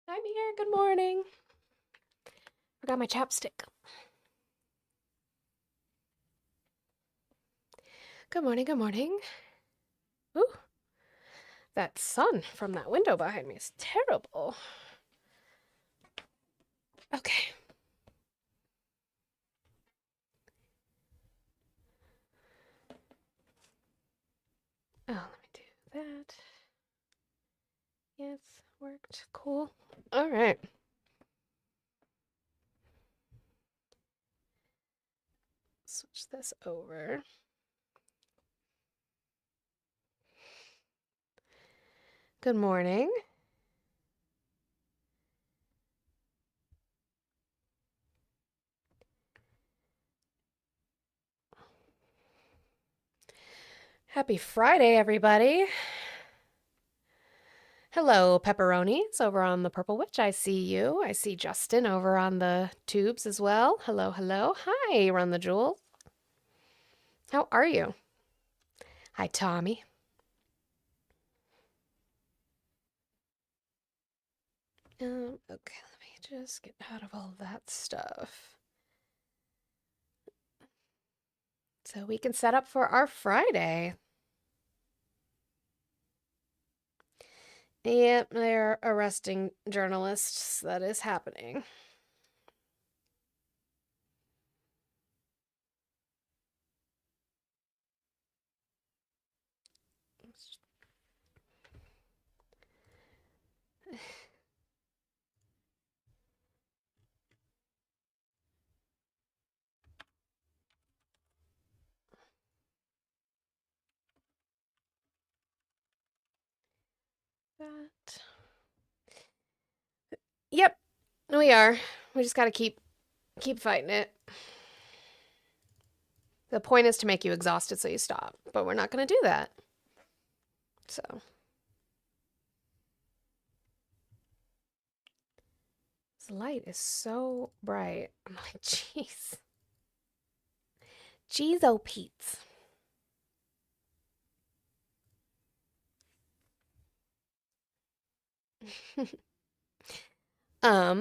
I'm here. Good morning. Forgot my chapstick. Good morning. Good morning. Ooh, that sun from that window behind me is terrible. Okay. Oh, let me do that. Yes, worked. Cool. All right. Switch this over. Good morning. Happy Friday, everybody. Hello, pepperonis over on the Purple Witch. I see you. I see Justin over on the tubes as well. Hello, hello. Hi, Run the Jewel. How are you? Hi, Tommy. Okay, let me just get out of all that stuff. So we can set up for our Friday. Yep, they're arresting journalists. That is happening. That. Yep, we are. We just gotta keep fighting it. The point is to make you exhausted so you stop, but we're not gonna do that. So. This light is so bright. I'm like, jeez. Jeez, oh, Pete's.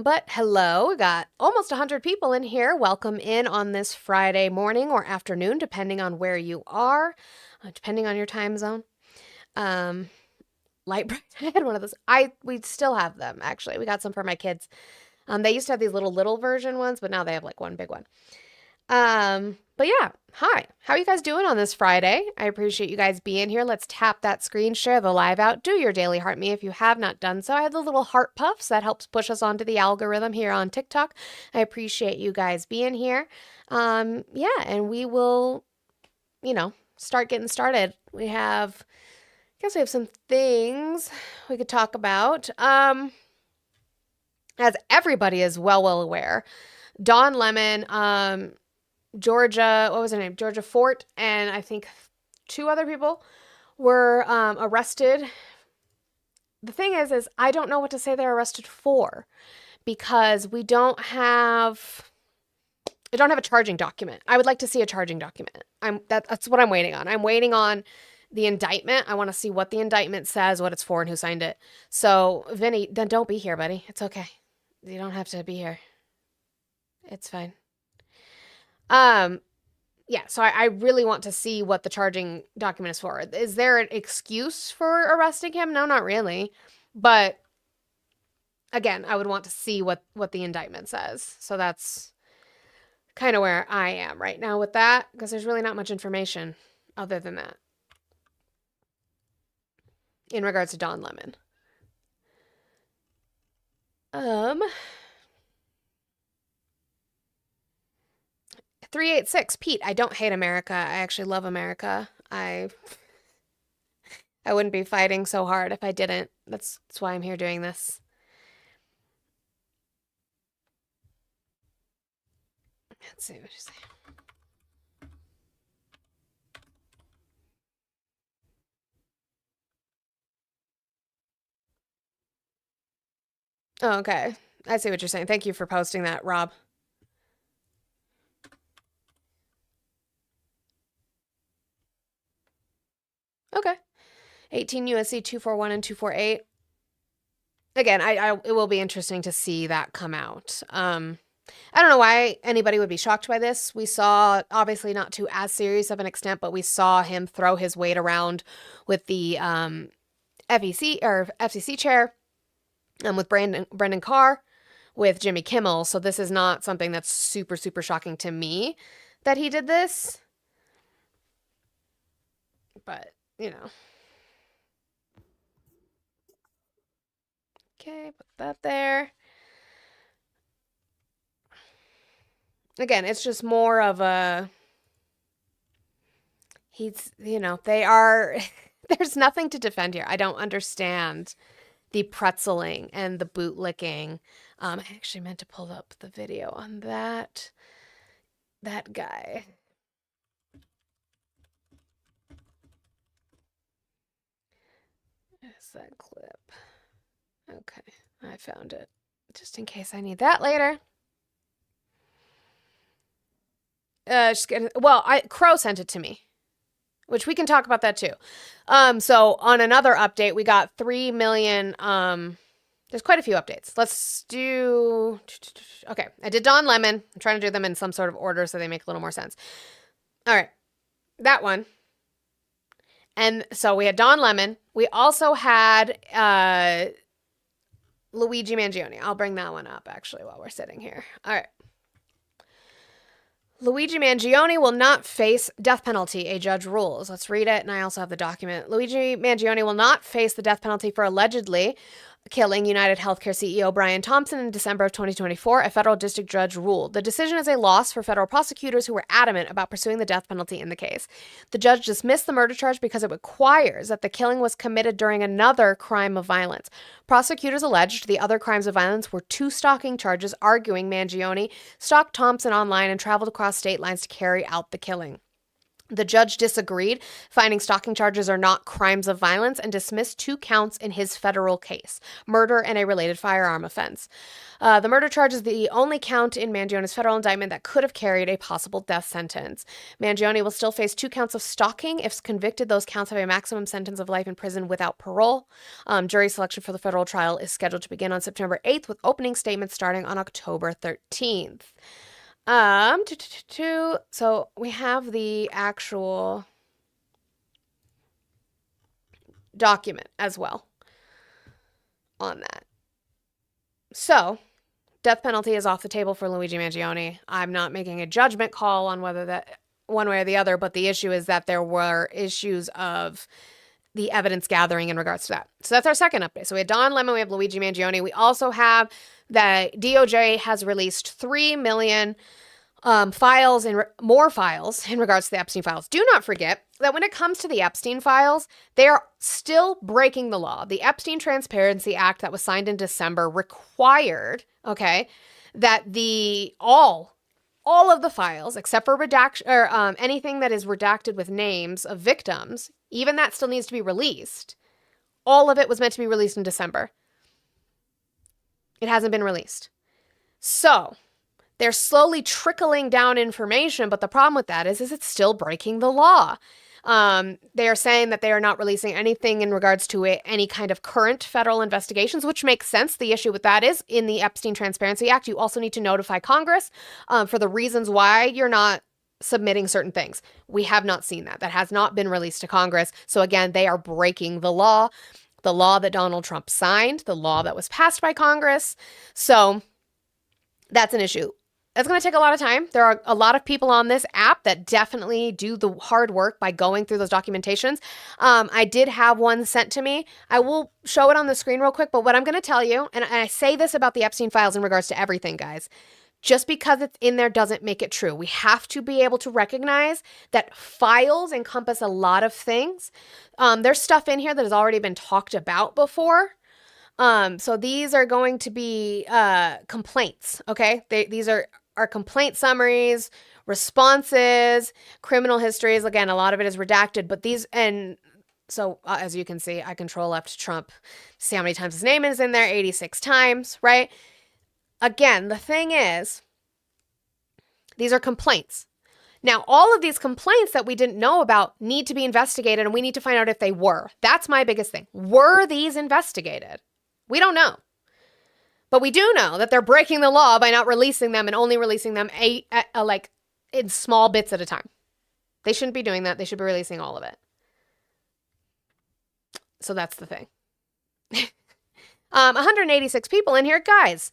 But hello, we got almost 100 people in here. Welcome in on this Friday morning or afternoon, depending on where you are, depending on your time zone. Light bright. I had one of those. We still have them actually. We got some for my kids. They used to have these little version ones, but now they have like one big one. But yeah, hi. How are you guys doing on this Friday? I appreciate you guys being here. Let's tap that screen, share the live out, do your daily heart me if you have not done so. I have the little heart puffs that helps push us onto the algorithm here on TikTok. I appreciate you guys being here. Yeah, and we will, start getting started. I guess we have some things we could talk about. As everybody is well aware, Don Lemon, Georgia, what was her name? Georgia Fort, and I think two other people were arrested. The thing is I don't know what to say they're arrested for because I don't have a charging document. I would like to see a charging document. That's what I'm waiting on. I'm waiting on the indictment. I want to see what the indictment says, what it's for, and who signed it. So, Vinny, then don't be here, buddy. It's okay. You don't have to be here. It's fine. Um, yeah, so I really want to see what the charging document is for. Is there an excuse for arresting him? No, not really. But again, I would want to see what the indictment says. So that's kind of where I am right now with that because there's really not much information other than that in regards to Don Lemon. Um 386 Pete, I don't hate America. I actually love America. I wouldn't be fighting so hard if I didn't. That's why I'm here doing this. Let's see what you say. Oh, okay. I see what you're saying. Thank you for posting that, Rob. Okay. 18 USC 241 and 248. again, it will be interesting to see that come out. I don't know why anybody would be shocked by this. We saw, obviously not to as serious of an extent, but we saw him throw his weight around with the FEC or FCC chair, with Brendan Carr, with Jimmy Kimmel. So this is not something that's super, super shocking to me that he did this. But, you know. Okay, put that there. Again, it's just more of a, they are, there's nothing to defend here. I don't understand the pretzeling and the boot licking. I actually meant to pull up the video on that guy. Is that clip? Okay, I found it just in case I need that later. Crow sent it to me, which we can talk about that too. So on another update, we got 3 million. There's quite a few updates. Let's do. Okay, I did Don Lemon. I'm trying to do them in some sort of order so they make a little more sense. All right, that one. And so we had Don Lemon. We also had Luigi Mangione. I'll bring that one up actually while we're sitting here. All right. Luigi Mangione will not face death penalty, a judge rules. Let's read it, and I also have the document. Luigi Mangione will not face the death penalty for allegedly killing United Healthcare CEO Brian Thompson in December of 2024, a federal district judge ruled. The decision is a loss for federal prosecutors who were adamant about pursuing the death penalty in the case. The judge dismissed the murder charge because it requires that the killing was committed during another crime of violence. Prosecutors alleged the other crimes of violence were 2 stalking charges, arguing Mangione stalked Thompson online and traveled across state lines to carry out the killing. The judge disagreed, finding stalking charges are not crimes of violence, and dismissed 2 counts in his federal case, murder and a related firearm offense. The murder charge is the only count in Mangione's federal indictment that could have carried a possible death sentence. Mangione will still face 2 counts of stalking. If convicted, those counts have a maximum sentence of life in prison without parole. Jury selection for the federal trial is scheduled to begin on September 8th, with opening statements starting on October 13th. So we have the actual document as well on that. So death penalty is off the table for Luigi Mangione. I'm not making a judgment call on whether that one way or the other, but the issue is that there were issues of the evidence gathering in regards to that. So that's our second update. So we had Don Lemon, we have Luigi Mangione. We also have that DOJ has released 3 million files and more files in regards to the Epstein files. Do not forget that when it comes to the Epstein files, they are still breaking the law. The Epstein Transparency Act that was signed in December required, that all of the files, except for redaction or anything that is redacted with names of victims, even that still needs to be released. All of it was meant to be released in December. It hasn't been released. So they're slowly trickling down information, but the problem with that is it's still breaking the law. They are saying that they are not releasing anything in regards to any kind of current federal investigations, which makes sense. The issue with that is in the Epstein Transparency Act, you also need to notify Congress for the reasons why you're not submitting certain things. We have not seen that. That has not been released to Congress. So again, they are breaking the law that Donald Trump signed, the law that was passed by Congress. So that's an issue. It's going to take a lot of time. There are a lot of people on this app that definitely do the hard work by going through those documentations. I did have one sent to me. I will show it on the screen real quick, but what I'm going to tell you, and I say this about the Epstein files in regards to everything, guys, just because it's in there doesn't make it true. We have to be able to recognize that files encompass a lot of things. There's stuff in here that has already been talked about before. So these are going to be complaints, okay? These are complaint summaries, responses, criminal histories. Again, a lot of it is redacted, but these, and so as you can see, I control left Trump, see how many times his name is in there, 86 times, right? Again, the thing is, these are complaints. Now, all of these complaints that we didn't know about need to be investigated, and we need to find out if they were. That's my biggest thing. Were these investigated? We don't know. But we do know that they're breaking the law by not releasing them and only releasing them like in small bits at a time. They shouldn't be doing that. They should be releasing all of it. So that's the thing. 186 people in here. Guys,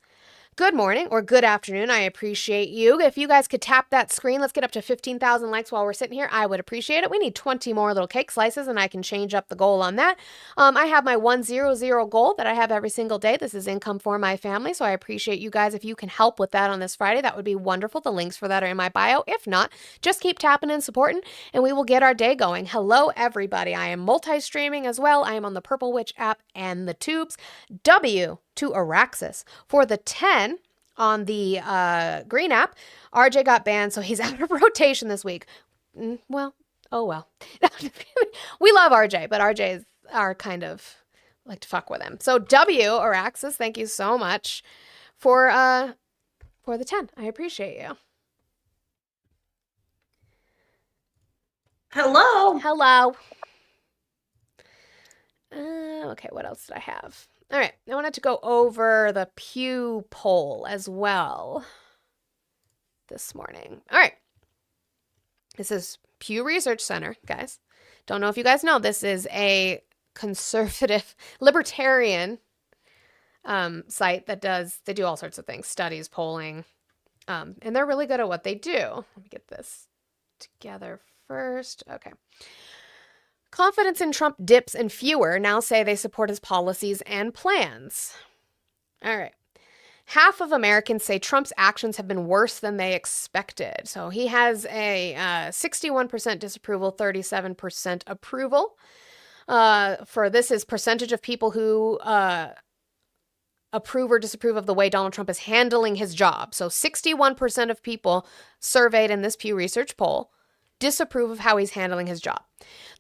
good morning or good afternoon. I appreciate you. If you guys could tap that screen, let's get up to 15,000 likes while we're sitting here. I would appreciate it. We need 20 more little cake slices and I can change up the goal on that. I have my 100 goal that I have every single day. This is income for my family. So I appreciate you guys. If you can help with that on this Friday, that would be wonderful. The links for that are in my bio. If not, just keep tapping and supporting and we will get our day going. Hello, everybody. I am multi-streaming as well. I am on the Purple Witch app and the tubes. W to Araxis. For the 10 on the green app, RJ got banned, so he's out of rotation this week. Well, oh well. We love RJ, but RJs are kind of like to fuck with him. So W, Araxis, thank you so much for the 10. I appreciate you. Hello. Hello. Okay, what else did I have? All right, I wanted to go over the Pew poll as well this morning. All right, this is Pew Research Center, guys. Don't know if you guys know, this is a conservative, libertarian site that they do all sorts of things, studies, polling, and they're really good at what they do. Let me get this together first. Okay. Confidence in Trump dips and fewer now say they support his policies and plans. All right. Half of Americans say Trump's actions have been worse than they expected. So he has a 61% disapproval, 37% approval. For this is percentage of people who approve or disapprove of the way Donald Trump is handling his job. So 61% of people surveyed in this Pew Research poll disapprove of how he's handling his job.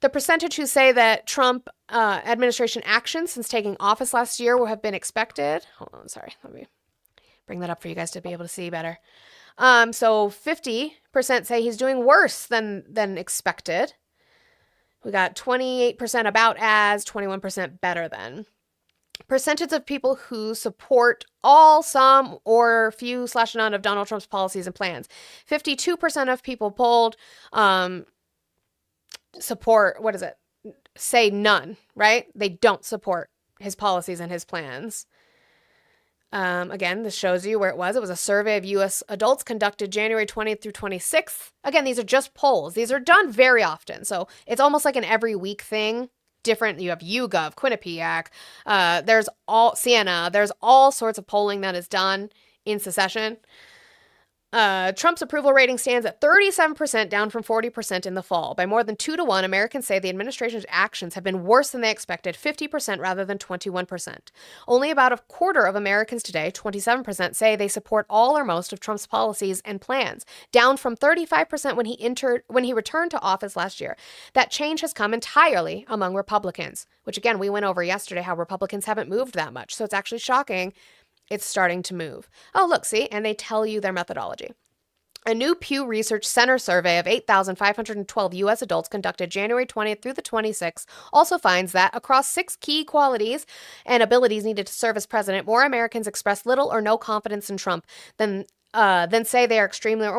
The percentage who say that Trump administration actions since taking office last year will have been expected. Hold on, sorry. Let me bring that up for you guys to be able to see better. So 50% say he's doing worse than expected. We got 28% about as, 21% better than. Percentage of people who support all, some, or few / none of Donald Trump's policies and plans. 52% of people polled support, say none, right? They don't support his policies and his plans. Again, this shows you where it was. It was a survey of U.S. adults conducted January 20th through 26th. Again, these are just polls. These are done very often. So it's almost like an every week thing. Different. You have YouGov, Quinnipiac. There's Siena. There's all sorts of polling that is done in succession. Trump's approval rating stands at 37%, down from 40% in the fall. By more than 2 to 1, Americans say the administration's actions have been worse than they expected, 50% rather than 21%. Only about a quarter of Americans today, 27%, say they support all or most of Trump's policies and plans, down from 35% when he returned to office last year. That change has come entirely among Republicans, which again, we went over yesterday how Republicans haven't moved that much. So it's actually shocking. It's starting to move. Oh, look, see, and they tell you their methodology. A new Pew Research Center survey of 8,512 U.S. adults conducted January 20th through the 26th also finds that across 6 key qualities and abilities needed to serve as president, more Americans express little or no confidence in Trump than say they are extremely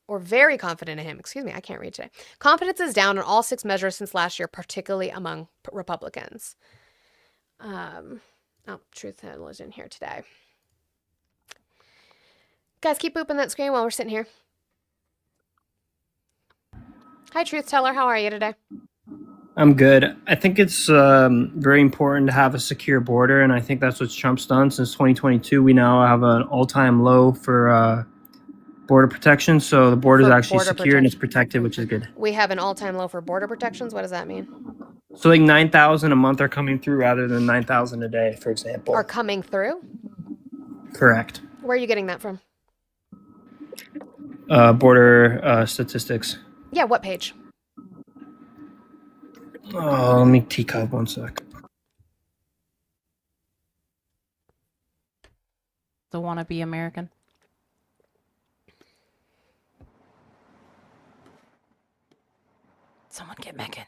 very confident in him. Excuse me, I can't read today. Confidence is down on all 6 measures since last year, particularly among Republicans. Truth Teller is in here today. Guys, keep booping that screen while we're sitting here. Hi, Truth Teller. How are you today? I'm good. I think it's very important to have a secure border, and I think that's what Trump's done since 2022. We now have an all-time low for border protection, so the border is actually secure and it's protected, which is good. We have an all-time low for border protections. What does that mean? So like 9,000 a month are coming through rather than 9,000 a day, for example. Are coming through? Correct. Where are you getting that from? Border statistics. Yeah, what page? Oh, let me teacup 1 sec. The wannabe American. Someone get Megan.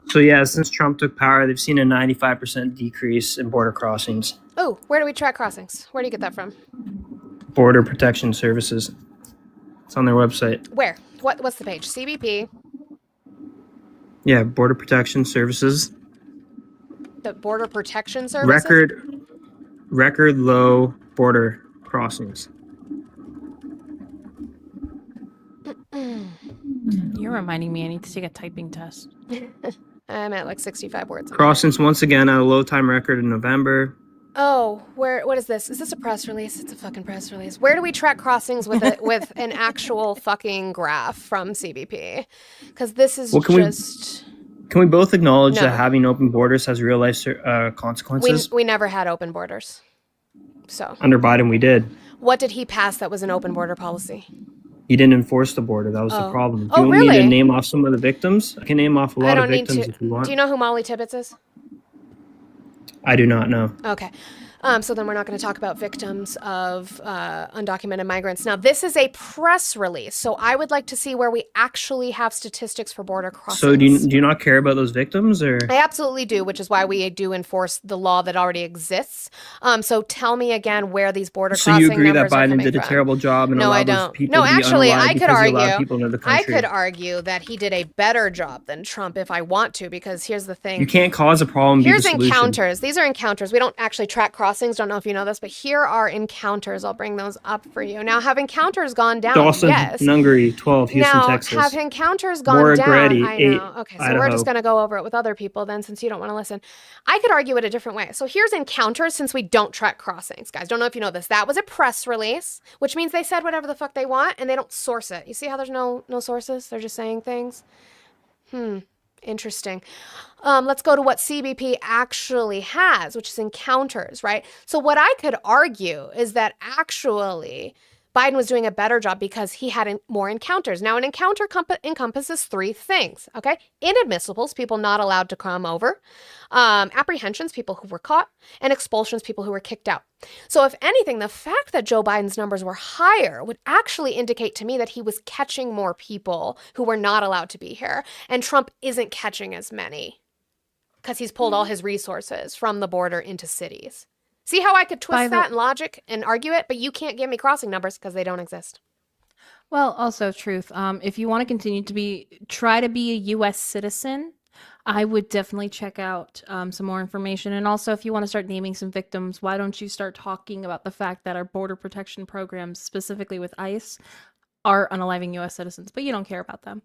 So yeah, since Trump took power, they've seen a 95% decrease in border crossings. Oh, where do we track crossings? Where do you get that from? Border Protection Services. It's on their website. Where? What's the page? CBP. Yeah, Border Protection Services. The Border Protection Services. Record low border crossings. You're reminding me I need to take a typing test. I'm at like 65 words. Crossings once again at a low time record in November. Oh, what is this? Is this a press release? It's a fucking press release. Where do we track crossings with with an actual fucking graph from CBP? Because this is Can we both acknowledge No. that having open borders has real life consequences? we never had open borders. So Under Biden, we did. what did he pass that was an open border policy? He didn't enforce the border. That was the Oh. problem. Do Oh, you want me really? to name off some of the victims? I can name off a I lot of don't need victims to. if you want. Do you know who Molly Tibbetts is? I do not know. Okay. So then we're not going to talk about victims of undocumented migrants. Now, this is a press release, so I would like to see where we actually have statistics for border crossings. So do you not care about those victims, or I absolutely do, which is why we do enforce the law that already exists. So tell me again where these border so crossing you agree that numbers are Biden coming did a from. terrible job and No, I allowed those don't. people No, to be actually, unalived I could because he allowed argue. people into the I country? could argue that he did a better job than Trump if I want to, because here's the thing. You can't cause a problem. Here's be the solution. encounters. These are encounters. We don't actually track crossings. Don't know if you know this, but here are encounters. I'll bring those up for you. Now, have encounters gone down? Dawson, Yes. Nungary, 12, Houston, Now, Texas. have encounters gone Maura down? Grady, I 8, know. Okay, so we're Idaho. just going to go over it with other people then, since you don't want to listen. I could argue it a different way. So here's encounters, since we don't track crossings. Guys, don't know if you know this. That was a press release, which means they said whatever the fuck they want, and they don't source it. You see how there's no sources? They're just saying things? Interesting. Let's go to what CBP actually has, which is encounters, right? So what I could argue is that actually Biden was doing a better job because he had more encounters. Now, an encounter encompasses three things, okay? Inadmissibles, people not allowed to come over. Apprehensions, people who were caught. And expulsions, people who were kicked out. So if anything, the fact that Joe Biden's numbers were higher would actually indicate to me that he was catching more people who were not allowed to be here. And Trump isn't catching as many because he's pulled all his resources from the border into cities. See how I could twist that in logic and argue it, but you can't give me crossing numbers because they don't exist. Well, also truth. If you want to continue to try to be a U.S. citizen, I would definitely check out some more information. And also, if you want to start naming some victims, why don't you start talking about the fact that our border protection programs, specifically with ICE, are unaliving U.S. citizens, but you don't care about them.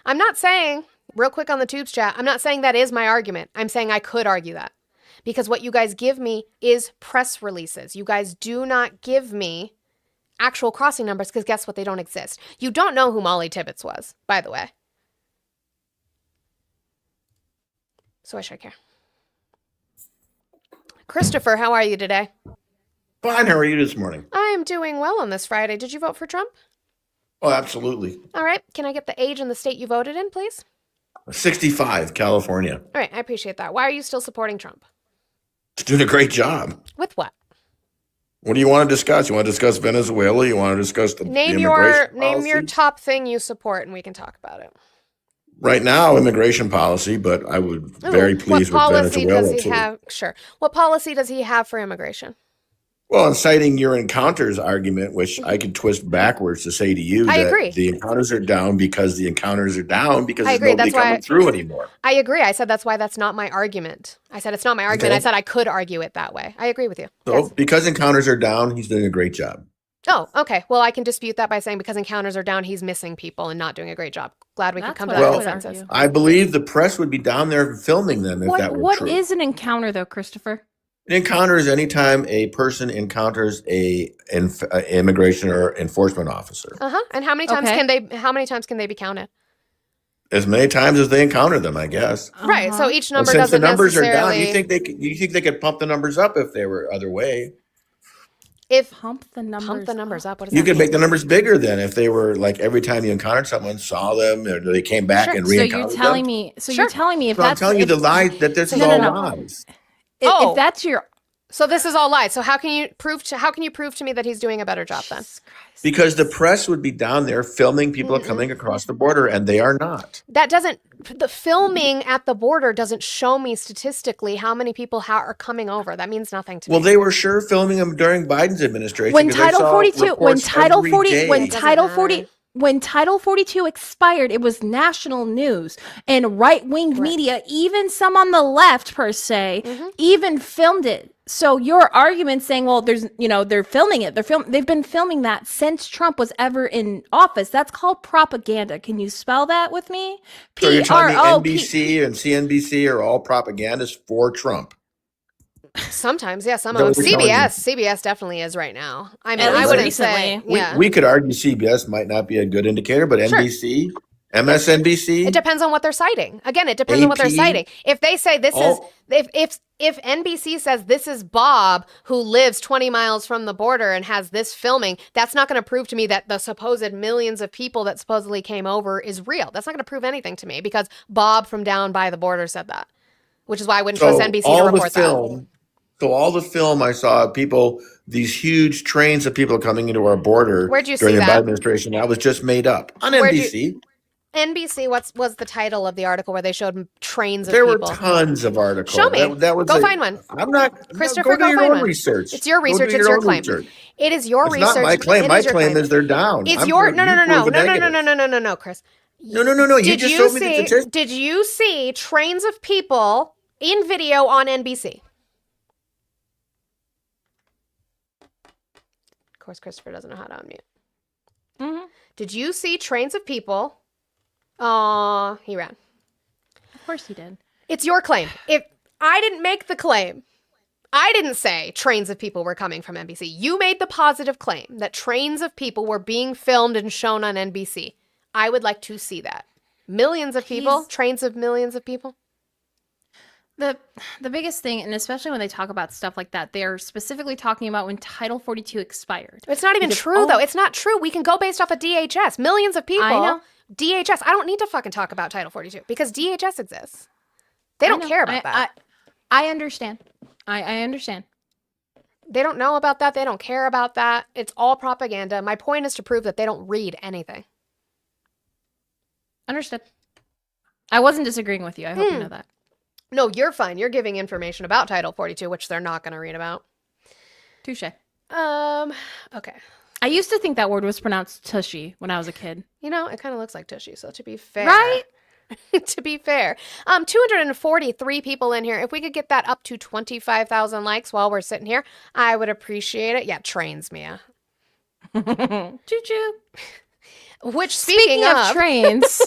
I'm not saying, real quick on the tubes chat, I'm not saying that is my argument. I'm saying I could argue that. Because what you guys give me is press releases. You guys do not give me actual crossing numbers because guess what? They don't exist. You don't know who Molly Tibbetts was, by the way. So I should care. Christopher, how are you today? Fine. How are you this morning? I am doing well on this Friday. Did you vote for Trump? Oh, absolutely. All right. Can I get the age and the state you voted in, please? 65, California. All right. I appreciate that. Why are you still supporting Trump? He's doing a great job. With what? What do you want to discuss? You want to discuss Venezuela? You want to discuss the Name immigration your policy? top thing you support, and we can talk about it. Right now, immigration policy, but I would very pleased with Venezuela too. Sure. What policy does he have for immigration? Well, in citing your encounters argument, which I could twist backwards to say to you I that agree. the encounters are down because the encounters are down because I there's agree. nobody That's why coming through anymore. I agree. I said that's why that's not my argument. I said it's not my argument. Okay. I said I could argue it that way. I agree with you. So Yes. because encounters are down, he's doing a great job. Oh, okay. Well, I can dispute that by saying because encounters are down, he's missing people and not doing a great job. Glad we could That's come to what that I would consensus. argue. I believe the press would be down there filming them if that were What true. is an encounter, though, Christopher? An encounter is anytime a person encounters a immigration or enforcement officer. And how many times Okay. how many times can they be counted? As many times as they encounter them, I guess. Right. So each Well, number since the doesn't numbers are down, necessarily. you think they could pump the numbers up if they were other way? If Pump the numbers. pump the numbers up, what does You that could mean? make the numbers bigger then if they were like every time you encountered someone, saw them, or they came back Sure. and So re-encountered you're telling them. me. So Sure. you're telling me if So I'm that's telling you if, the lie that this is No, all no, no. lies. Oh. if that's your So this is all lies. So how can you prove to me that he's doing a better job then? Jesus Christ. Because the press would be down there filming people coming across the border, and they are not. That doesn't, the filming at the border doesn't show me statistically how many people are coming over. That means nothing to me. Well, they were sure filming them during Biden's administration. When 'cause I Title saw 42, when reports Title every 40, day. when It doesn't Title matter. 40, when Title 42 expired, it was national news and right-wing Right. media, even some on the left per se, Mhm. even filmed it. So your argument saying, well, there's, they're filming it. They've been filming that since Trump was ever in office. That's called propaganda. Can you spell that with me? So you're telling me P-R-O-P- NBC and CNBC are all propagandists for Trump? Sometimes, yeah, some Is that of them. what you're telling me? CBS definitely is right now. I mean, At I least wouldn't recently. say, yeah. We could argue CBS might not be a good indicator, but Sure. NBC, MSNBC, It depends on what they're citing. Again, it depends on what they're AP, citing. If they say this all- is if NBC says this is Bob who lives 20 miles from the border and has this filming, that's not going to prove to me that the supposed millions of people that supposedly came over is real. That's not going to prove anything to me because Bob from down by the border said that, which is why I wouldn't trust NBC to report that. So all the film I saw of people, these huge trains of people coming into our border Where'd you during see the that? Biden administration, that was just made up on Where'd you- NBC. NBC, was the title of the article where they showed trains of There were people? tons of articles. Show me. That was Go find one. I'm not. Christopher, go go do your find own one. research. It's your Go research, do it's your own claim. research. It is your It's research. not my claim. It My is your claim is they're down. It's I'm your pro- no, you prove a negative. no, Chris. No. You Did just you showed me the see? statistics. Did you see trains of people in video on NBC? Of course, Christopher doesn't know how to unmute. Mhm. Did you see trains of people? Oh, he ran. Of course he did. It's your claim. If I didn't make the claim, I didn't say trains of people were coming from NBC. You made the positive claim that trains of people were being filmed and shown on NBC. I would like to see that. Millions of people, He's- trains of millions of people. The biggest thing, and especially when they talk about stuff like that, they're specifically talking about when Title 42 expired. It's not even Because true, all- though. It's not true. We can go based off of DHS. Millions of people. I know. DHS. I don't need to fucking talk about Title 42 because DHS exists. They I don't know. care about that. I understand. I understand. They don't know about that. They don't care about that. It's all propaganda. My point is to prove that they don't read anything. Understood. I wasn't disagreeing with you. I hope you know that. No, you're fine. You're giving information about Title 42, which they're not going to read about. Touche. Okay. I used to think that word was pronounced tushy when I was a kid. You know, it kind of looks like tushy, so to be fair. Right? To be fair. 243 people in here. If we could get that up to 25,000 likes while we're sitting here, I would appreciate it. Yeah, trains, Mia. Choo choo. Which, Speaking of trains,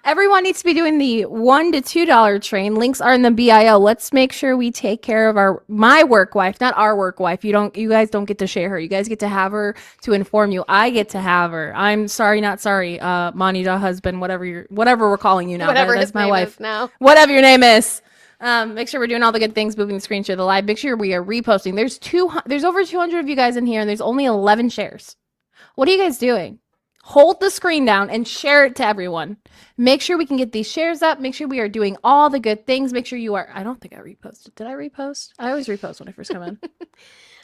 everyone needs to be doing the $1 to $2 train. Links are in the bio. Let's make sure we take care of my work wife, not our work wife. You guys don't get to share her. You guys get to have her to inform you. I get to have her. I'm sorry, not sorry. Manita husband, whatever we're calling you now. whatever That's his my name wife. is now. Whatever your name is. Make sure we're doing all the good things, moving the screen share the live. Make sure we are reposting. There's over 200 of you guys in here, and there's only 11 shares. What are you guys doing? Hold the screen down and share it to everyone. Make sure we can get these shares up. Make sure we are doing all the good things. Make sure you are. I don't think I reposted. Did I repost? I always repost when I first come in.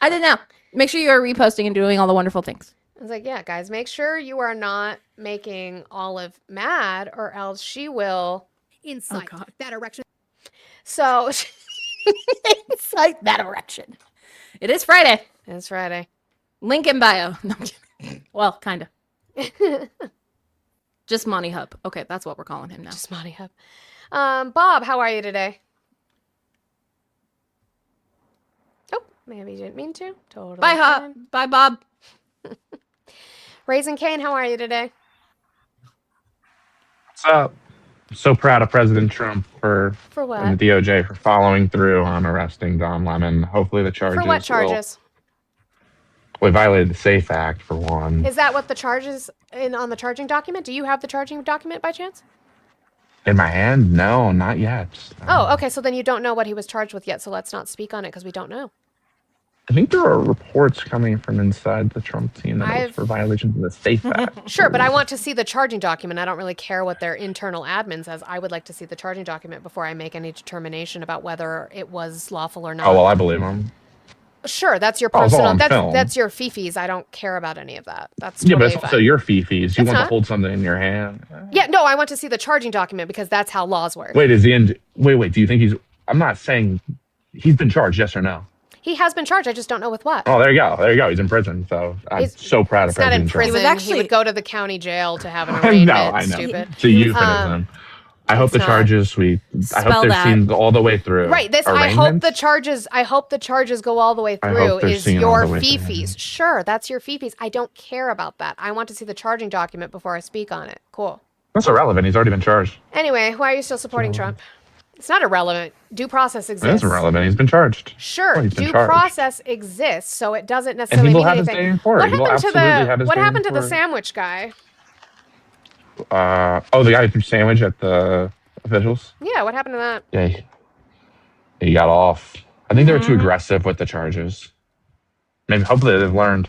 I didn't know. Make sure you are reposting and doing all the wonderful things. I was like, yeah, guys, make sure you are not making Olive mad or else she will incite God. that erection. So, Incite that erection. It is Friday. it's Friday. Link in bio. No, I'm kidding. Well, kind of. Just Monty Hub. Okay, that's what we're calling him now. Just Monty Hub. Bob, how are you today? Oh, maybe you didn't mean to. Totally. Bye, Hub. fine. Bye, Bob. Raisin Kane, how are you today? What's up? I'm so proud of President Trump For and what? the DOJ for following through on arresting Don Lemon. Hopefully the charges For what charges? We violated the SAFE Act for one. Is that what the charges on the charging document? Do you have the charging document by chance? In my hand? No, not yet. Oh, okay. So then you don't know what he was charged with yet. So let's not speak on it because we don't know. I think there are reports coming from inside the Trump team that it was I've- for violations of the SAFE Act. Sure, but I want to see the charging document. I don't really care what their internal admin says. I would like to see the charging document before I make any determination about whether it was lawful or not. Oh well, I believe him. Sure, that's your Oh, it's all personal. on film. That's your fifis. I don't care about any of that. That's Yeah, but totally it's also fine. your fifis. You It's want to not. hold something in your hand. Yeah, no, I want to see the charging document because that's how laws work. Wait, is the end? Wait. Do you think he's? I'm not saying he's been charged. Yes or no? He has been charged. I just don't know with what. Oh, there you go. There you go. He's in prison. So I'm He's- so proud of It's not in President Trump. prison. He was He actually- would go to the county jail to have an I arraignment. know. I know. Stupid. It's a euphemism. I hope it's the not. charges I Spell hope they're that. seen all the way through. Right. This. I hope the charges. I hope the charges go all the way I through. hope they're Is seen all your the way through. fifis? Sure, that's your fifis. I don't care about that. I want to see the charging document before I speak on it. Cool. That's irrelevant. He's already been charged. Anyway, why are you still supporting Trump? It's not irrelevant. Due process It exists. is irrelevant. He's been charged. Sure, Well, he's been due charged. process exists, so it doesn't And necessarily he will mean have his anything. day in court. What He will happened to absolutely have the his What day in happened to the court. sandwich guy? The guy who threw sandwich at the officials. Yeah, what happened to that? Yeah, he got off. I think they were too aggressive with the charges. Maybe hopefully they've learned.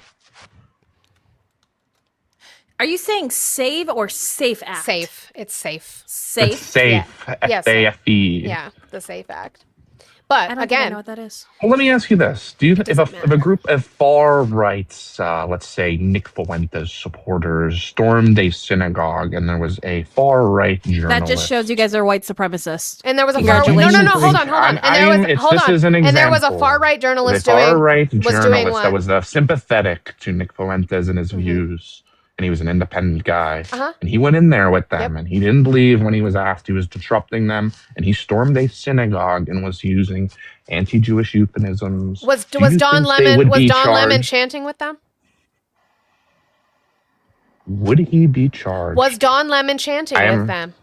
Are you saying save or safe act? Safe. It's safe. Safe. It's safe. Yes. SAFE. Yeah, the Safe Act. I But don't think I again, know what that is. Well, let me ask you this: Do you, if doesn't a matter. group of far right, let's say Nick Fuentes supporters, stormed a synagogue, and there was a far right journalist, That just shows you guys are white supremacists. and there was a far no, Congratulations. hold on. And there was hold this on. is an And there was a example. far right a journalist far doing right doing journalist what? that was sympathetic to Nick Fuentes and his views, and he was an independent guy, Uh-huh. and he went in there with them, Yep. and he didn't believe when he was asked. He was disrupting them, and he stormed a synagogue and was using anti-Jewish euphemisms. Was Do was you Don think they Lemon would was be Don Lemon charged? chanting with them? Would he be charged? Was Don Lemon chanting I with am- them?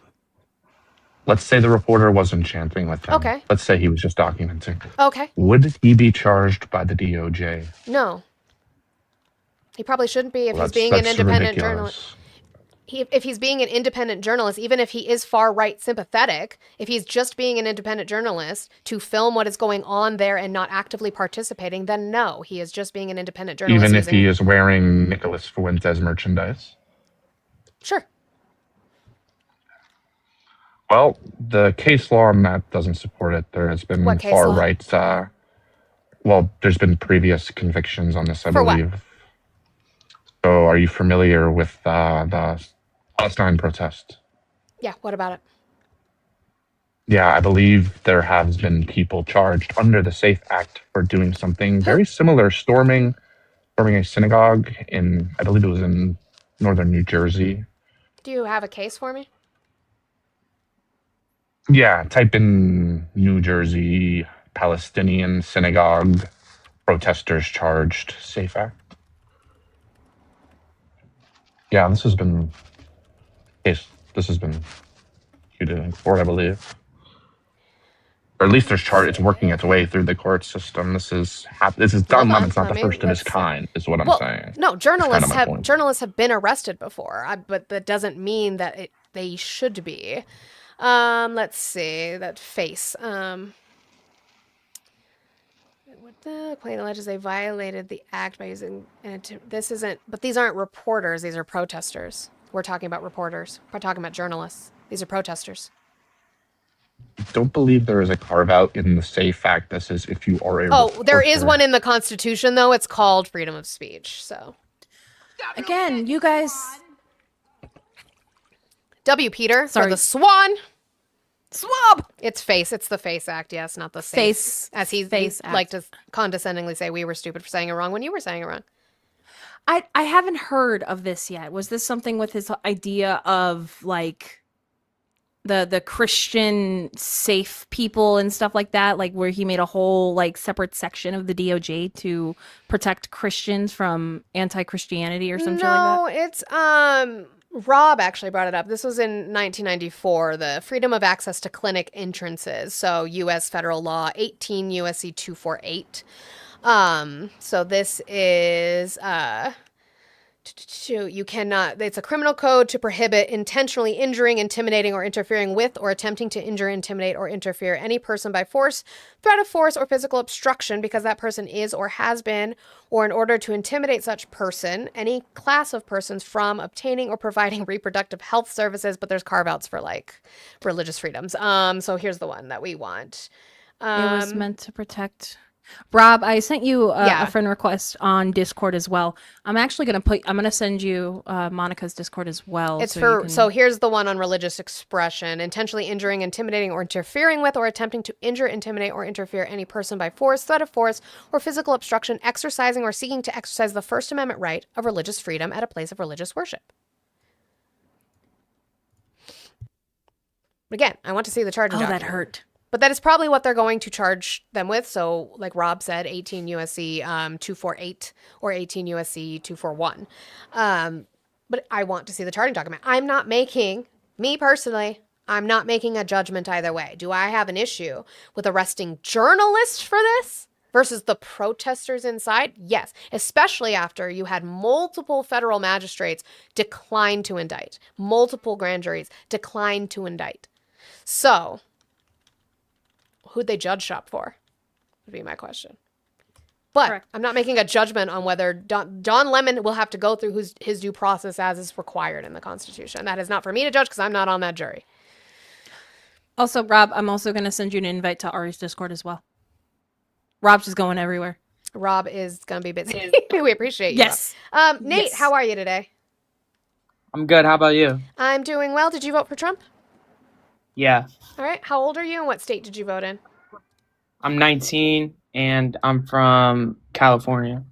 Let's say the reporter wasn't chanting with them. Okay. Let's say he was just documenting. Okay. Would he be charged by the DOJ? No. He probably shouldn't be if Well, he's being an that's independent ridiculous. journalist. If he's being an independent journalist, even if he is far right sympathetic, if he's just being an independent journalist to film what is going on there and not actively participating, then no, he is just being an independent journalist. Even if using- he is wearing Nicholas Fuentes merchandise. Sure. Well, the case law on that doesn't support it. There has been What case far law? right. Well, there's been previous convictions on this, I For what? believe. So, are you familiar with the Palestine protest? Yeah. What about it? Yeah, I believe there has been people charged under the SAFE Act for doing something very similar, storming a synagogue in, I believe it was in northern New Jersey. Do you have a case for me? Yeah, type in New Jersey Palestinian synagogue protesters charged SAFE Act. Yeah, this has been queued in court, I believe. Or at least there's it's working its way through the court system. This is Don Hold on, Lemon's not let the me- first of his let's- kind, is what I'm Well, saying. no, journalists my point. have been arrested before, but that doesn't mean that they should be. Let's see that face. What the complaint alleges they violated the act by using this isn't, but these aren't reporters. These are protesters. We're talking about reporters. We're talking about journalists. These are protesters. I don't believe there is a carve out in the SAFE Act that says if you are a Oh, there is reporter. one in the Constitution though. It's called freedom of speech. So Again, you guys. W. Peter for Sorry. the Swan. Swab! It's face. It's the Face Act. Yes, not the safe. Face. As he Face Act. liked to condescendingly say, we were stupid for saying it wrong when you were saying it wrong. I haven't heard of this yet. Was this something with his idea of like the Christian safe people and stuff like that, like where he made a whole like separate section of the DOJ to protect Christians from anti-Christianity or something like that? No, it's Rob actually brought it up. This was in 1994, the freedom of access to clinic entrances. So U.S. federal law 18 U.S.C. 248. So this is You cannot, it's a criminal code to prohibit intentionally injuring, intimidating, or interfering with, or attempting to injure, intimidate, or interfere any person by force, threat of force, or physical obstruction because that person is or has been, or in order to intimidate such person, any class of persons from obtaining or providing reproductive health services, but there's carve-outs for like religious freedoms. So here's the one that we want. It was meant to protect. Rob, I sent you Yeah. a friend request on Discord as well. I'm gonna send you Monica's Discord as well. It's so for you can- so here's the one on religious expression: intentionally injuring, intimidating, or interfering with, or attempting to injure, intimidate, or interfere any person by force, threat of force, or physical obstruction, exercising or seeking to exercise the First Amendment right of religious freedom at a place of religious worship. Again, I want to see the charging Oh, that document. hurt. But that is probably what they're going to charge them with. So, like Rob said, 18 USC 248 or 18 USC 241. But I want to see the charging document. Me personally, I'm not making a judgment either way. Do I have an issue with arresting journalists for this versus the protesters inside? Yes, especially after you had multiple federal magistrates decline to indict, multiple grand juries decline to indict. So, who'd they judge shop for? Would be my question. But Correct. I'm not making a judgment on whether Don Lemon will have to go through his due process as is required in the Constitution. That is not for me to judge because I'm not on that jury. Also, Rob, I'm also gonna send you an invite to Ari's Discord as well. Rob's just going everywhere. Rob is going to be busy. We appreciate you. Yes. Rob. Nate, Yes. how are you today? I'm good. How about you? I'm doing well. Did you vote for Trump? Yeah, All right. How old are you and what state did you vote in? I'm 19 and I'm from California.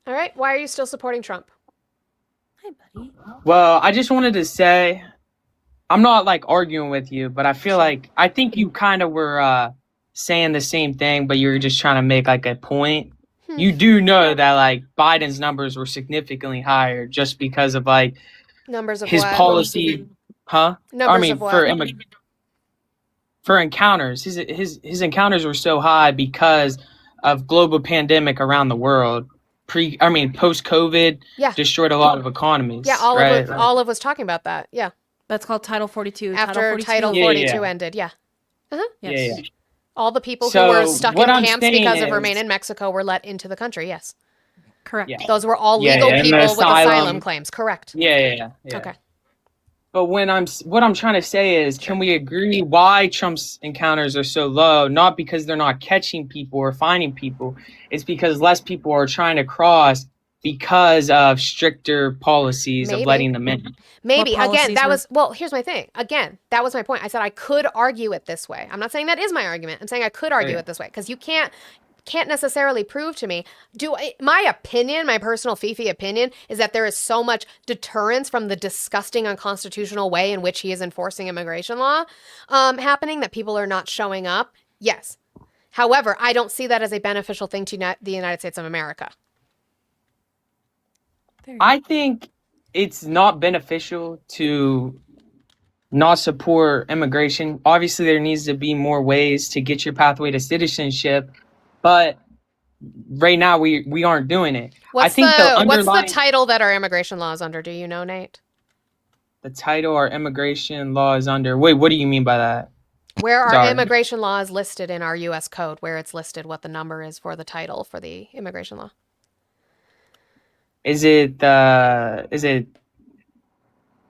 All right. Why are you still supporting Trump? Hi, buddy. Well, I just wanted to say, I'm not like arguing with you, but I think you kind of were saying the same thing, but you were just trying to make like a point. You do know that like Biden's numbers were significantly higher just because of like Numbers of his what? policy, huh? Numbers I mean, of what? for encounters, his encounters were so high because of global pandemic around the world. Post COVID, Yeah. destroyed a lot of economies. Yeah, right? Olive was talking about that. Yeah. That's called Title 42. After Title Yeah, 42 yeah. ended. Yeah. Yes. Yeah. All the people who So, were stuck in what I'm camps saying because of is- remain in Mexico were let into the country. Yes. Correct. Yeah. Those were all Yeah, legal yeah, and the people with asylum asylum. claims. Correct. Yeah. Okay. But what I'm trying to say is, can we agree why Trump's encounters are so low? Not because they're not catching people or finding people. It's because less people are trying to cross because of stricter policies Maybe. of letting them in. Maybe. What Again, policies here's my thing. Again, that was my point. I said I could argue it this way. I'm not saying that is my argument. I'm saying I could argue Right. it this way because you can't necessarily prove to me. My opinion, my personal Fifi opinion, is that there is so much deterrence from the disgusting unconstitutional way in which he is enforcing immigration law happening that people are not showing up. Yes. However, I don't see that as a beneficial thing to the United States of America. I think it's not beneficial to not support immigration. Obviously, there needs to be more ways to get your pathway to citizenship, but right now we aren't doing it. What's think the what's the underlying- title that our immigration law is under? Do you know, Nate? The title our immigration law is under. Wait, what do you mean by that? Where our Sorry. immigration law is listed in our U.S. code, where it's listed what the number is for the title for the immigration law. Is it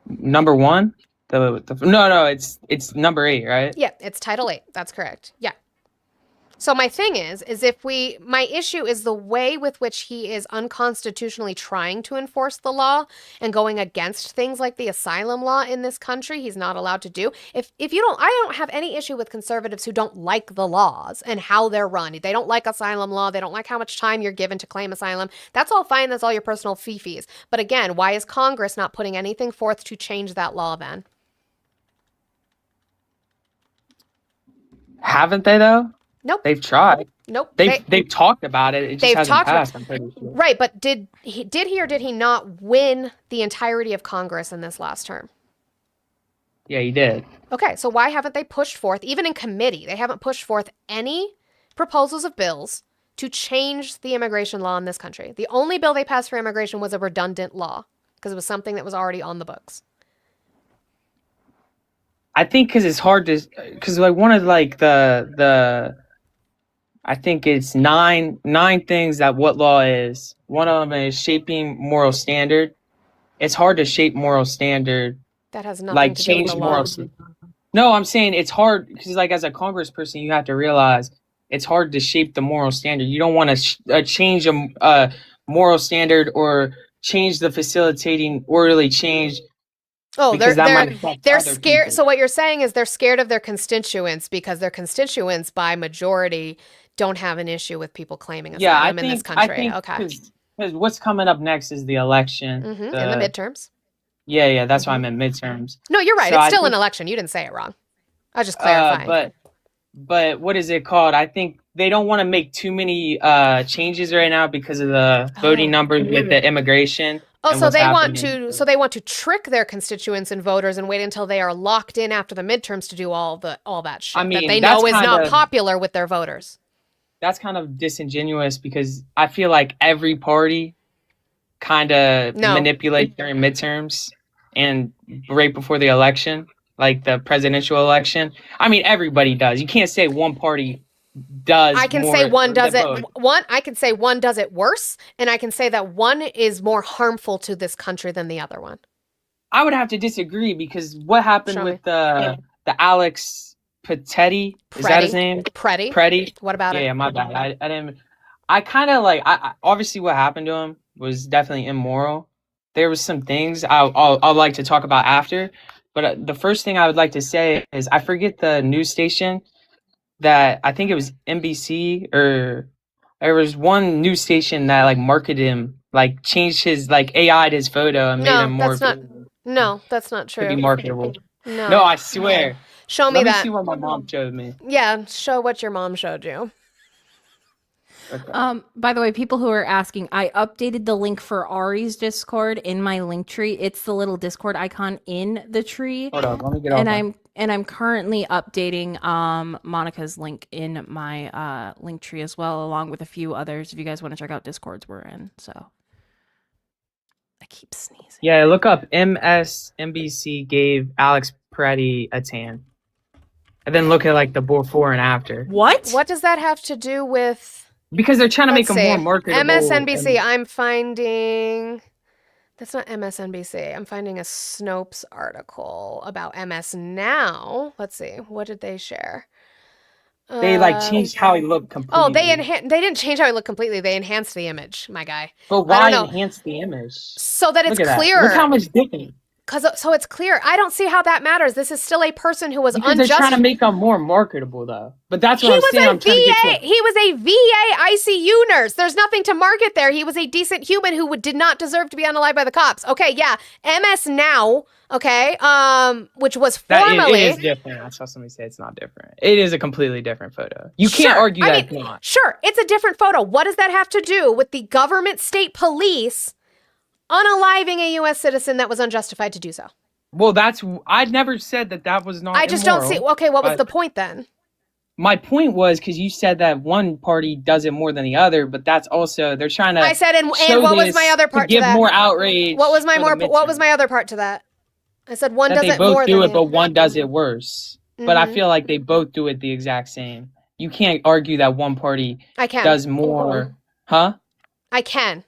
number 1? No, it's number 8, right? Yeah, it's Title 8. That's correct. Yeah. So my thing is my issue is the way with which he is unconstitutionally trying to enforce the law and going against things like the asylum law in this country. He's not allowed to do. I don't have any issue with conservatives who don't like the laws and how they're run. They don't like asylum law. They don't like how much time you're given to claim asylum. That's all fine. That's all your personal fifis. But again, why is Congress not putting anything forth to change that law then? Haven't they though? Nope. They've tried. Nope. They've talked about it. It just They've hasn't talked about- passed. I'm pretty sure. Right, but did he or did he not win the entirety of Congress in this last term? Yeah, he did. Okay, so why haven't they pushed forth, even in committee, they haven't pushed forth any proposals of bills to change the immigration law in this country. The only bill they passed for immigration was a redundant law because it was something that was already on the books. I think because it's hard to, because like one of like the I think it's nine things that what law is. One of them is shaping moral standard. It's hard to shape moral standard, That has nothing like to do with change the moral. law. No, I'm saying it's hard because like as a congressperson, you have to realize it's hard to shape the moral standard. You don't want to change a moral standard or change the facilitating orderly change. Oh, Because that might affect they're other scared. people. So what you're saying is they're scared of their constituents because their constituents, by majority, don't have an issue with people claiming Yeah, asylum in this country. Okay. Because what's coming up next is the election. In the midterms. Yeah, that's why I'm in midterms. No, you're right. So It's I still an think- election. You didn't say it wrong. I was just clarifying. But what is it called? I think they don't want to make too many changes right now because of the voting numbers with the immigration. Oh, and so what's they want to trick their constituents and voters and wait until they are locked in after the midterms to do all that shit I mean, that they that's know is not kinda- popular with their voters. That's kind of disingenuous because I feel like every party kind of No. manipulates during midterms and right before the election, like the presidential election. I mean, everybody does. You can't say one party does. I can more say one than does it. both. I can say one does it worse, and I can say that one is more harmful to this country than the other one. I would have to disagree because what happened Show me. with the Alex Petetti? Is that his name? Preddy. What about it? Yeah, my bad. I didn't. I kind of like. I obviously what happened to him was definitely immoral. There was some things I'll like to talk about after, but the first thing I would like to say is I forget the news station that I think it was NBC or there was one news station that like marketed him, like changed his like AI'd his photo and made No, him more that's not No, that's not to be true. marketable. No. No, I swear. Show me Let me that. see what my mom showed me. Yeah, show what your mom showed you. Okay. By the way, people who are asking, I updated the link for Ari's Discord in my link tree. It's the little Discord icon in the tree. Hold on, let me get off. And I'm currently updating Monica's link in my link tree as well, along with a few others if you guys want to check out Discords we're in. So I keep sneezing. Yeah, look up MSNBC gave Alex Peretti a tan. And then look at like the before and after. What? What does that have to do with Because they're trying to make Let's him more see. marketable. MSNBC? and- I'm finding that's not MSNBC. I'm finding a Snopes article about MS Now. Let's see. What did they share? They like changed how he looked completely. Oh, they didn't change how he looked completely. They enhanced the image, my guy. But why know. enhance the image? So that it's Look at that. clear. Look how much different. So it's clear. I don't see how that matters. This is still a person who was Because they're trying to make him more marketable, though. But that's what He I'm was saying. a I'm trying to get VA. to. He was a VA ICU nurse. There's nothing to market there. He was a decent human who did not deserve to be unalived by the cops. Okay, yeah. MS Now. Okay, which was formerly. It is different. I saw somebody say it's not different. It is a completely different photo. You can't Sure. argue I that it's mean, not. Sure, it's a different photo. What does that have to do with the government state police unaliving a U.S. citizen that was unjustified to do so? Well, I'd never said that was not. I just don't see. Okay, what was but- the point then? My point was because you said that one party does it more than the other, but that's also they're trying to. I said, and show what was this my other part to give to that? more outrage? What was my for the What was midterm. my other part to that? I said one That does they it more both do than it, but one does it worse. But I Mhm. feel like they both do it the exact same. You can't argue that one party I can. does more, huh? I can.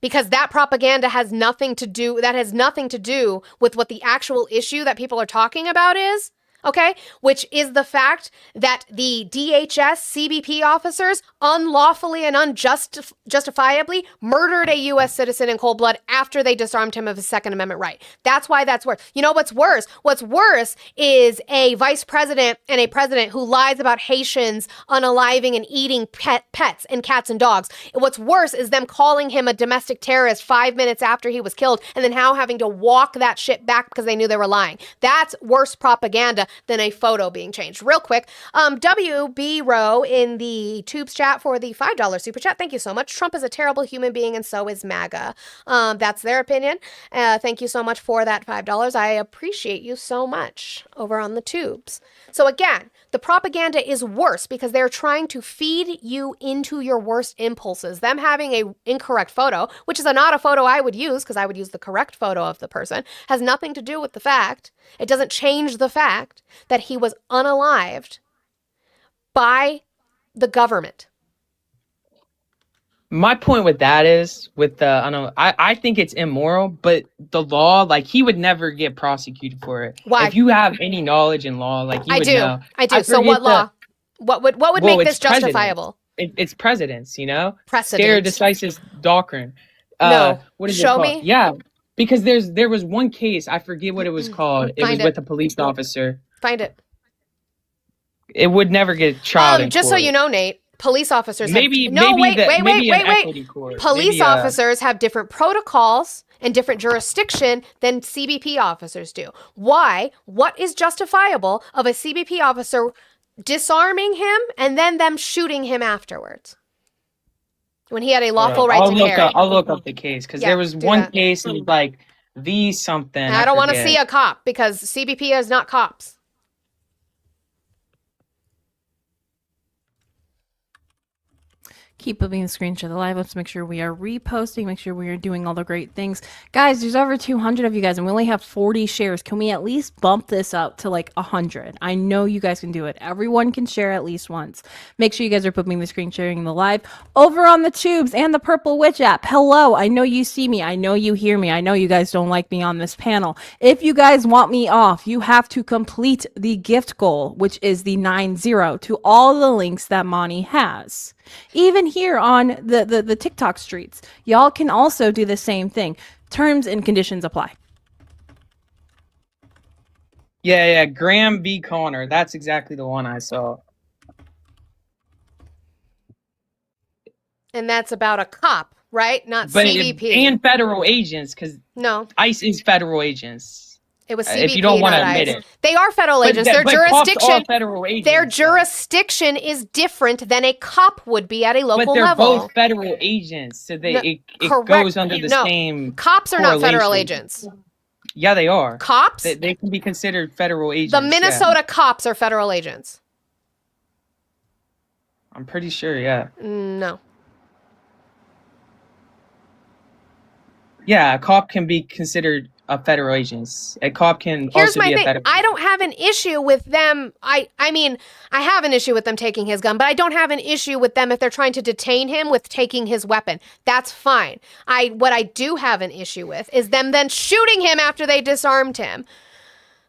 Because that propaganda has nothing to do with what the actual issue that people are talking about is, okay? Which is the fact that the DHS CBP officers unlawfully and unjustifiably murdered a U.S. citizen in cold blood after they disarmed him of his Second Amendment right. That's why that's worse. You know what's worse? What's worse is a vice president and a president who lies about Haitians unaliving and eating pets and cats and dogs. What's worse is them calling him a domestic terrorist 5 minutes after he was killed and then now having to walk that shit back because they knew they were lying. That's worse propaganda than a photo being changed. Real quick, WB Rowe in the Tubes chat for the $5 super chat. Thank you so much. Trump is a terrible human being, and so is MAGA. That's their opinion. Thank you so much for that $5. I appreciate you so much over on the Tubes. So again, the propaganda is worse because they're trying to feed you into your worst impulses. Them having a incorrect photo, which is not a photo I would use because I would use the correct photo of the person, has nothing to do with the fact. It doesn't change the fact that he was unalived by the government. My point with that is with the I think it's immoral, but the law, like, he would never get prosecuted for it. Why? If you have any knowledge in law, like, you I would do. know. I do. So forget what law? What would Well, make it's this justifiable? It's precedence, you know? Stare Precedent. decisis doctrine. No. What is Show it called? me. Yeah, because there was one case, I forget what it was called. It Find was it. with a police officer. Find it. It would never get tried in Just so court. you know, Nate, police officers Maybe have, no, maybe wait. an equity court. Police Maybe, officers have different protocols and different jurisdiction than CBP officers do. Why? What is justifiable of a CBP officer disarming him and then them shooting him afterwards when he had a lawful right to carry? I'll look up the case because Yeah, there was do one that. case and like the something. And I don't want to forget. see a cop because CBP is not cops. Keep moving the screenshot of the live. Let's make sure we are reposting, make sure we are doing all the great things. Guys, there's over 200 of you guys and we only have 40 shares. Can we at least bump this up to like 100? I know you guys can do it. Everyone can share at least once. Make sure you guys are putting the screen sharing the live over on the Tubes and the Purple Witch app. Hello, I know you see me. I know you hear me. I know you guys don't like me on this panel. If you guys want me off, you have to complete the gift goal, which is the 9-0 to all the links that Monty has. Even here on the TikTok streets, y'all can also do the same thing. Terms and conditions apply. Yeah, Graham v. Connor. That's exactly the one I saw. And that's about a cop, right? Not But CBP. and federal agents, because No, ICE is federal agents. it was CBP. If you don't want to not admit ICE. it. They are federal But agents. that- Their but cops are jurisdiction. federal agents, Their though. jurisdiction is different than a cop would be at a local But they're level. both federal agents, so No, it correct. goes under the No. same. Cops are not federal correlation. agents. Yeah, they are. Cops? They can be considered federal agents. The yeah. Minnesota cops are federal agents. I'm pretty sure. Yeah. No. Yeah, a cop can be considered a federal agent. A cop can Here's also my be a thing. federal. I don't have an issue with them. I mean, I have an issue with them taking his gun, but I don't have an issue with them if they're trying to detain him with taking his weapon. That's fine. What I do have an issue with is them then shooting him after they disarmed him.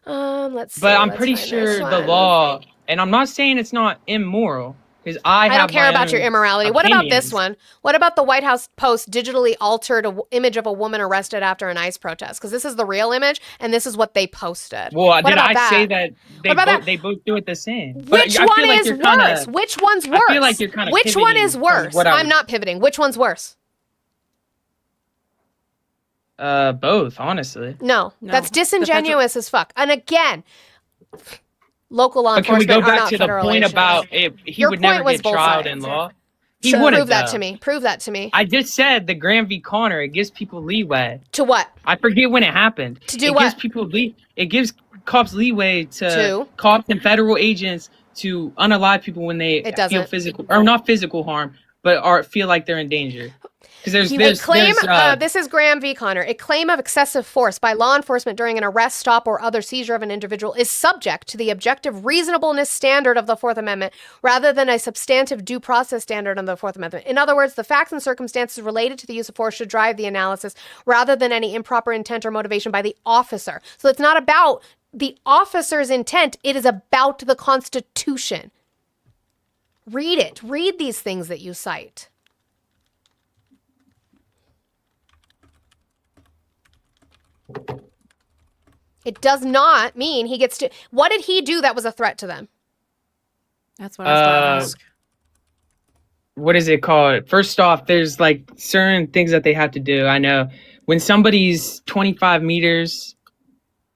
Let's see. But I'm Let's pretty find sure this the one. law, and I'm not saying it's not immoral, because I I don't have care my about your own immorality. What about this opinions. one? What about the White House Post digitally altered image of a woman arrested after an ICE protest? Because this is the real image, and this is what they posted. Well, What did about I say that? that What about that? they both do it the same? But Which I one feel like is you're kinda- worse? Which one's worse? I feel like you're kinda Which one pivoting is from worse? what I I'm was- not pivoting. Which one's worse? Both, honestly. No, No. that's The federal- disingenuous as fuck. And again, local law But can we enforcement go are back not to the federal point agents. about if he Your would point never was get both tried sides. in law? He Sure, wouldn't. prove that though. to me. Prove that to me. I just said the Graham v. Connor. It gives people leeway. To what? I forget when it happened. To do it what? Gives people it gives cops leeway to To? cops and federal agents to unalive people when they It feel doesn't. physical or not physical harm, but feel like they're in danger. Because This is Graham v. Connor. A claim of excessive force by law enforcement during an arrest, stop, or other seizure of an individual is subject to the objective reasonableness standard of the Fourth Amendment rather than a substantive due process standard of the Fourth Amendment. In other words, the facts and circumstances related to the use of force should drive the analysis rather than any improper intent or motivation by the officer. So it's not about the officer's intent, it is about the Constitution. Read it. Read these things that you cite. It does not mean he gets to. What did he do that was a threat to them? That's what I was going to ask. what is it called? First off, there's like certain things that they have to do. I know when somebody's 25 meters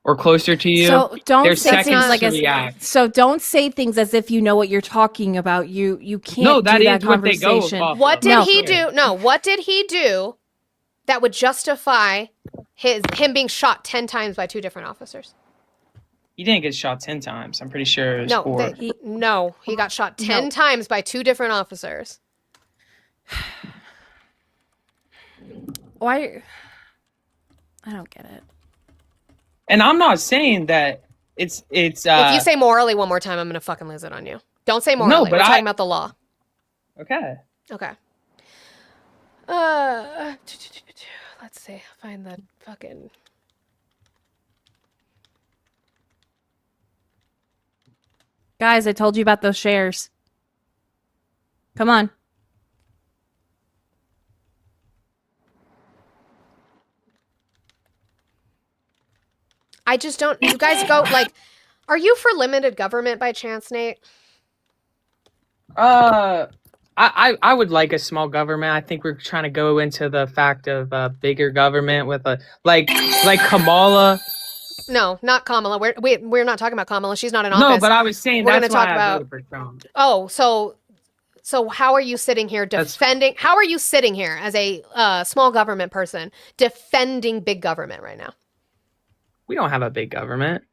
or closer to you, So don't they're say things seconds like to as react. so don't say things as if you know what you're talking about. You can't No, that do is that what they go conversation. off What of. did No. he do? No, what did he do that would justify him being shot 10 times by 2 different officers? He didn't get shot 10 times. I'm pretty sure it was No, 4. he got shot 10 No. times by 2 different officers. Why? I don't get it. And I'm not saying that it's If you say morally one more time, I'm going to fucking lose it on you. Don't say morally. but We're I- talking about the law. okay. Okay. Let's see. Find the fucking. Guys, I told you about those shares. Come on. I just don't. You guys go like. Are you for limited government by chance, Nate? I would like a small government. I think we're trying to go into the fact of bigger government with a like Kamala. No, not Kamala. We're not talking about Kamala. She's not in office. No, but I was saying We're that's gonna why talk I about- voted for Trump. Oh, so how are you sitting here That's- defending? How are you sitting here as a small government person defending big government right now? We don't have a big government.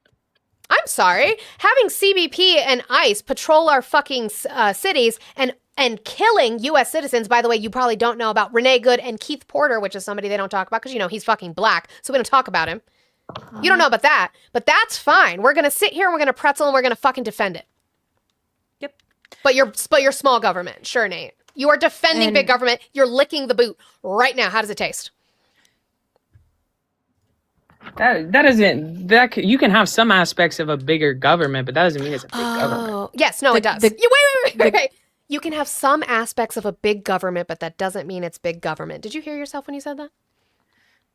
I'm sorry. Having CBP and ICE patrol our fucking cities and killing U.S. citizens. By the way, you probably don't know about Renee Good and Keith Porter, which is somebody they don't talk about because, you know, he's fucking black. So we don't talk about him. You don't know about that. But that's fine. We're going to sit here and we're going to pretzel and we're going to fucking defend it. Yep. But you're small government. Sure, Nate. You are defending And- big government. You're licking the boot right now. How does it taste? That isn't that you can have some aspects of a bigger government, but that doesn't mean it's a big government. Oh, yes. No, The- it does. the- Wait. You can have some aspects of a big government, but that doesn't mean it's big government. Did you hear yourself when you said that?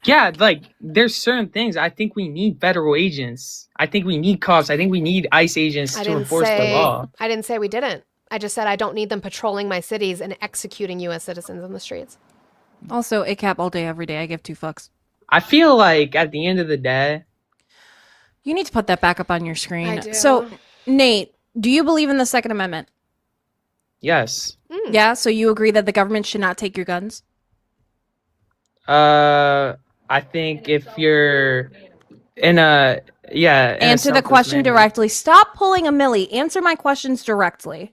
Yeah, like there's certain things. I think we need federal agents. I think we need cops. I think we need ICE agents I to didn't enforce the law. I didn't say we didn't. I just said I don't need them patrolling my cities and executing U.S. citizens in the streets. Also, ACAP all day, every day. I give 2 fucks. I feel like at the end of the day, You need to put that back up on your screen. I do. So, Nate, do you believe in the Second Amendment? yes. Yeah. So you agree that the government should not take your guns? I think if you're in a Answer the question directly. Stop pulling a Millie. Answer my questions directly.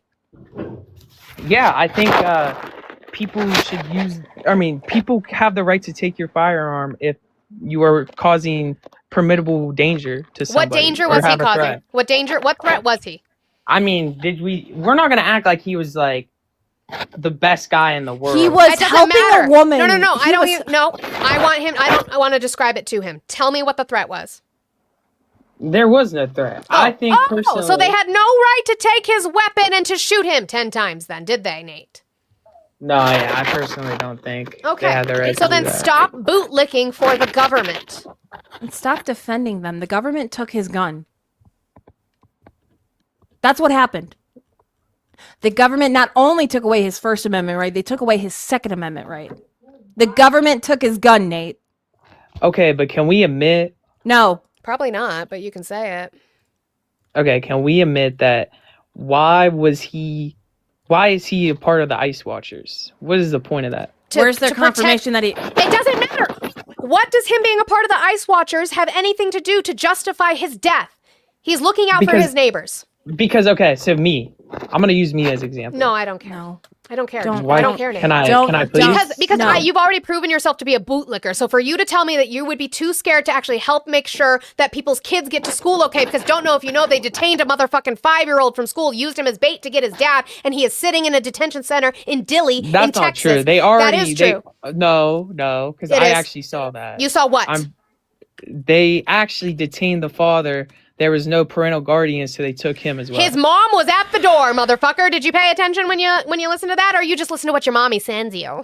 Yeah, I think people should use. I mean, people have the right to take your firearm if you are causing permissible danger to somebody. What danger or was he have a causing? threat. What threat was he? I mean, we're not gonna act like he was like the best guy in the world. He was It doesn't helping matter. a woman. No. He I don't. was- No. I want to describe it to him. Tell me what the threat was. There was no threat. I think personally. So they had no right to take his weapon and to shoot him 10 times. Then did they, Nate? No, yeah, I personally don't think they had the Okay. right So to do then that. stop bootlicking for the government. And stop defending them. The government took his gun. That's what happened. The government not only took away his First Amendment right, they took away his Second Amendment right. The government took his gun, Nate. Okay, but can we admit? No. Probably not, but you can say it. Okay, can we admit that? Why is he a part of the ICE Watchers? What is the point of that? Where's their to protect- confirmation that he... It doesn't matter. What does him being a part of the ICE Watchers have anything to do to justify his death? He's looking out for Because- his neighbors. Because okay, so I'm gonna use me as example. No, I don't care. No. I don't care. Don't- Why I don't care, Nate. Can I Don't- please? Because No. you've already proven yourself to be a bootlicker. So for you to tell me that you would be too scared to actually help make sure that people's kids get to school okay, because don't know if you know they detained a motherfucking 5-year-old from school, used him as bait to get his dad, and he is sitting in a detention center in Dilley, in That's not Texas. true. They already. That is true. No, because It I is. actually saw that. You saw what? They actually detained the father. There was no parental guardian, so they took him as well. His mom was at the door, motherfucker. Did you pay attention when you listen to that, or you just listen to what your mommy sends you?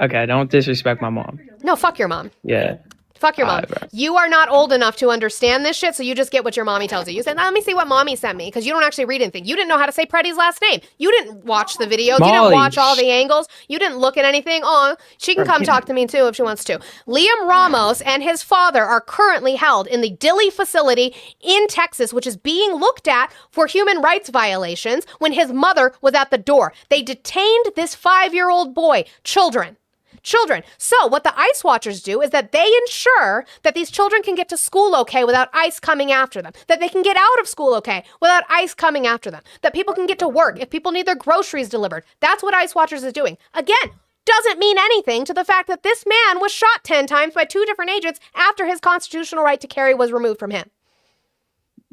Okay, don't disrespect my mom. No, fuck your mom. Yeah. Fuck your mom. Bro. You are not old enough to understand this shit, so you just get what your mommy tells you. You said, let me see what mommy sent me, because you don't actually read anything. You didn't know how to say Preddy's last name. You didn't watch the videos. You didn't Molly, watch all the angles. You didn't look at anything. Oh, she can come talk to me too if she wants to. Liam Ramos and his father are currently held in the Dilley facility in Texas, which is being looked at for human rights violations when his mother was at the door. They detained this 5-year-old boy, children. So what the ICE watchers do is that they ensure that these children can get to school okay without ICE coming after them, that they can get out of school okay without ICE coming after them, that people can get to work if people need their groceries delivered. That's what ICE watchers is doing. Again, doesn't mean anything to the fact that this man was shot 10 times by 2 different agents after his constitutional right to carry was removed from him.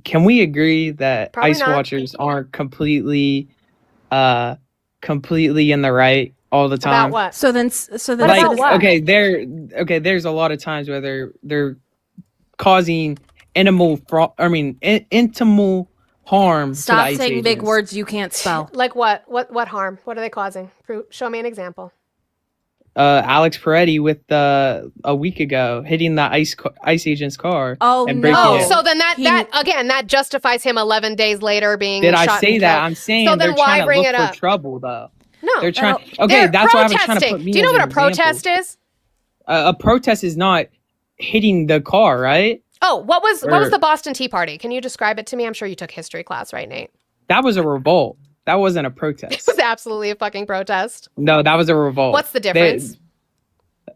Can we agree that Probably ICE not. watchers aren't completely in the right all the time? About what? So then, What Like, about what? there's a lot of times where they're causing intimal harm to the stop ICE saying big agents. words you can't spell. Like what? What harm? What are they causing? Show me an example. Alex Peretti with a week ago hitting the ICE agent's car. Oh, and breaking Oh, it. so then that He- that justifies him 11 days later being Did shot I say and that? killed. I'm saying So then they're why trying to bring look it for up? trouble though. No, They're trying. Oh, Okay, they're that's why I was trying to protesting. put me. Do you know as what a an example. protest is? A protest is not hitting the car, right? Oh, what was Or- the Boston Tea Party? Can you describe it to me? I'm sure you took history class, right, Nate? That was a revolt. That wasn't a It protest. was absolutely a fucking protest. No, that was a revolt. What's the difference?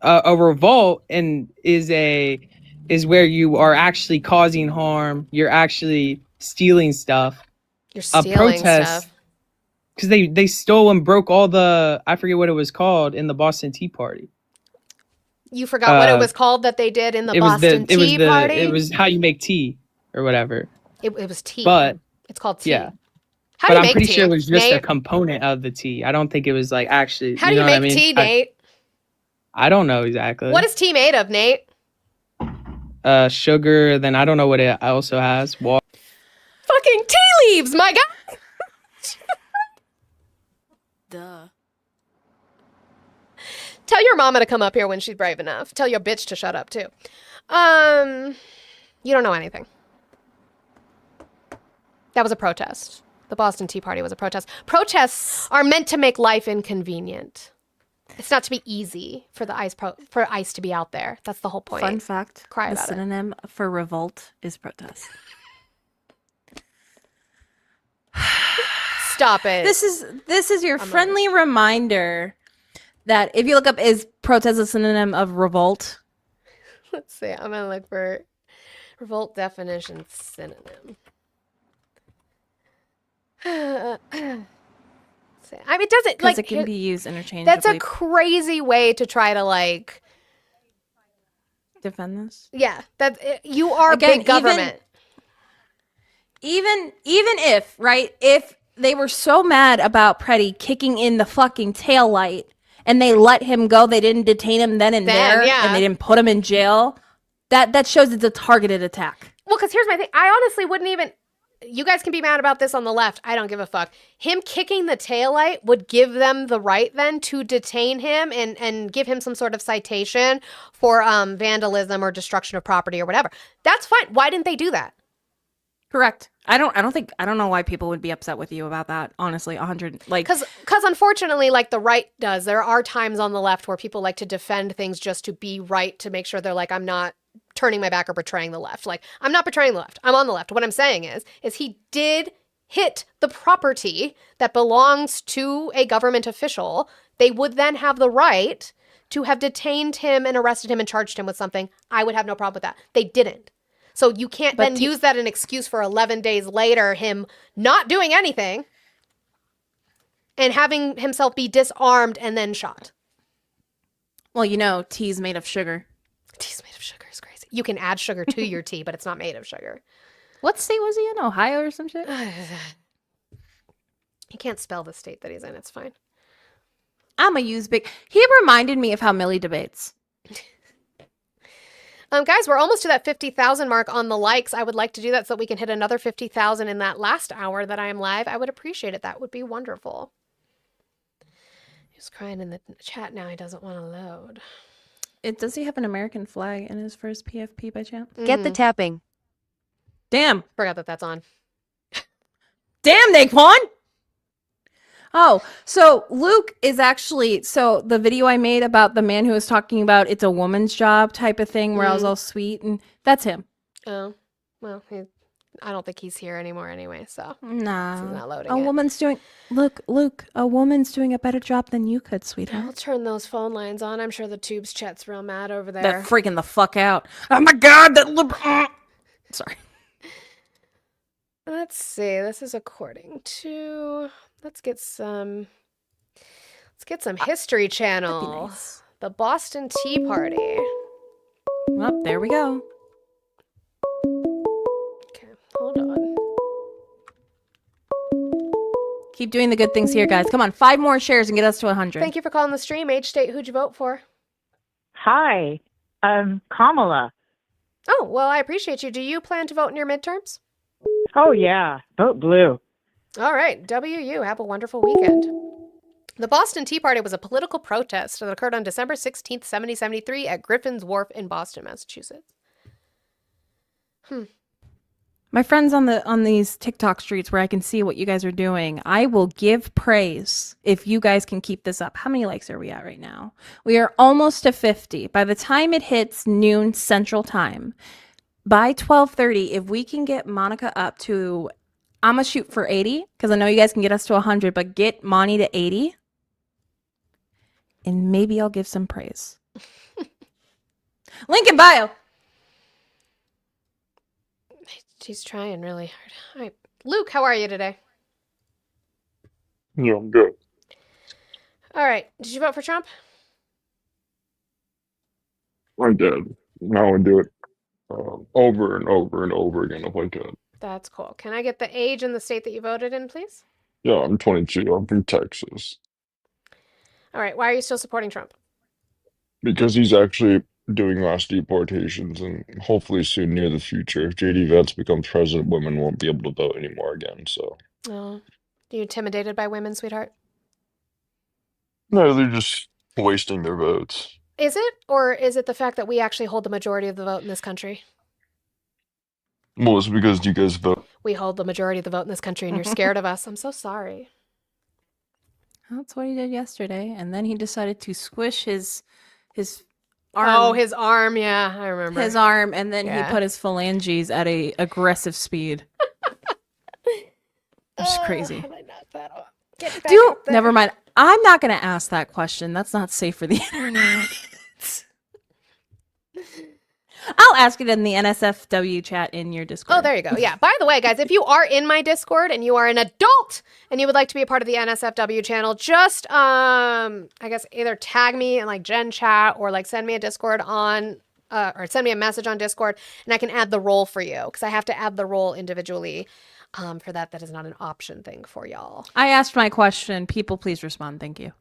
A revolt is where you are actually causing harm. You're actually stealing stuff. You're A stealing protest, stuff. because they stole and broke all the, I forget what it was called, in the Boston Tea Party. You forgot what it uh, was called that they did in the It was Boston Tea Party? it was how you make tea or whatever. It was tea. But it's called tea. yeah, How but do you I'm make pretty tea? sure it was just a Nate? component of the tea. I don't think it was like actually. How do you know what make I mean? tea, Nate? I don't know exactly. What is tea made of, Nate? Sugar? Then I don't know what it also has. Water. Fucking tea leaves, my guy. Duh. Tell your mama to come up here when she's brave enough. Tell your bitch to shut up too. You don't know anything. That was a protest. The Boston Tea Party was a protest. Protests are meant to make life inconvenient. It's not to be easy for the for ICE to be out there. That's the whole point. Fun fact: Cry the about it. synonym for revolt is protest. Stop it. This is your friendly reminder that if you look up is protest a synonym of revolt. Let's see. I'm gonna look for revolt definition synonym. See. I mean, it doesn't Because like it can here- be used interchangeably. that's a crazy way to try to like. defend this. Yeah, that you are Again, big government. Even if, right, if they were so mad about Preddy kicking in the fucking taillight and they let him go, they didn't detain him then and there, yeah. and they didn't put him in jail, that shows it's a targeted attack. Well, because here's my thing. I honestly wouldn't even. You guys can be mad about this on the left. I don't give a fuck. Him kicking the taillight would give them the right then to detain him and give him some sort of citation for vandalism or destruction of property or whatever. That's fine. Why didn't they do that? Correct. I don't know why people would be upset with you about that. Honestly, 100 like Because unfortunately, like the right does, there are times on the left where people like to defend things just to be right, to make sure they're like, I'm not turning my back or betraying the left. Like, I'm not betraying the left. I'm on the left. What I'm saying is he did hit the property that belongs to a government official. They would then have the right to have detained him and arrested him and charged him with something. I would have no problem with that. They didn't. So you can't But then use that as an excuse for 11 days later, him not doing anything and having himself be disarmed and then shot. well, you know, tea's made of sugar. Tea's made of sugar is crazy. You can add sugar to your tea, but it's not made of sugar. What state was he in? Ohio or some shit? You can't spell the state that he's in. It's fine. I'm a use big. He reminded me of how Millie debates. Guys, we're almost to that 50,000 mark on the likes. I would like to do that so that we can hit another 50,000 in that last hour that I am live. I would appreciate it. That would be wonderful. He's crying in the chat now. He doesn't want to load. Does he have an American flag in his first PFP by chance? Get the Mhm. tapping. Damn. Forgot that that's on. Damn, Naquan! Oh, so Luke is actually so the video I made about the man who was talking about it's a woman's job type of thing where I was Mhm. all sweet and that's him. Oh, well, I don't think he's here anymore anyway, so he's Nah. not loading A it. woman's doing Luke, a woman's doing a better job than you could, I'll sweetheart. turn those phone lines on. I'm sure the tubes chat's real mad over That there. freaking the fuck out. Oh my god, that sorry. Let's see. This is according to. Let's get some History That'd be Channel. nice. The Boston Tea Party. Well, there we go. Okay, hold on. Keep doing the good things here, guys. Come on, 5 more shares and get us to 100. Thank you for calling the stream. Age, state, who'd you vote for? Hi, Kamala. Oh, well, I appreciate you. Do you plan to vote in your midterms? Oh, yeah, vote blue. All right, WU, have a wonderful weekend. The Boston Tea Party was a political protest that occurred on December 16th, 1773 at Griffin's Wharf in Boston, Massachusetts. My friends on these TikTok streets where I can see what you guys are doing, I will give praise if you guys can keep this up. How many likes are we at right now? We are almost to 50. By the time it hits noon Central Time, by 12:30, if we can get Monica up to, I'm gonna shoot for 80 because I know you guys can get us to 100, but get Monty to 80, and maybe I'll give some praise. Link in bio. She's trying really hard. All right, Luke, how are you today? Yeah, I'm good. All right, did you vote for Trump? I did. Now I do it over and over and over again if I could. That's cool. Can I get the age and the state that you voted in, please? Yeah, I'm 22. I'm from Texas. All right, why are you still supporting Trump? Because he's actually doing mass deportations, and hopefully soon, near the future, if JD Vance becomes president, women won't be able to vote anymore again. So Oh, are you intimidated by women, sweetheart? no, they're just wasting their votes. Is it, or is it the fact that we actually hold the majority of the vote in this country? Well, it's because you guys vote. We hold the majority of the vote in this country, and you're scared of us. I'm so sorry. That's what he did yesterday, and then he decided to squish his arm. Oh, his arm. Yeah, I remember. his arm, and then Yeah. he put his phalanges at a aggressive speed. It's crazy. How did I knock that off? Get back Do up there. never mind. I'm not gonna ask that question. That's not safe for the internet. I'll ask it in the NSFW chat in your Discord. Oh, there you go. Yeah. By the way, guys, if you are in my Discord and you are an adult and you would like to be a part of the NSFW channel, just I guess either tag me in like Gen Chat or like send me a Discord on or send me a message on Discord and I can add the role for you because I have to add the role individually. For that is not an option thing for y'all. I asked my question. People, please respond. Thank you.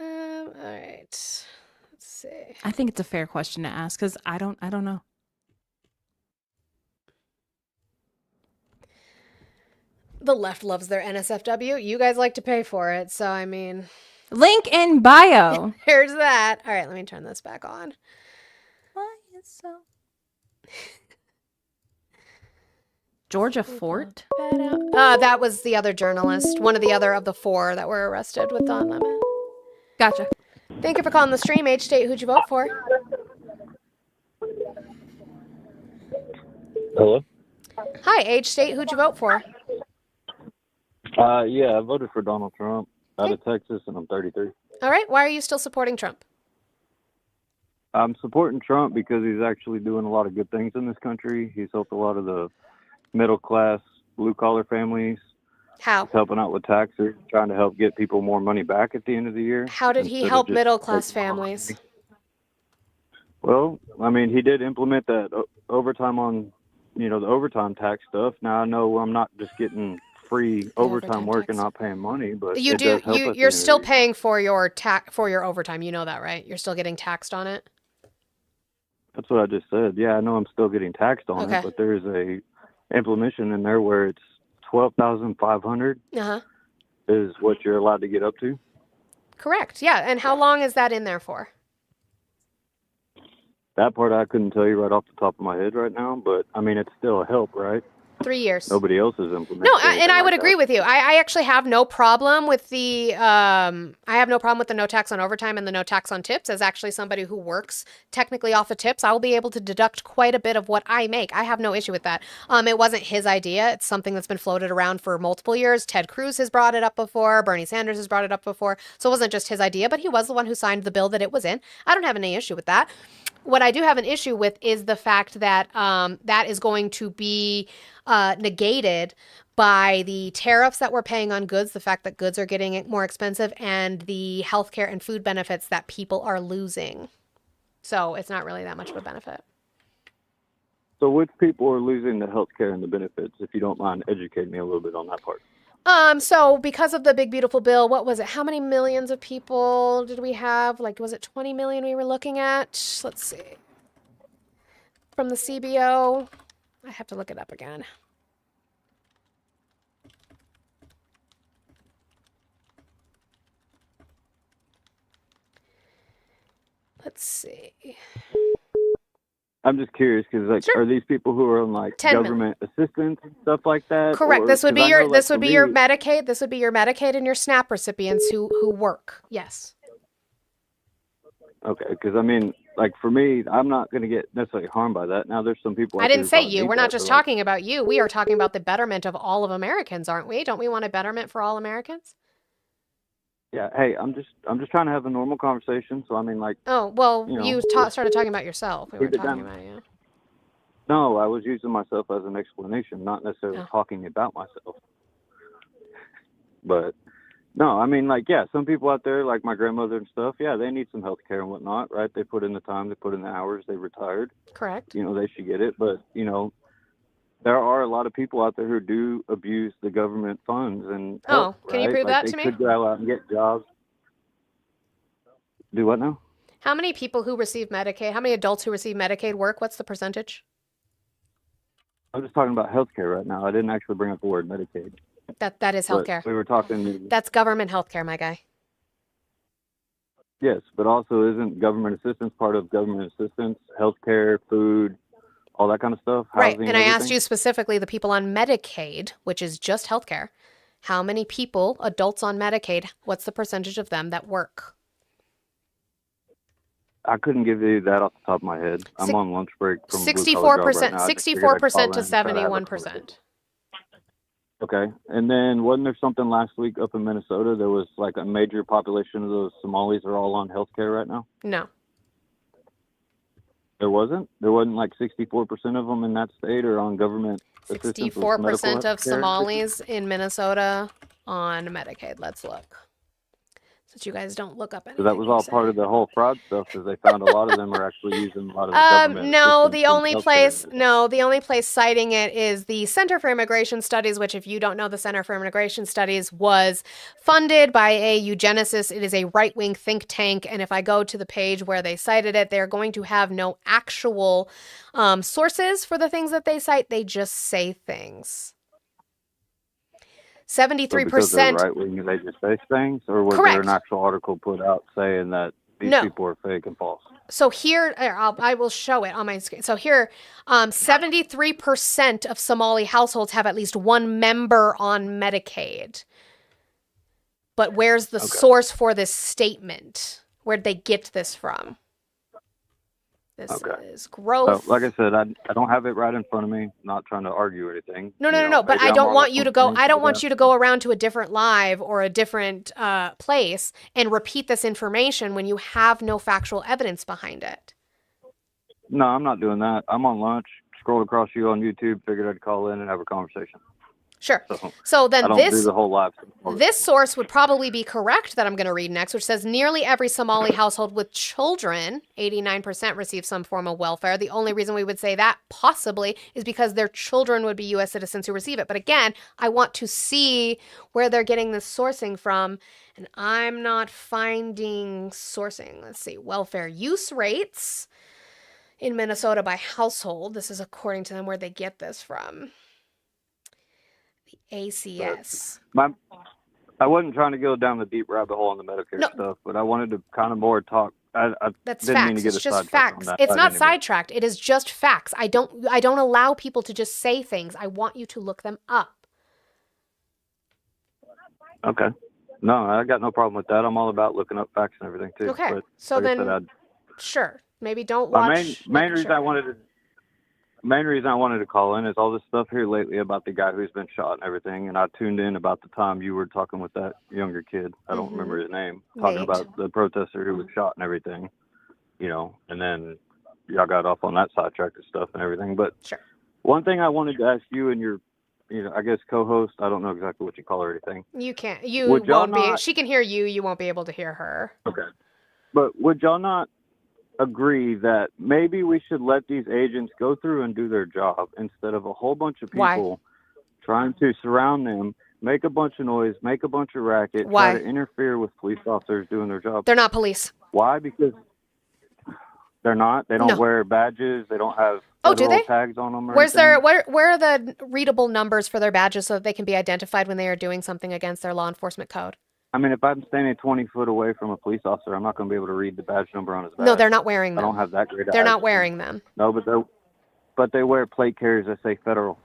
All right. Let's see. I think it's a fair question to ask because I don't know. The left loves their NSFW. You guys like to pay for it, so I mean, Link in bio. there's that. All right, let me turn this back on. Why is so? Georgia Fort? That was the other journalist, one of the other of the 4 that were arrested with Don Lemon. Gotcha. Thank you for calling the stream. Age, state, who'd you vote for? Hello? Hi, age, state, who'd you vote for? Yeah, I voted for Donald Trump out of Texas, and I'm 33. All right, why are you still supporting Trump? I'm supporting Trump because he's actually doing a lot of good things in this country. He's helped a lot of the middle-class, blue-collar families. How? He's helping out with taxes, trying to help get people more money back at the end of the year. How did he instead of help just middle-class taking more families? money. Well, I mean, he did implement that overtime on, the overtime tax stuff. Now, I know I'm not just getting free overtime work and tax. not paying money, but You it do. does help us at the You're end of still the year. paying for your overtime. You know that, right? You're still getting taxed on it. That's what I just said. Yeah, I know I'm still getting taxed on Okay. it, but there's a implementation in there where it's 12,500 Uh huh. is what you're allowed to get up to. Correct. Yeah. And how long is that in there for? That part I couldn't tell you right off the top of my head right now, but I mean, it's still a help, right? 3 years. Nobody else is implementing. No, and anything I would like agree that. with you. I actually have no problem with the I have no problem with the no tax on overtime and the no tax on tips. As actually somebody who works technically off of tips, I will be able to deduct quite a bit of what I make. I have no issue with that. It wasn't his idea. It's something that's been floated around for multiple years. Ted Cruz has brought it up before. Bernie Sanders has brought it up before. So it wasn't just his idea, but he was the one who signed the bill that it was in. I don't have any issue with that. What I do have an issue with is the fact that that is going to be negated by the tariffs that we're paying on goods, the fact that goods are getting more expensive, and the healthcare and food benefits that people are losing. So it's not really that much of a benefit. So which people are losing the health care and the benefits, if you don't mind educating me a little bit on that part? So because of the big beautiful bill, what was it? How many millions of people did we have? Like, was it 20 million we were looking at? Let's see. From the CBO, I have to look it up again. Let's see. I'm just curious because, like, Sure. are these people who are on like 10 million. government assistance and stuff like that? Correct. Or- This would 'cause be I your know, like, this for would be your me- Medicaid. This would be your Medicaid and your SNAP recipients who work. Yes. Okay, because I mean, like for me, I'm not going to get necessarily harmed by that. Now, there's some people. I out there didn't who say probably you. need We're that, not just but, like, talking about you. We are talking about the betterment of all of Americans, aren't we? Don't we want a betterment for all Americans? Yeah. Hey, I'm just trying to have a normal conversation. So I mean, like, Oh, well, You know, you started talking about yourself. We keep weren't it talking down. about you. no, I was using myself as an explanation, not necessarily Oh. talking about myself. But no, I mean, like, yeah, some people out there, like my grandmother and stuff, yeah, they need some health care and whatnot, right? They put in the time, they put in the hours, they retired. Correct. You know, they should get it. But, you know, there are a lot of people out there who do abuse the government funds and help, Oh, can you right? prove Like, that they to me? could go out and get jobs. Do what now? How many people who receive Medicaid, how many adults who receive Medicaid work? What's the percentage? I'm just talking about healthcare right now. I didn't actually bring up the word Medicaid. That is But healthcare. we were talking. That's government healthcare, my guy. Yes, but also isn't government assistance part of government assistance? Healthcare, food, all that kind of stuff. Right. Housing, And I asked everything? you specifically the people on Medicaid, which is just healthcare. How many people, adults on Medicaid, what's the percentage of them that work? I couldn't give you that off the top of my head. I'm Six- on lunch break from a blue-collar job 64%, right now. I just figured I'd call 64% in to and try to have a 71%. Okay. And then wasn't there something last week up in Minnesota? There was like a major population of those Somalis are all on healthcare right now. No. There wasn't? There wasn't like 64% of them in that state or on government assistance with 64% medical of healthcare? Somalis in Minnesota on Medicaid. Let's look. Since you guys don't look up anything. So that was all you part say. of the whole fraud stuff because they found a lot of them are actually using a lot of the government No, assistance the in only healthcare place, and- no, the only place citing it is the Center for Immigration Studies, which, if you don't know, the Center for Immigration Studies was funded by a eugenicist. It is a right-wing think tank, and if I go to the page where they cited it, they're going to have no actual sources for the things that they cite. They just say things. So because they're 73%. right wing, they just say things, or was Correct. there an actual article put out saying that these No. people are fake and false? So here, I will show it on my screen. So here, 73% of Somali households have at least one member on Medicaid. But where's the Okay. source for this statement? Where'd they get this from? This Okay. is So, growth. like I said, I don't have it right in front of me. Not trying to argue or anything. No, You know, But maybe I I'm don't wrong want on you to some go. things, I don't but want you to go around to a different live or a different place and repeat this information when you have no factual evidence behind it. No, I'm not doing that. I'm on lunch. Scrolled across you on YouTube. Figured I'd call in and have a conversation. Sure. So So I then don't do this the whole live. This source would probably be correct that I'm going to read next, which says nearly every Somali household with children, 89%, receive some form of welfare. The only reason we would say that possibly is because their children would be U.S. citizens who receive it. But again, I want to see where they're getting this sourcing from, and I'm not finding sourcing. Let's see, welfare use rates in Minnesota by household. This is according to them where they get this from. The ACS. I wasn't trying to go down the deep rabbit hole on the Medicare No. stuff, but I wanted to kind of more talk. I That's didn't mean facts. to get It's us just sidetracked on facts. that. It's I not didn't mean- sidetracked. It is just facts. I don't allow people to just say things. I want you to look them up. Okay. No, I got no problem with that. I'm all about looking up facts and everything too. Okay. But So like I then, said, sure. Maybe don't my watch. main reason I wanted to call in is all this stuff here lately about the guy who's been shot and everything, and I tuned in about the time you were talking with that younger kid. I don't remember his name, talking Nate. about the protester who was shot and everything, and then y'all got off on that sidetrack and stuff and everything. But Sure. one thing I wanted to ask you and your, I guess co-host, I don't know exactly what you call her or anything. You can't. You Would y'all won't be. not- She can hear you. You won't be able to hear her. Okay. But would y'all not agree that maybe we should let these agents go through and do their job instead of a whole bunch of Why? people trying to surround them, make a bunch of noise, make a bunch of racket, Why? try to interfere with police officers doing their job? They're not police. Why? Because they're not. They don't No. wear badges. They don't have Oh, do federal they? tags on them. Or Where's anything. their where are the readable numbers for their badges so that they can be identified when they are doing something against their law enforcement code? I mean, if I'm standing 20 foot away from a police officer, I'm not going to be able to read the badge number on his badge. No, they're not wearing I don't them. have that great. They're not eyesight. wearing them. No, but they wear plate carriers that say federal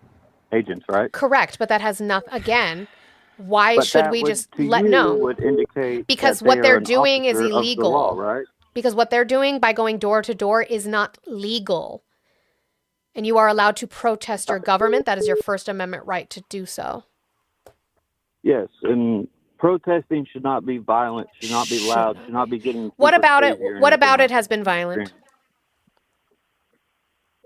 agents, right? Correct, but that has nothing. Again, why But should that we would, just to let you, know? would indicate Because that what they they're are an doing is officer of the illegal. law, right? Because what they're doing by going door to door is not legal. And you are allowed to protest your government. That is your First Amendment right to do so. Yes, and protesting should not be violent, should not be loud, should not be getting. What super about it? crazy or What anything about like it has been violent?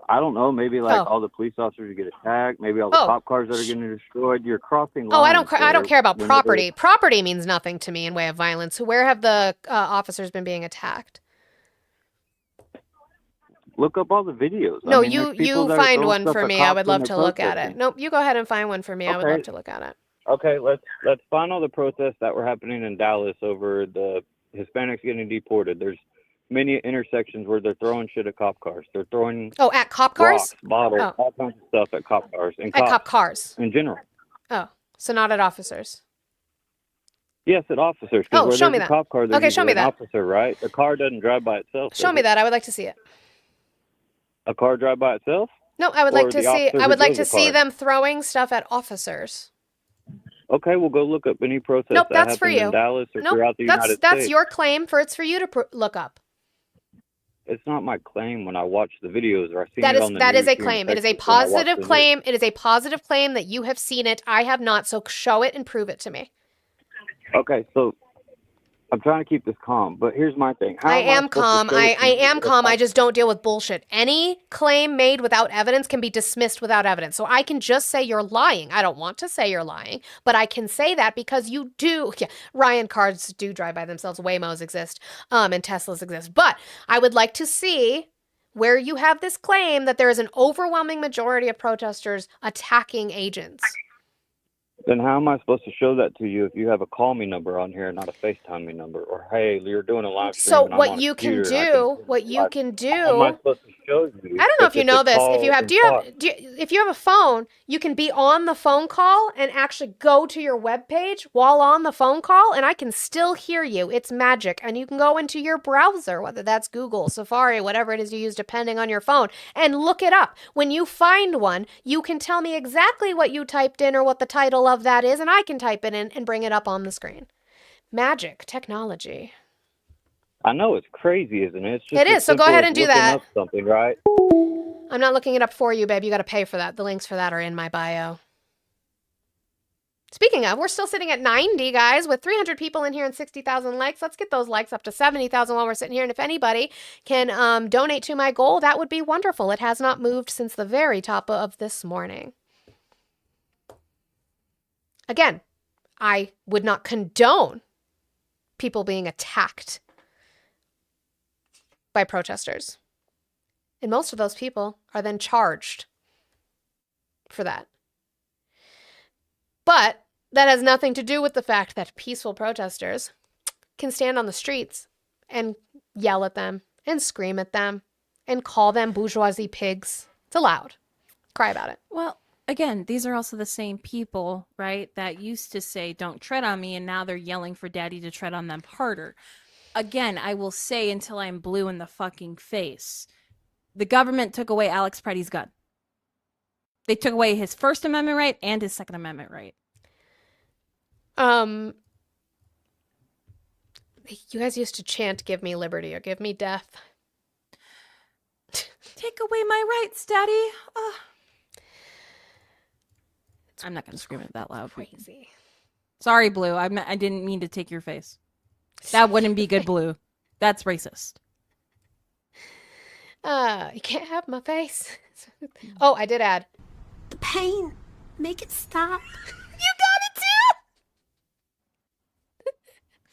I don't know. Maybe like Oh. all the police officers get attacked. Maybe all the Oh. cop cars that are getting destroyed. You're crossing lines. Oh, I don't there care about when property. Property means nothing to me in way of violence. Where have the officers been being attacked? Look up all the videos. No, I mean, there's people you that are find throwing one stuff for at me. I cops would when love they're to look at it. protesting. Nope, you go ahead and find one for me. I would Okay. love to look at it. Okay, let's find all the protests that were happening in Dallas over the Hispanics getting deported. There's many intersections where they're throwing shit at cop cars. They're throwing Oh, at cop cars? rocks, bottles, Oh. all kinds of stuff at cop cars and At cops cop cars. in general. Oh, so not at officers. Yes, at officers. 'Cause Oh, where show there's me a that. cop car, there's Okay, show usually me an that. officer, right? The car doesn't drive by itself. Show does me it? that. I would like to see it. A car drive by itself? No, I would Or like to the see. officer I who would like drove to the see car. them throwing stuff at officers. Okay, we'll go look up any protest Nope, that that's for happened in you. Dallas or Nope, throughout the United that's States. your claim for it's for you to look up. It's not my claim when I watch the videos or I see That it is on the that is news a here in claim. It is a Texas when I watch positive the news. claim. It is a positive claim that you have seen it. I have not. So show it and prove it to me. Okay, so I'm trying to keep this calm, but here's my thing. How I am I am supposed to calm. show I it to you am if calm. I just don't deal with bullshit. Any claim made without evidence can be dismissed without evidence. So I can just say you're lying. I don't want to say you're lying, but I can say that because you do. Yeah, Ryan cars do drive by themselves. Waymos exist, and Teslas exist. But I would like to see where you have this claim that there is an overwhelming majority of protesters attacking agents. Then how am I supposed to show that to you if you have a call me number on here and not a FaceTime me number? Or hey, you're doing a live stream. So and I'm what on a you can computer and I do, what live. you can do. How am I supposed to show you? I don't know if you it's a know this. If call you have, and do you talk? have, if you have a phone, you can be on the phone call and actually go to your webpage while on the phone call, and I can still hear you. It's magic, and you can go into your browser, whether that's Google, Safari, whatever it is you use, depending on your phone, and look it up. When you find one, you can tell me exactly what you typed in or what the title of that is, and I can type it in and bring it up on the screen. Magic technology. I know it's crazy, isn't it? It's just It as is, so go simple ahead as and do looking that. up something, right? I'm not looking it up for you, babe. You got to pay for that. The links for that are in my bio. Speaking of, we're still sitting at 90, guys, with 300 people in here and 60,000 likes. Let's get those likes up to 70,000 while we're sitting here. And if anybody can donate to my goal, that would be wonderful. It has not moved since the very top of this morning. Again, I would not condone people being attacked by protesters. And most of those people are then charged for that. But that has nothing to do with the fact that peaceful protesters can stand on the streets and yell at them and scream at them and call them bourgeoisie pigs. It's allowed. Cry about it. Well, again, these are also the same people, right, that used to say, don't tread on me, and now they're yelling for daddy to tread on them harder. Again, I will say until I'm blue in the fucking face, the government took away Alex Preddy's gun. They took away his First Amendment right and his Second Amendment right. You guys used to chant, "Give me liberty" or "Give me death." Take away my rights, daddy. Ugh. I'm not going to scream it that loud. Crazy. Sorry, Blue. I didn't mean to take your face. That wouldn't be good, Blue. That's racist. You can't have my face. Oh, I did add. The pain. Make it stop. You got it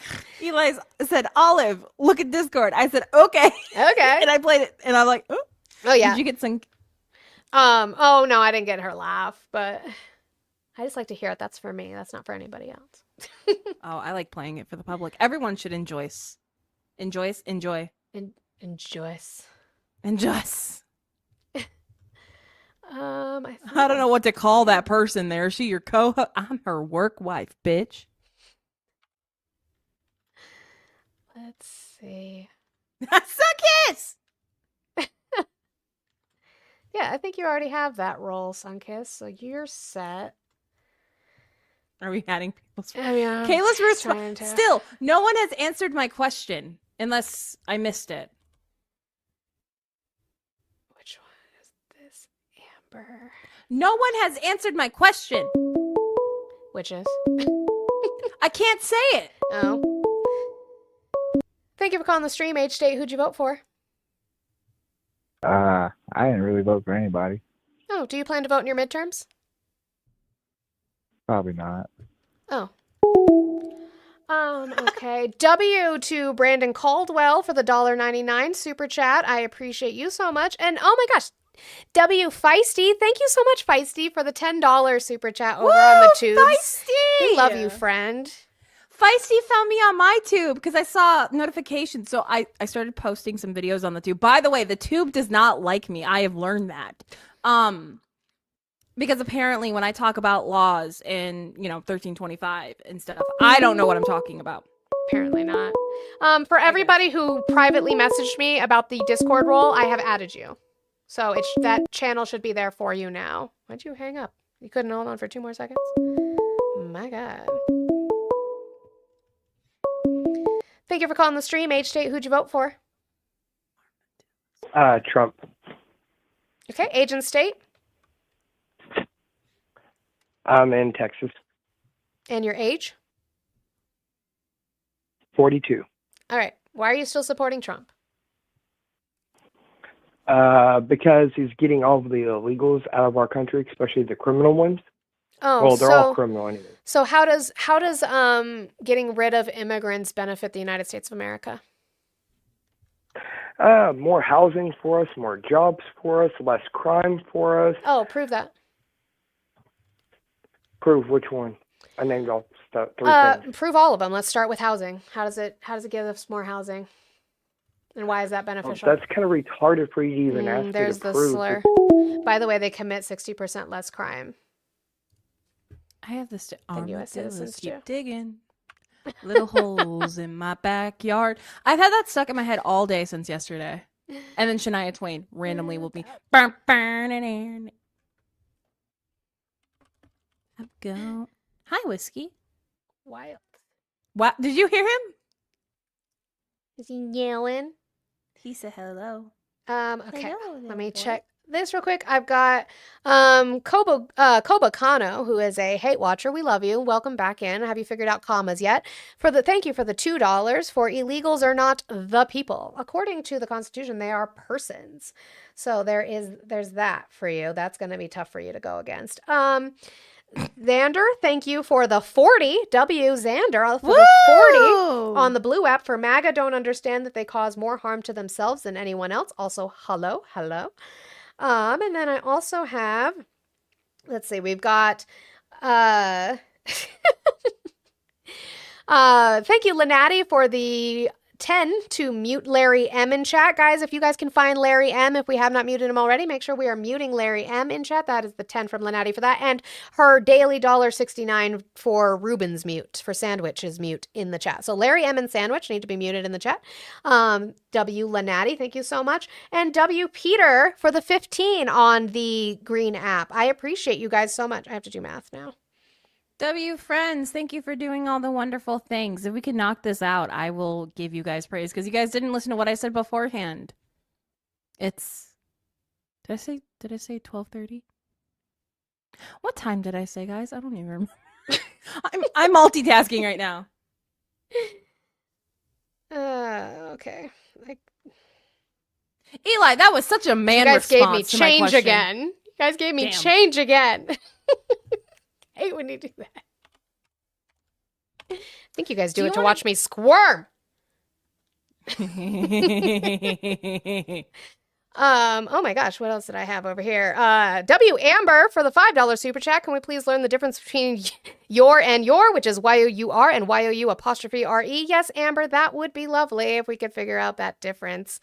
too. Eli said, Olive, look at Discord. I said, okay. Okay. And I played it, and I'm like, oh. Oh yeah. Did you get some? Oh no, I didn't get her laugh, but I just like to hear it. That's for me. That's not for anybody else. Oh, I like playing it for the public. Everyone should enjoy. Enjoy. Enjoy. Enjoy. I I don't know what to call that person there. Is she your co-host? I'm her work wife, bitch. Let's see. Suck kiss. Yeah, I think you already have that role, Sunkiss, so you're set. Are we adding people's? I mean, Kayla's trying response. to- Still, no one has answered my question, unless I missed it. Which one is this? Amber. No one has answered my question. Which is? I can't say it. Oh. Thank you for calling the stream. Age, state, who'd you vote for? I didn't really vote for anybody. Oh, do you plan to vote in your midterms? Probably not. Oh. Okay. W to Brandon Caldwell for the $1.99 super chat. I appreciate you so much. And oh my gosh, W Feisty, thank you so much, Feisty, for the $10 super chat over on the tubes. Feisty! We love you, friend. Feisty found me on my tube because I saw notifications. So I started posting some videos on the tube. By the way, the tube does not like me. I have learned that. Because apparently when I talk about laws in, 1325 and stuff, I don't know what I'm talking about. Apparently not. For everybody who privately messaged me about the Discord role, I have added you. So that channel should be there for you now. Why'd you hang up? You couldn't hold on for 2 more seconds? My God. Thank you for calling the stream. Age, state, who'd you vote for? Trump. Okay, age and state. I'm in Texas. And your age? 42. All right. Why are you still supporting Trump? Because he's getting all of the illegals out of our country, especially the criminal ones. Oh, well, they're all criminal anyway. So how does getting rid of immigrants benefit the United States of America? More housing for us, more jobs for us, less crime for us. Oh, prove that. Prove which one? I named all stuff. 3 things. Prove all of them. Let's start with housing. How does it give us more housing? And why is that beneficial? That's kind of retarded for you to even ask me There's to the prove. slur. By the way, they commit 60% less crime I have this than U.S. citizens do. keep digging little holes in my backyard. I've had that stuck in my head all day since yesterday. And then Shania Twain randomly will be I'm go. Hi, Whiskey. Wild. What? Did you hear him? Is he yelling? He said hello. Okay. Hello, Let me little boy. check this real quick. I've got Koba Kano, who is a hate watcher. We love you. Welcome back in. Have you figured out commas yet? Thank you for the $2 for illegals are not the people. According to the Constitution, they are persons. So there's that for you. That's going to be tough for you to go against. Xander, thank you for the 40. W Xander for the 40 on the Blue app. For MAGA don't understand that they cause more harm to themselves than anyone else. Also, hello. And then I also have, let's see, we've got, thank you, Lenati, for the 10 to mute Larry M in chat. Guys, if you guys can find Larry M, if we have not muted him already, make sure we are muting Larry M in chat. That is the 10 from Lenati for that. And her daily $1.69 for Ruben's mute, for Sandwich's mute in the chat. So Larry M and Sandwich need to be muted in the chat. W Lenati, thank you so much. And W Peter for the 15 on the green app. I appreciate you guys so much. I have to do math now. W friends, thank you for doing all the wonderful things. If we can knock this out, I will give you guys praise because you guys didn't listen to what I said beforehand. It's did I say 12:30? What time did I say, guys? I don't even remember. I'm multitasking right now. Okay. Eli, that was such a man You guys gave me response to my change question. again. You guys gave me Damn. change again. I hate when you do that. I think you guys do it to watch me squirm. Oh my gosh, what else did I have over here? W Amber for the $5 super chat. Can we please learn the difference between your and your, which is Y-O-U-R and Y-O-U_R-E? Yes, Amber, that would be lovely if we could figure out that difference.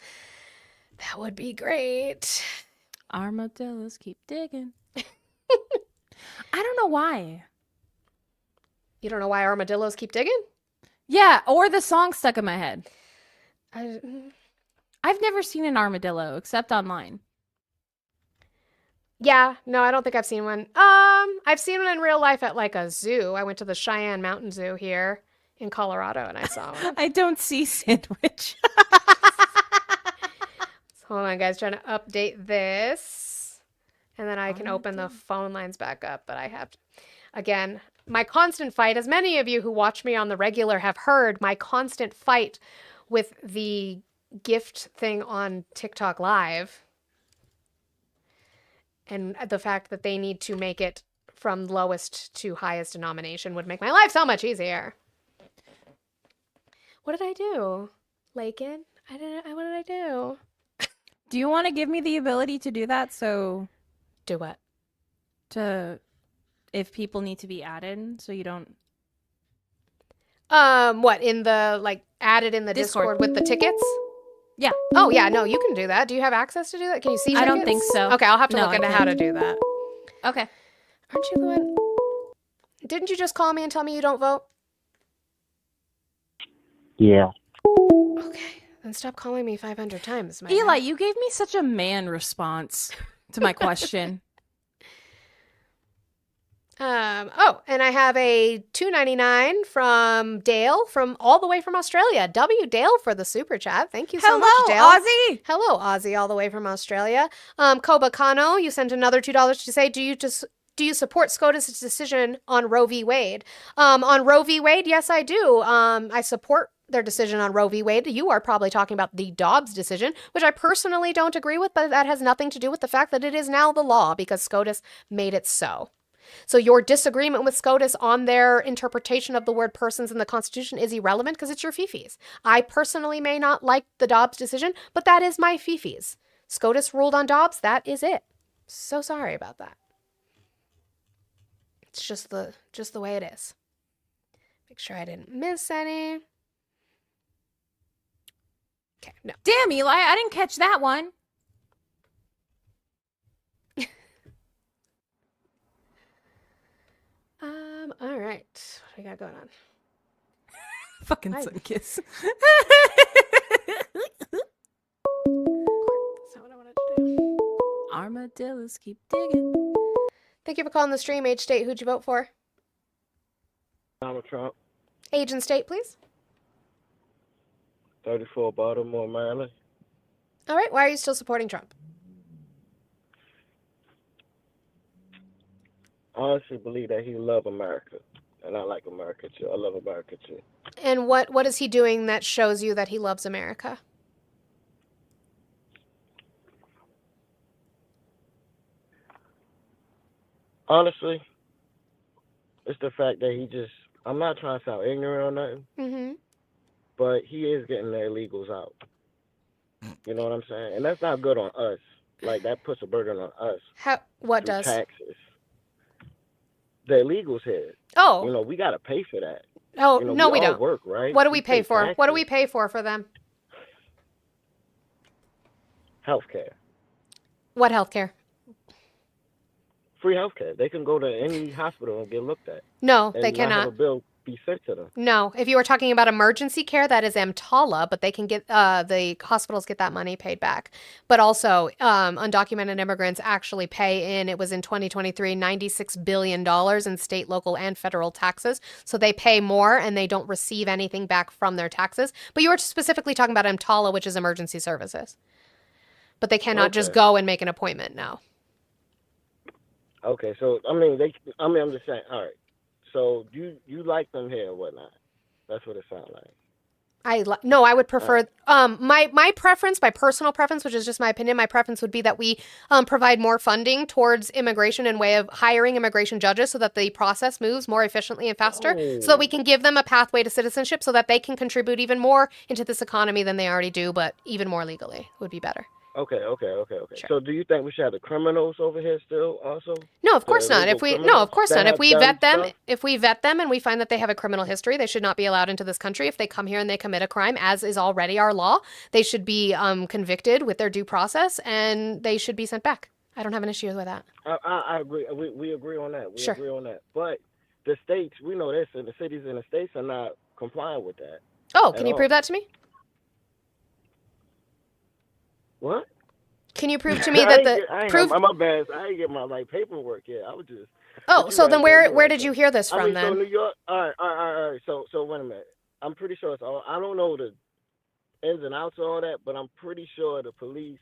That would be great. Armadillos keep digging. I don't know why. You don't know why armadillos keep digging? Yeah, or the song stuck in my head. I- I've never seen an armadillo except online. Yeah, no, I don't think I've seen one. I've seen one in real life at like a zoo. I went to the Cheyenne Mountain Zoo here in Colorado and I saw one. I don't see Sandwich. Hold on, guys, trying to update this. And then I can open the phone lines back up, but I have to, again, my constant fight, as many of you who watch me on the regular have heard, my constant fight with the gift thing on TikTok Live and the fact that they need to make it from lowest to highest denomination would make my life so much easier. What did I do? Lakin? What did I do? Do you want to give me the ability to do that? So do what? If people need to be added, so you don't. What, in the, like, added in the Discord with the tickets? Yeah. Oh, yeah, no, you can do that. Do you have access to do that? Can you see I tickets? don't think so. Okay, I'll have to No, look I into how to can't. do that. Okay. Aren't you the one? Didn't you just call me and tell me you don't vote? Yeah. Okay, then stop calling me 500 times, man. Eli, you gave me such a man response to my question. Oh, and I have a $2.99 from Dale from all the way from Australia. W Dale for the super chat. Thank you so much, Dale. Ozzy. Hello, Ozzy, all the way from Australia. Koba Kano, you sent another $2 to say, do you support SCOTUS' decision on Roe v. Wade? On Roe v. Wade, yes, I do. I support their decision on Roe v. Wade. You are probably talking about the Dobbs decision, which I personally don't agree with, but that has nothing to do with the fact that it is now the law because SCOTUS made it so. So your disagreement with SCOTUS on their interpretation of the word persons in the Constitution is irrelevant because it's your fifis. I personally may not like the Dobbs decision, but that is my fifis. SCOTUS ruled on Dobbs. That is it. So sorry about that. It's just the way it is. Make sure I didn't miss any. Okay, no. Damn, Eli, I didn't catch that one. All right. What do we got going on? Fucking sun kiss. That's not what I wanted to do. Armadillos keep digging. Thank you for calling the stream. Age, state, who'd you vote for? Donald Trump, Age and state, please. 34 Baltimore, Maryland. All right. Why are you still supporting Trump? I honestly believe that he loves America, and I like America too. I love America too. And what is he doing that shows you that he loves America? Honestly, it's the fact that he just, I'm not trying to sound ignorant or nothing, Mm-hmm. but he is getting the illegals out. You know what I'm saying? And that's not good on us. Like, that puts a burden on us. What through does? taxes. The illegals here. Oh. You know, we got to pay for that. Oh, You know, no, we all don't. work, right? What do we pay for? What do taxes, we pay for them? healthcare, What healthcare? free healthcare. They can go to any hospital and get looked at, No, they and not have cannot. a bill be sent to them. No, if you were talking about emergency care, that is EMTALA, but they can get the hospitals get that money paid back. But also, undocumented immigrants actually pay in. It was in 2023, $96 billion in state, local, and federal taxes. So they pay more and they don't receive anything back from their taxes. But you were specifically talking about EMTALA, which is emergency services. But they cannot just Okay. go and make an appointment now. Okay, so I'm just saying. All right, so you like them here or whatnot? That's what it sounds like. No, I would prefer my preference, my personal preference, which is just my opinion. My preference would be that we provide more funding towards immigration and way of hiring immigration judges, so that the process moves more efficiently and faster, so that we can give them a pathway to citizenship, so that they can contribute even more into this economy than they already do, but even more legally would be better. Okay. Sure. So do you think we should have the criminals over here still also? No, of course The not. illegal No, of course criminals not. that If we have vet done them, stuff? if we vet them and we find that they have a criminal history, they should not be allowed into this country. If they come here and they commit a crime, as is already our law, they should be convicted with their due process and they should be sent back. I don't have an issue with that. I agree. We agree on that. We Sure. agree on that. But the states, we know this, and the cities and the states are not complying with that. Oh, At can you all. prove that to me? What? Can you prove to me that my bad. I ain't get my paperwork yet. I was just. Oh, what you so guys then do where anyway, did so- you hear this I from mean, so then? New York. All right. So wait a minute. I'm pretty sure it's all. I don't know the ins and outs of all that, but I'm pretty sure the police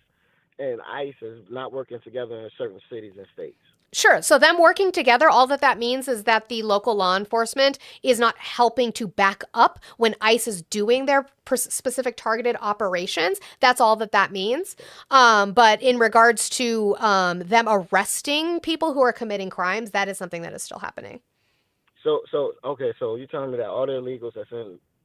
and ICE is not working together in certain cities and states. Sure. So them working together, all that means is that the local law enforcement is not helping to back up when ICE is doing their specific targeted operations. That's all that means. But in regards to them arresting people who are committing crimes, that is something that is still happening. So okay. So you're telling me that all the illegals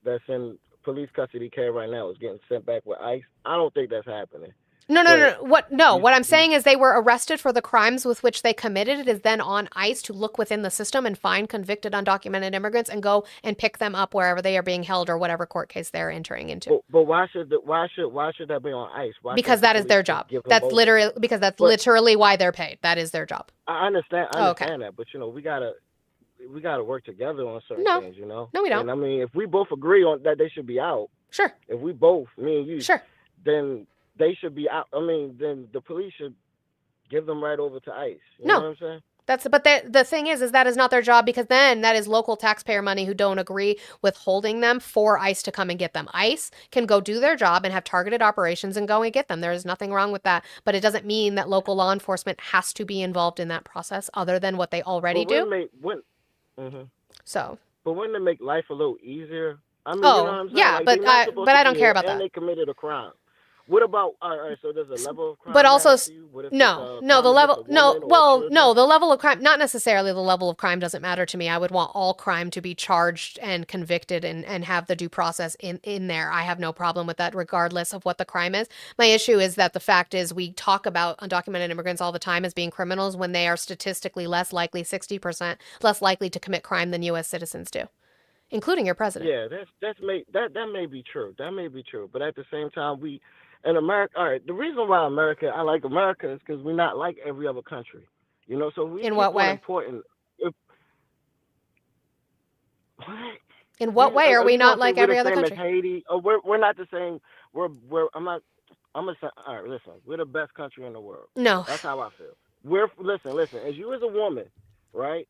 that's in police custody care right now is getting sent back with ICE? I don't think that's happening. No. What I'm saying is they were arrested for the crimes with which they committed. It is then on ICE to look within the system and find convicted undocumented immigrants and go and pick them up wherever they are being held or whatever court case they're entering into. But why should that be on ICE? Why Because can't the that is their police job. give them That's both? literally why they're paid. That is their job. I understand. I Oh, okay. understand that, but we gotta work together on certain No. things. No, we don't. And I mean, if we both agree on that, they should be out. Sure. If we both, me and you, Sure. then they should be out. I mean, then the police should give them right over to ICE. You No. know what I'm saying? But the thing is that is not their job, because then that is local taxpayer money who don't agree with holding them for ICE to come and get them. ICE can go do their job and have targeted operations and go and get them. There is nothing wrong with that. But it doesn't mean that local law enforcement has to be involved in that process other than what they already do. So. But wouldn't it make life a little easier? I mean, Oh, you know what I'm saying? yeah, Like, but they're not I- supposed but to I don't be care here, about and that. they committed a crime. What about? All right, so there's a level of crime. But also, matters to you? What if it's, the crime level, against a no, woman or well, children? no, the level of crime, not necessarily the level of crime doesn't matter to me. I would want all crime to be charged and convicted and have the due process in there. I have no problem with that, regardless of what the crime is. My issue is that the fact is we talk about undocumented immigrants all the time as being criminals when they are statistically less likely, 60% less likely to commit crime than U.S. citizens do, including your president. Yeah, that may be true. That may be true. But at the same time, in America, all right. The reason why I like America is because we're not like every other country. You know, so we In keep what on way? important. What? In what way are we not like every other We're the country? same as Haiti. Oh, we're not the same. We're I'm not. I'm gonna say. All right, listen. We're the best country in the world. No. That's how I feel. Listen. As you as a woman, right?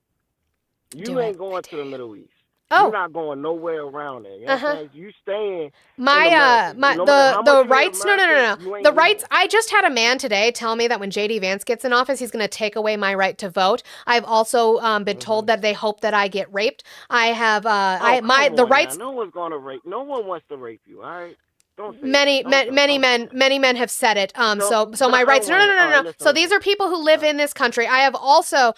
You Do ain't it. going to the Middle East. Oh. You're not going nowhere around there. You know what I'm saying? You staying. My in America. No matter how much the you hate rights America, you no ain't the leaving. rights. I just had a man today tell me that when JD Vance gets in office, he's going to take away my right to vote. I've also been told that they hope that I get raped. I have Oh, the come on rights. now. No one's going to rape. No one wants to rape you. All right. Don't say Many that. many men have said it. So So my I rights. don't No, no, want no, it. no, All no. right, So these are people who live in this country. I have also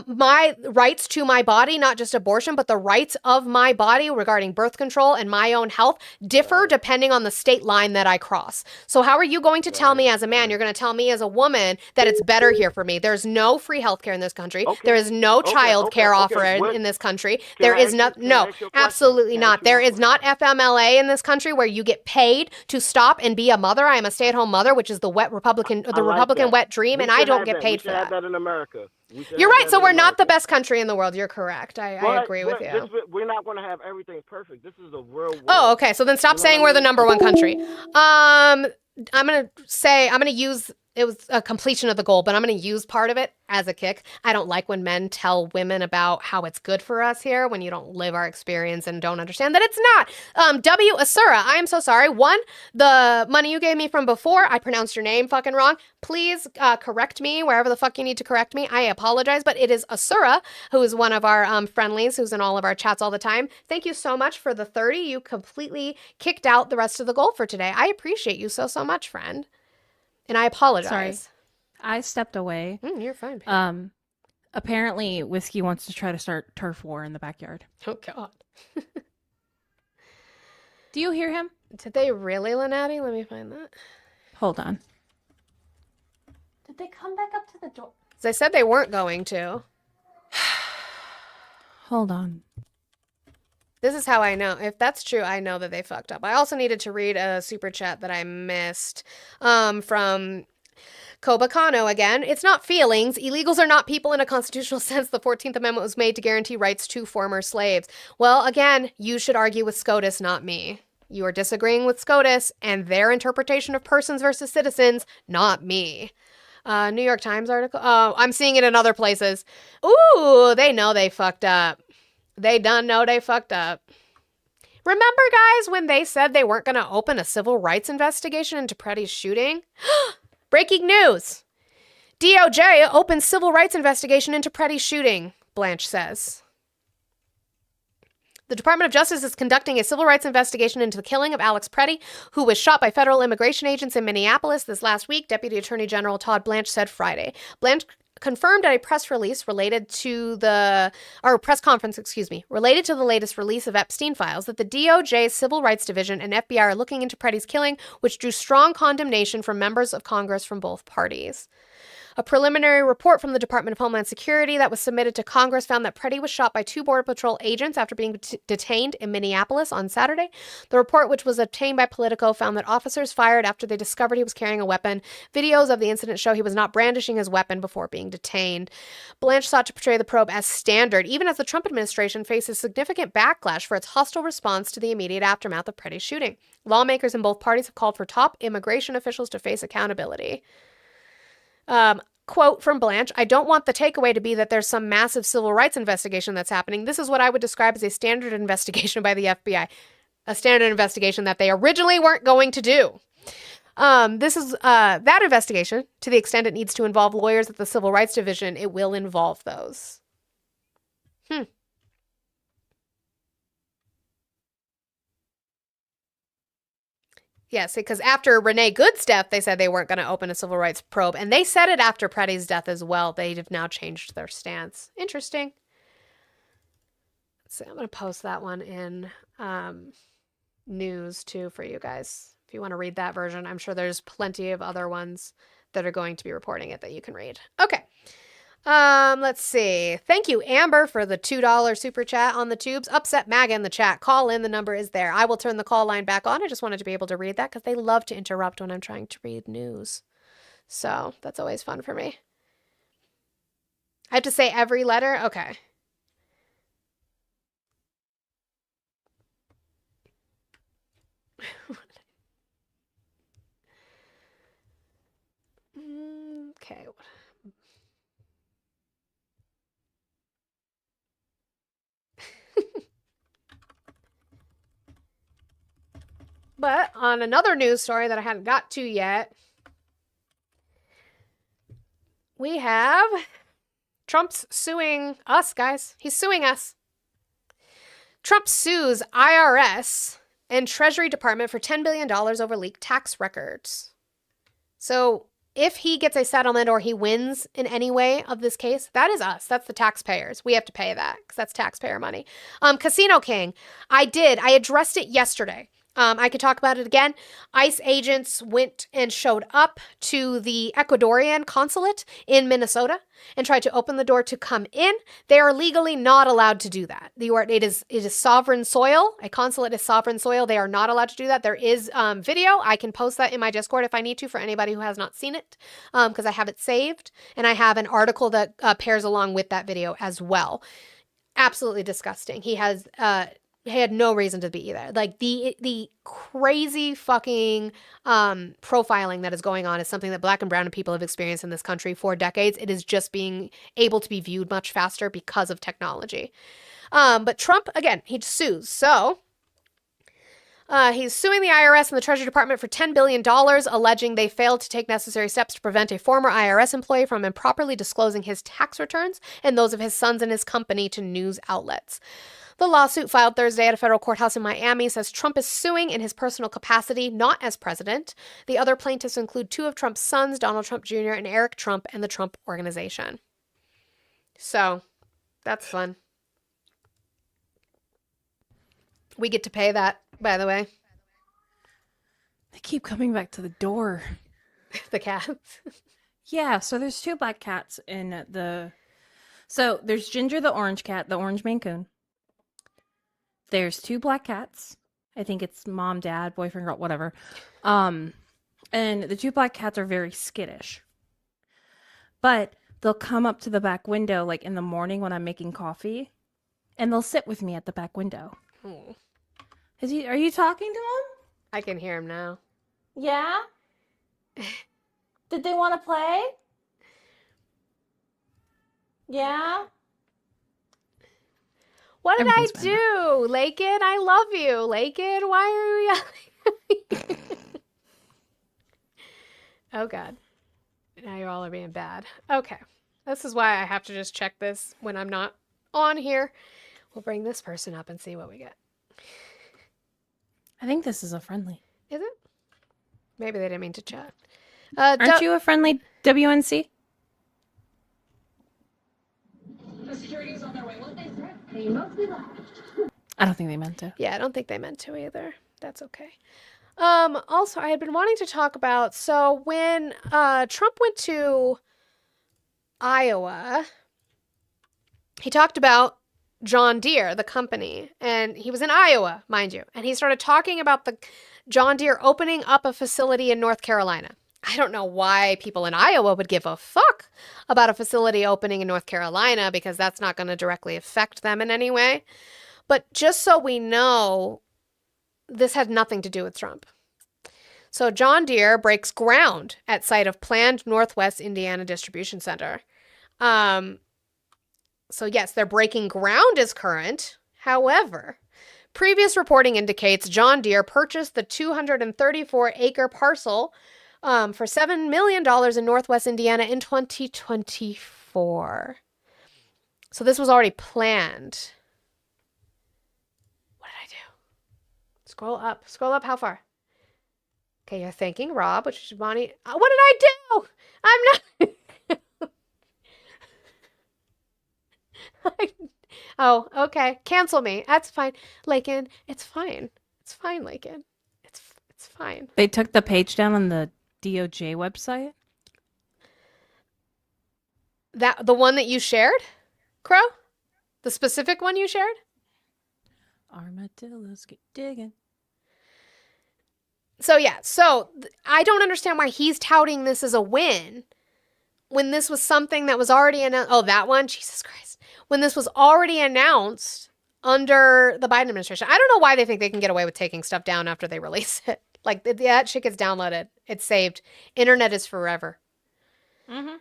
my rights to my body, not just abortion, but the rights of my body regarding birth control and my own health differ depending on the state line that I cross. So how are you going to tell me as a man? You're going to tell me as a woman that it's better here for me. There's no free healthcare in this country. Okay. There is no Okay, child care okay, offer what- in this country. Can There I is ask you- no, can I ask you a question? absolutely Can I not. ask you There one is not FMLA in this country where you get paid to stop and be a mother. I am a stay-at-home mother, which is the Republican that. wet dream, We and I should don't have get that. paid We for should have that. that in America. We should You're have right. that So in we're not the America. best country in the world. You're correct. I agree with you. We're not going to have everything perfect. This is the real world. Oh, okay. So then stop You know saying what I we're the mean? number one country. I'm gonna use it was a completion of the goal, but I'm gonna use part of it as a kick. I don't like when men tell women about how it's good for us here when you don't live our experience and don't understand that it's not. W. Asura, I am so sorry. One, the money you gave me from before, I pronounced your name fucking wrong. Please correct me wherever the fuck you need to correct me. I apologize, but it is Asura, who is one of our friendlies, who's in all of our chats all the time. Thank you so much for the 30. You completely kicked out the rest of the goal for today. I appreciate you so much, friend. And I apologize. Sorry. I stepped away. You're fine. Babe. Apparently, Whiskey wants to try to start turf war in the backyard. Oh, God. Do you hear him? Did they really, Lenati? Let me find that. Hold on. Did they come back up to the door? They said they weren't going to. Hold on. This is how I know. If that's true, I know that they fucked up. I also needed to read a super chat that I missed from Kobakano again. It's not feelings. Illegals are not people in a constitutional sense. The 14th Amendment was made to guarantee rights to former slaves. Well, again, you should argue with SCOTUS, not me. You are disagreeing with SCOTUS and their interpretation of persons versus citizens, not me. New York Times article. Oh, I'm seeing it in other places. Ooh, they know they fucked up. They done know they fucked up. Remember, guys, when they said they weren't going to open a civil rights investigation into Preddy's shooting? Breaking news. DOJ opens civil rights investigation into Preddy's shooting, Blanche says. The Department of Justice is conducting a civil rights investigation into the killing of Alex Preddy, who was shot by federal immigration agents in Minneapolis this last week, Deputy Attorney General Todd Blanche said Friday. Blanche confirmed at a press release related to press conference, related to the latest release of Epstein files that the DOJ's Civil Rights Division and FBI are looking into Preddy's killing, which drew strong condemnation from members of Congress from both parties. A preliminary report from the Department of Homeland Security that was submitted to Congress found that Preddy was shot by 2 Border Patrol agents after being detained in Minneapolis on Saturday. The report, which was obtained by Politico, found that officers fired after they discovered he was carrying a weapon. Videos of the incident show he was not brandishing his weapon before being detained. Blanche sought to portray the probe as standard, even as the Trump administration faces significant backlash for its hostile response to the immediate aftermath of Preddy's shooting. Lawmakers in both parties have called for top immigration officials to face accountability. Quote from Blanche, I don't want the takeaway to be that there's some massive civil rights investigation that's happening. This is what I would describe as a standard investigation by the FBI. A standard investigation that they originally weren't going to do. This is that investigation, to the extent it needs to involve lawyers at the Civil Rights Division, it will involve those. Yes, because after Renee Good's death, they said they weren't going to open a civil rights probe. And they said it after Preddy's death as well. They have now changed their stance. Interesting. Let's see, I'm going to post that one in news too for you guys. If you want to read that version, I'm sure there's plenty of other ones that are going to be reporting it that you can read. Okay. Let's see. Thank you, Amber, for the $2 super chat on the tubes. Upset MAGA in the chat. Call in. The number is there. I will turn the call line back on. I just wanted to be able to read that because they love to interrupt when I'm trying to read news. So that's always fun for me. I have to say every letter? Okay. Okay. But on another news story that I hadn't got to yet, we have Trump's suing us, guys. He's suing us. Trump sues IRS and Treasury Department for $10 billion over leaked tax records. So if he gets a settlement or he wins in any way of this case, that is us. That's the taxpayers. We have to pay that because that's taxpayer money. Casino King, I addressed it yesterday. I could talk about it again. ICE agents went and showed up to the Ecuadorian consulate in Minnesota and tried to open the door to come in. They are legally not allowed to do that. It is sovereign soil. A consulate is sovereign soil. They are not allowed to do that. There is video. I can post that in my Discord if I need to for anybody who has not seen it, because I have it saved, and I have an article that pairs along with that video as well. Absolutely disgusting. He had no reason to be there. Like the crazy fucking profiling that is going on is something that Black and brown people have experienced in this country for decades. It is just being able to be viewed much faster because of technology. But Trump, again, he sues. So he's suing the IRS and the Treasury Department for $10 billion, alleging they failed to take necessary steps to prevent a former IRS employee from improperly disclosing his tax returns and those of his sons and his company to news outlets. The lawsuit filed Thursday at a federal courthouse in Miami says Trump is suing in his personal capacity, not as president. The other plaintiffs include two of Trump's sons, Donald Trump Jr. and Eric Trump, and the Trump Organization. So, that's fun. We get to pay that, by the way. They keep coming back to the door. The cats. Yeah, so there's two black cats in the... So there's Ginger the orange cat, the orange Maine Coon. There's two black cats. I think it's mom, dad, boyfriend, girl, whatever. And the two black cats are very skittish. But they'll come up to the back window like in the morning when I'm making coffee, and they'll sit with me at the back window. Oh. Are you talking to him? I can hear him now. Yeah? Did they want to play? Yeah? What did I do? Lakin, I love you. Lakin, why are you yelling? Oh, God. Now you all are being bad. Okay. This is why I have to just check this when I'm not on here. We'll bring this person up and see what we get. I think this is a friendly. Is it? Maybe they didn't mean to chat. Aren't you a friendly WNC? I don't think they meant to. Yeah, I don't think they meant to either. That's okay. Also, I had been wanting to talk about, so when Trump went to Iowa, he talked about John Deere, the company, and he was in Iowa, mind you, and he started talking about the John Deere opening up a facility in North Carolina. I don't know why people in Iowa would give a fuck about a facility opening in North Carolina, because that's not going to directly affect them in any way. But just so we know, this had nothing to do with Trump. So John Deere breaks ground at site of planned Northwest Indiana distribution center. So yes, their breaking ground is current. However, previous reporting indicates John Deere purchased the 234-acre parcel for $7 million in Northwest Indiana in 2024. So this was already planned. What did I do? Scroll up. Scroll up how far? Okay, you're thanking Rob, which is Bonnie. What did I do? I'm not... Oh, okay. Cancel me. That's fine. Lakin, it's fine. It's fine, Lakin. It's fine. They took the page down on the DOJ website? The one that you shared, Crow? The specific one you shared? Armadillos get digging. So yeah, I don't understand why he's touting this as a win when this was something that was already announced. Oh, that one? Jesus Christ. When this was already announced under the Biden administration. I don't know why they think they can get away with taking stuff down after they release it. Like, that shit gets downloaded. It's saved. Internet is forever. Mm-hmm.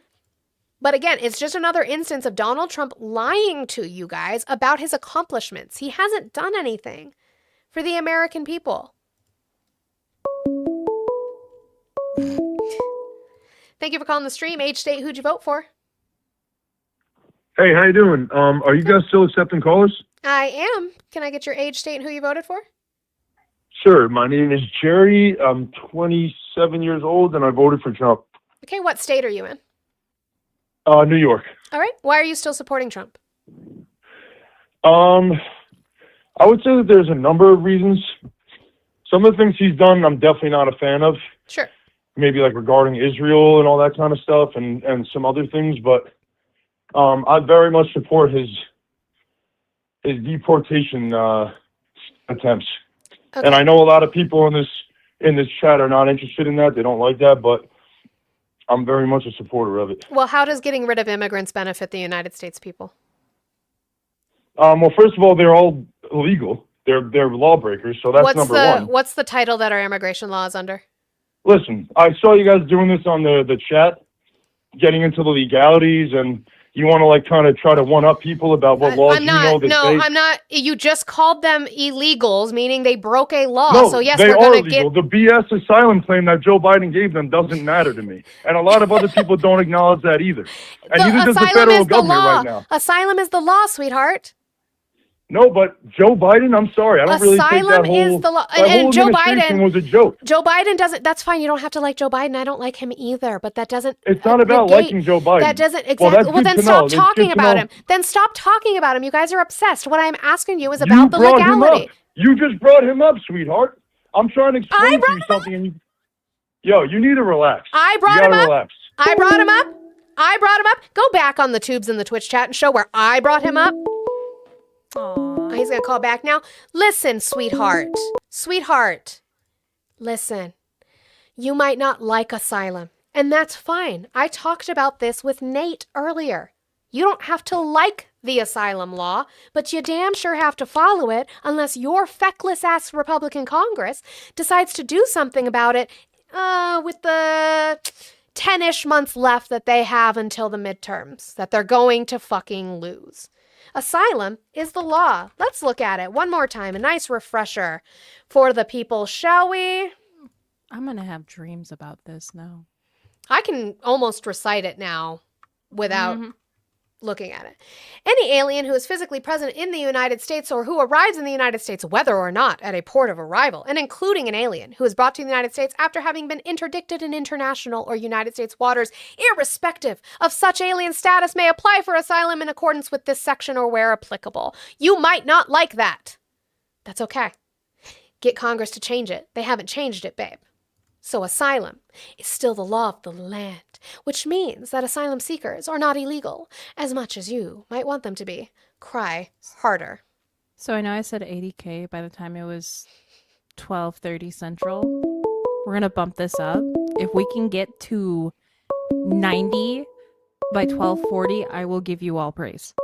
But again, it's just another instance of Donald Trump lying to you guys about his accomplishments. He hasn't done anything for the American people. Thank you for calling the stream. Age, state, who'd you vote for? Hey, how you doing? Are you guys still accepting callers? I am. Can I get your age, state, and who you voted for? Sure. My name is Jerry. I'm 27 years old, and I voted for Trump. Okay, what state are you in? New York. All right. Why are you still supporting Trump? I would say that there's a number of reasons. Some of the things he's done, I'm definitely not a fan of. Sure. Maybe like regarding Israel and all that kind of stuff, and some other things. But I very much support his deportation attempts. Okay. And I know a lot of people in this chat are not interested in that. They don't like that, but I'm very much a supporter of it. Well, how does getting rid of immigrants benefit the United States people? Well, first of all, they're all illegal. They're lawbreakers, so that's number one. What's the title that our immigration law is under? Listen, I saw you guys doing this on the chat, getting into the legalities, and you want to like kind of try to one up people about what laws I'm not. that No, they... I'm not. You just called them illegals, meaning they broke a law. No, So yes, they we're are gonna illegal. get. The BS asylum claim that Joe Biden gave them doesn't matter to me, and a lot of other people don't acknowledge that either. And neither does the Asylum federal is the government law. right now. Asylum is the law, sweetheart. No, but Joe Biden, I'm sorry, I don't really think Asylum that whole, is the law, that whole and Joe administration Biden was a joke. Joe Biden doesn't. That's fine. You don't have to like Joe Biden. I don't like him either. But that doesn't. It's not about negate- liking Joe Biden. That doesn't Well, exactly. that's Well, good then to stop know. That's talking good to about know. him. Then stop talking about him. You guys are obsessed. What I'm asking you is You about the brought him legality. up. You just brought him up, sweetheart. I'm trying to explain to you something, and you need to relax. I You brought gotta him up. relax. I brought him up. I brought him up. Go back on the tubes in the Twitch chat and show where I brought him up. Aww. He's gonna call back now. Listen, sweetheart. Sweetheart. Listen. You might not like asylum, and that's fine. I talked about this with Nate earlier. You don't have to like the asylum law, but you damn sure have to follow it unless your feckless ass Republican Congress decides to do something about it with the 10-ish months left that they have until the midterms that they're going to fucking lose. Asylum is the law. Let's look at it one more time. A nice refresher for the people, shall we? I'm gonna have dreams about this now. I can almost recite it now without looking at it. Any alien who is physically present in the United States or who arrives in the United States, whether or not at a port of arrival, and including an alien who is brought to the United States after having been interdicted in international or United States waters, irrespective of such alien status, may apply for asylum in accordance with this section or where applicable. You might not like that. That's okay. Get Congress to change it. They haven't changed it, babe. So asylum is still the law of the land, which means that asylum seekers are not illegal, as much as you might want them to be. Cry harder. So I know I said 80K by the time it was 12:30 Central. We're gonna bump this up. If we can get to 90 by 12:40, I will give you all praise.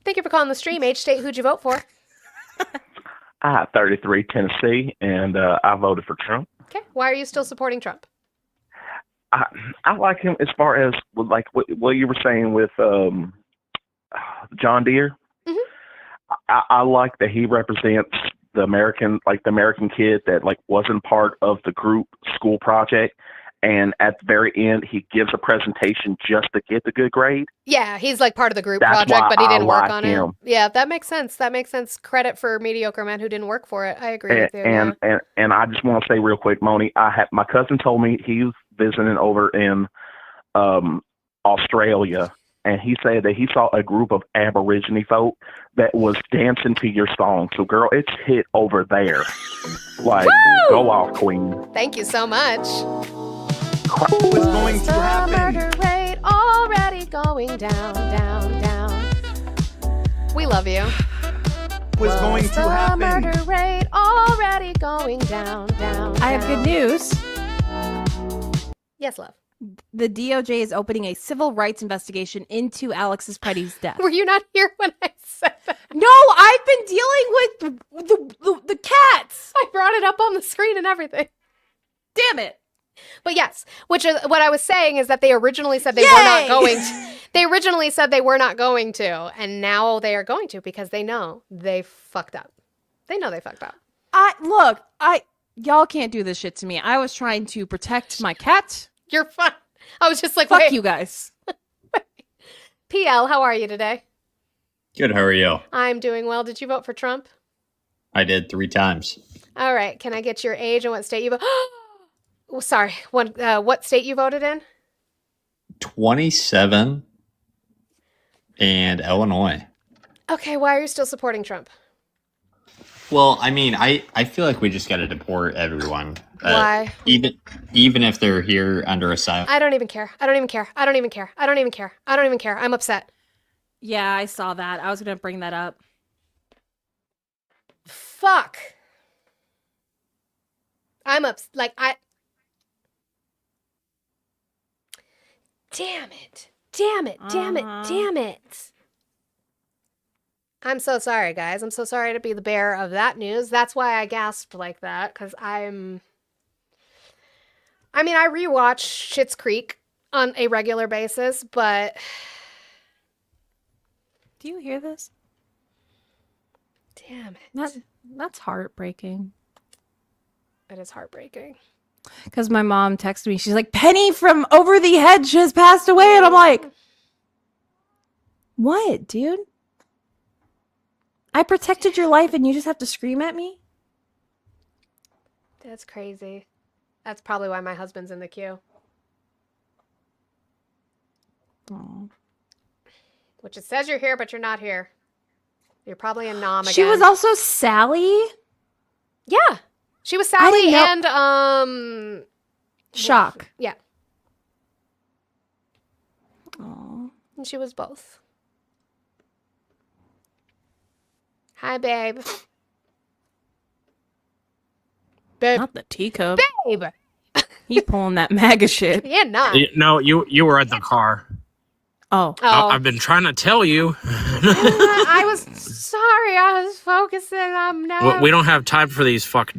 Thank you for calling the stream. Age, state, who'd you vote for? I have 33 Tennessee, and I voted for Trump. Okay. Why are you still supporting Trump? I like him as far as like what you were saying with John Deere. I like that he represents the American kid that like wasn't part of the group school project, and at the very end he gives a presentation just to get the good grade. Yeah, he's like part of the group That's project, why but he didn't I work like on him. it. Yeah, that makes sense. That makes sense. Credit for mediocre man who didn't work for it. I agree with you. And I just want to say real quick, Moni, my cousin told me he was visiting over in Australia, and he said that he saw a group of Aborigine folk that was dancing to your song. So, girl, it's hit over there. Like, go off, queen. Thank you so much. What's going to happen? Murder rate already going down, down, down. We love you. What's going to happen? Murder rate already going down, down. I have good news. Yes, love. The DOJ is opening a civil rights investigation into Alexis Petty's death. Were you not here when I said that? No, I've been dealing with the cats. I brought it up on the screen and everything. Damn it. But yes, which is what I was saying is that they originally said they were not going to. They originally said they were not going to, and now they are going to because they know they fucked up. They know they fucked up. Y'all can't do this shit to me. I was trying to protect my cat. You're fine. I was just like, fuck wait. you guys. PL, how are you today? Good, how are you? I'm doing well. Did you vote for Trump? I did 3 times. All right. Can I get your age and what state you voted? Sorry. What state you voted in? 27 and Illinois. Okay. Why are you still supporting Trump? Well, I mean, I feel like we just got to deport everyone. Why? Even if they're here under asylum. I don't even care. I don't even care. I don't even care. I don't even care. I don't even care. I'm upset. Yeah, I saw that. I was gonna bring that up. Fuck. I'm Damn it. Damn it. Damn it. Damn it. I'm so sorry, guys. I'm so sorry to be the bearer of that news. That's why I gasped like that, because I rewatch Schitt's Creek on a regular basis, but... Do you hear this? Damn it. That's heartbreaking. It is heartbreaking. Because my mom texted me. She's like, Penny from Over the Hedge has passed away. And I'm like, what, dude? I protected your life and you just have to scream at me? That's crazy. That's probably why my husband's in the queue. Aww. Which it says you're here, but you're not here. You're probably a nom again. She was also Sally? Yeah. She was Sally and Shock. Yeah. Aww. And she was both. Hi, babe. Babe. Not the teacup. Babe. He pulling that MAGA shit. Yeah, not. No, you were at the car. Oh. I've been trying to tell you. I was sorry. I was focusing. I'm not. We don't have time for these fuck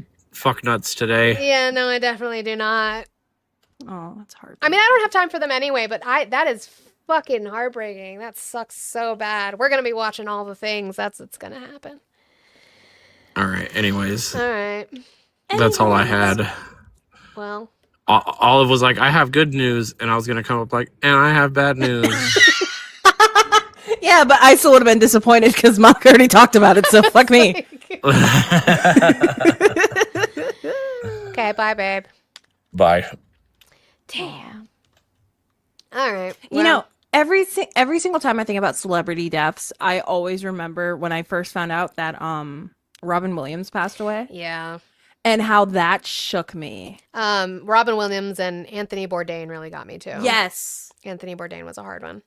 nuts today. Yeah, no, I definitely do not. Oh, that's hard. I mean, I don't have time for them anyway, but that is fucking heartbreaking. That sucks so bad. We're gonna be watching all the things. That's what's gonna happen. All right. Anyways, All right. that's all I had. Well, Olive was like, "I have good news," and I was gonna come up like, "And I have bad news." Yeah, but I still would have been disappointed because Mark already talked about it, so fuck me. Okay, bye, babe. Bye. Damn. All right. You know, every single time I think about celebrity deaths, I always remember when I first found out that Robin Williams passed away. Yeah. And how that shook me. Robin Williams and Anthony Bourdain really got me too. Yes. Anthony Bourdain was a hard one.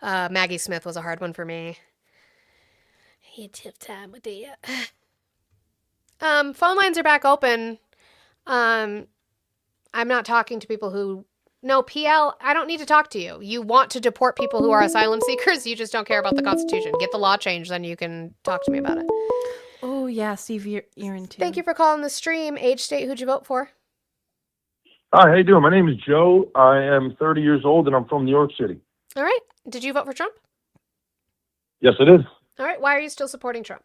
Maggie Smith was a hard one for me. He had tough time with it. Phone lines are back open. I'm not talking to people who... No, PL, I don't need to talk to you. You want to deport people who are asylum seekers. You just don't care about the Constitution. Get the law changed, then you can talk to me about it. Oh, yeah, Steve, you're in too. Thank you for calling the stream. Age, state, who'd you vote for? Hi, how you doing? My name is Joe. I am 30 years old, and I'm from New York City. All right. Did you vote for Trump? Yes, I did. All right. Why are you still supporting Trump?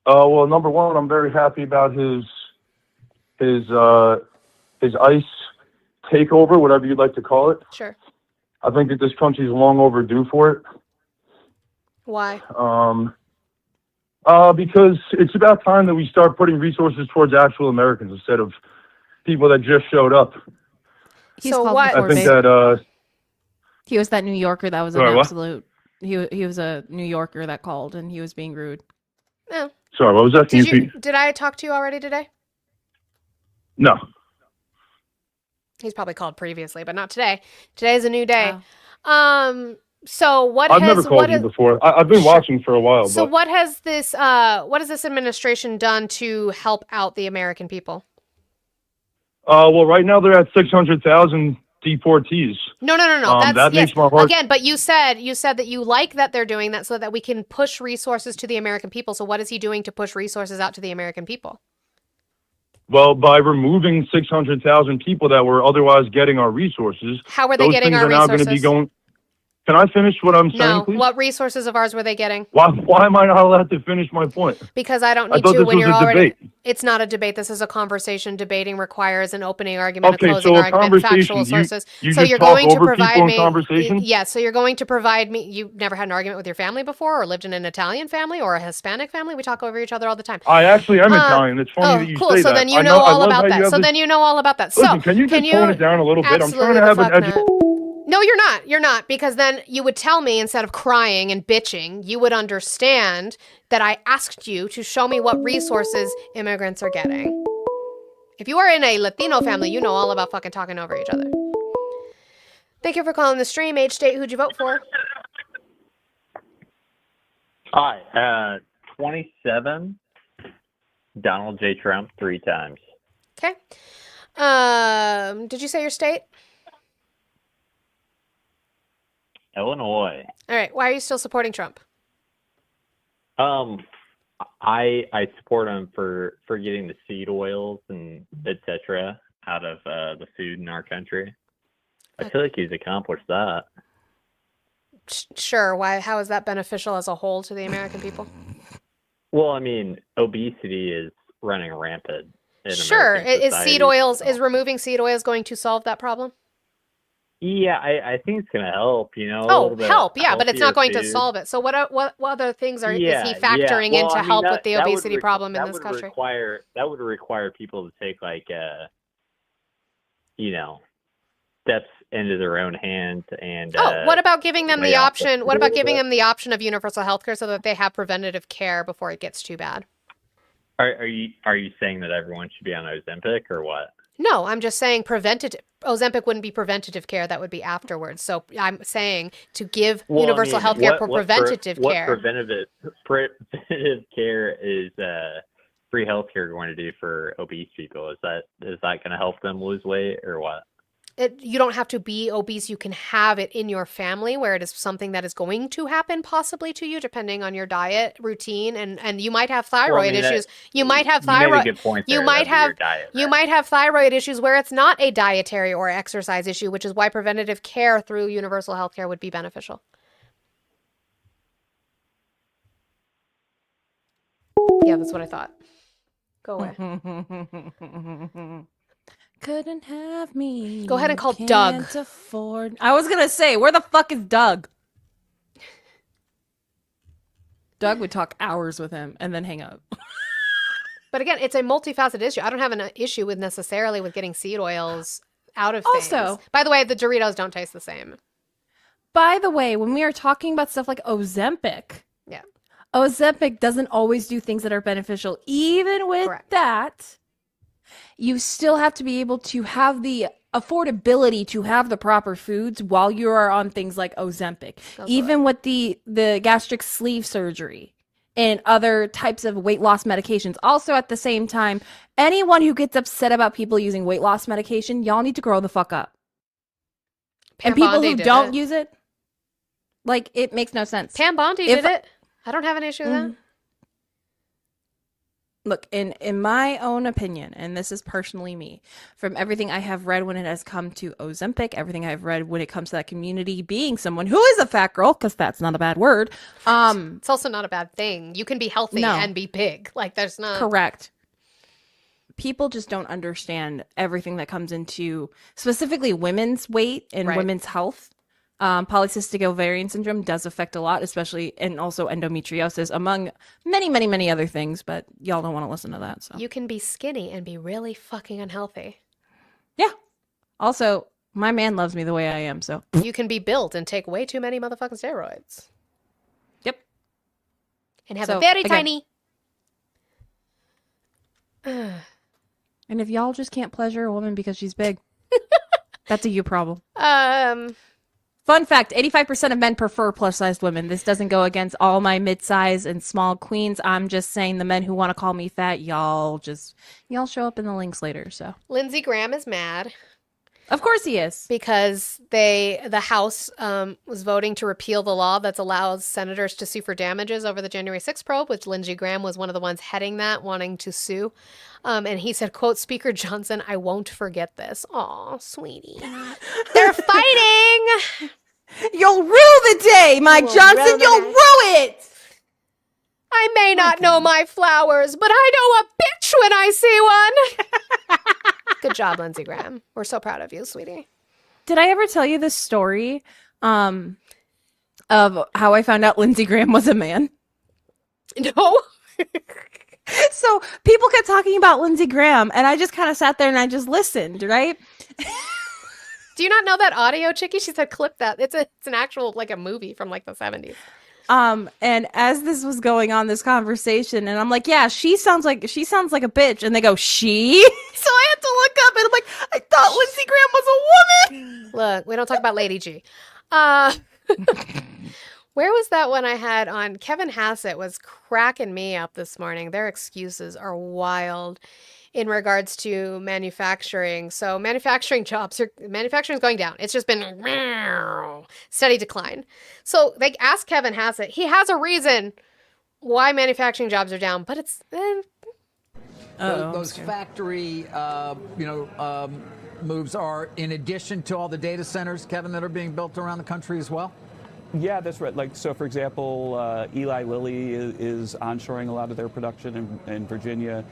Well, number one, I'm very happy about his ICE takeover, whatever you'd like to call it. Sure. I think that this country's long overdue for it. Why? Because it's about time that we start putting resources towards actual Americans instead of people that just showed up. So what? I think that he was that New Yorker that was an Sorry, what? absolute. He was a New Yorker that called and he was being rude. No. Sorry, what was that? Can you repeat? Did I talk to you already today? No. He's probably called previously, but not today. Today's a new day. So what I've has never called you before. I've been watching for a while. So but what has this administration done to help out the American people? well, right now they're at 600,000 deportees. No. That That's makes my heart. again. But you said that you like that they're doing that so that we can push resources to the American people. So what is he doing to push resources out to the American people? Well, by removing 600,000 people that were otherwise getting our resources. How are they those getting things our are now going to be resources? going. Can I finish what I'm saying, No. please? What resources of ours were they getting? Why am I not allowed to finish my point? Because I don't I need thought to this when was you're a already. debate. It's not a debate. This is a conversation. Debating requires an opening argument, Okay, a closing so a argument, factual conversation. sources. You So just you're talk going to over provide people in me. conversation? Yes. So you're going to provide me. You never had an argument with your family before, or lived in an Italian family or a Hispanic family. We talk over each other all the time. I actually am Italian. It's funny that you cool. say So that. then you I know I all love about how you that. have So this- then you know all about that. Listen, So can you just tone it down a little bit? I'm trying to Absolutely have the an fuck No, you're not. You're not. Because then you would tell me, instead of crying and bitching, you would understand that I asked you to show me what resources immigrants are getting. If you are in a Latino family, you know all about fucking talking over each other. Thank you for calling the stream. Age, state, who'd you vote for? Hi, 27, Donald J. Trump 3 times. Okay. Did you say your state? Illinois. All right. Why are you still supporting Trump? I support him for getting the seed oils and etc. out of the food in our country. I feel like he's accomplished that. Sure. Why? How is that beneficial as a whole to the American people? Well, I mean, obesity is running rampant in Sure. American Is society. seed oils, is removing seed oils going to solve that problem? Yeah, I think it's gonna help. A Oh, little bit help. Yeah, but it's not healthier going to food. solve it. So what other things is Yeah, he factoring Well, in to I mean, help that- with the that would obesity problem in that this would country? that would require people to take steps into their own hands and. What about giving them lay the off option? What about giving them the option of universal health care so that they have preventative care before it gets too bad? Are you saying that everyone should be on Ozempic or what? No, I'm just saying preventative. Ozempic wouldn't be preventative care. That would be afterwards. So I'm saying to give universal health care for preventative care. What preventative care is free health care going to do for obese people? Is that going to help them lose weight or what? You don't have to be obese. You can have it in your family where it is something that is going to happen possibly to you, depending on your diet routine. And you might have thyroid issues. You might have thyroid. You made a good point there. You might have your diet, you might have thyroid issues where it's not a dietary or exercise issue, which is why preventative care through universal health care would be beneficial. Yeah, that's what I thought. Go away. Couldn't have me. Go ahead and call Can't Doug. Afford. I was gonna say, where the fuck is Doug? Doug would talk hours with him and then hang up. But again, it's a multifaceted issue. I don't have an issue with necessarily with getting seed oils out of things. Also, by the way, the Doritos don't taste the same. By the way, when we are talking about stuff like Ozempic, yeah, Ozempic doesn't always do things that are beneficial. Even with that, you still have to be able to have the affordability to have the proper foods while you are on things like Ozempic. Even with the gastric sleeve surgery and other types of weight loss medications. Also, at the same time, anyone who gets upset about people using weight loss medication, y'all need to grow the fuck up. Pam And people Bondi who did don't it. use it, like, it makes no sense. Pam Bondi If- did it. I don't have an issue with that. Look, in my own opinion, and this is personally me, from everything I have read when it has come to Ozempic, everything I've read when it comes to that community, being someone who is a fat girl, because that's not a bad word. It's also not a bad thing. You can be healthy No. and be big. Like, there's not. Correct. People just don't understand everything that comes into specifically women's weight and Right. women's health. Polycystic ovarian syndrome does affect a lot, especially, and also endometriosis, among many, many, many other things, but y'all don't want to listen to that. So You can be skinny and be really fucking unhealthy. also, my man loves me the way I am, so You can be built and take way too many motherfucking steroids. Yep. And have So, a very again- tiny. And if y'all just can't pleasure a woman because she's big, that's a you problem. Fun fact, 85% of men prefer plus-sized women. This doesn't go against all my mid-size and small queens. I'm just saying the men who want to call me fat, y'all show up in the links later, so. Lindsey Graham is mad. Of course he is. Because the House was voting to repeal the law that allows senators to sue for damages over the January 6th probe, which Lindsey Graham was one of the ones heading that, wanting to sue. And he said, quote, Speaker Johnson, I won't forget this. Aw, sweetie. They're fighting! You'll rue way, Mike will Johnson. ruin You'll it. rue it. I may not know my flowers, but I know a bitch when I see one. Good job, Lindsey Graham. We're so proud of you, sweetie. Did I ever tell you this story of how I found out Lindsey Graham was a man? No. So people kept talking about Lindsey Graham, and I just kind of sat there and I just listened, right? Do you not know that audio, Chicky? She said clip that. It's an actual like a movie from like the 70s. And as this was going on, this conversation, and I'm like, yeah, she sounds like a bitch, and they go, she? So I had to look up, and I'm like, I thought Lindsey Graham was a woman. Look, we don't talk about Lady G. Where was that one I had on? Kevin Hassett was cracking me up this morning. Their excuses are wild in regards to manufacturing. So manufacturing is going down. It's just been steady decline. So they asked Kevin Hassett. He has a reason why manufacturing jobs are down, but it's those factory, moves are in addition to all the data centers, Kevin, that are being built around the country as well? Yeah, that's right. Like, so for example, Eli Lilly is onshoring a lot of their production in Virginia.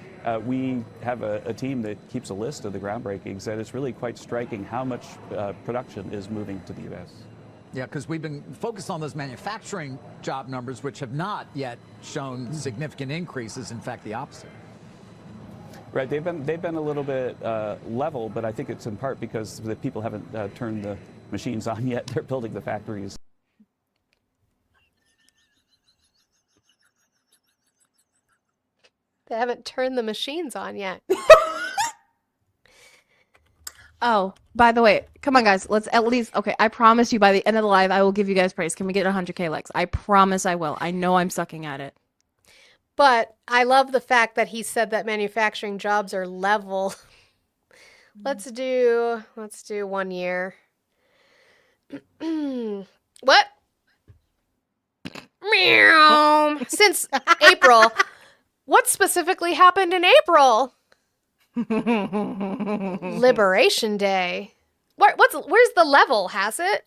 We have a team that keeps a list of the groundbreakings, and it's really quite striking how much production is moving to the U.S. Yeah, because we've been focused on those manufacturing job numbers, which have not yet shown significant increases. In fact, the opposite. Right, they've been a little bit level, but I think it's in part because the people haven't turned the machines on yet. They're building the factories. they haven't turned the machines on yet. Oh, by the way, come on, guys. Let's at least, okay, I promise you by the end of the live, I will give you guys praise. Can we get 100K likes? I promise I will. I know I'm sucking at it. But I love the fact that he said that manufacturing jobs are level. Let's do 1 year. What? Meow. Since April. What specifically happened in April? Liberation Day. Where's the level, Hassett?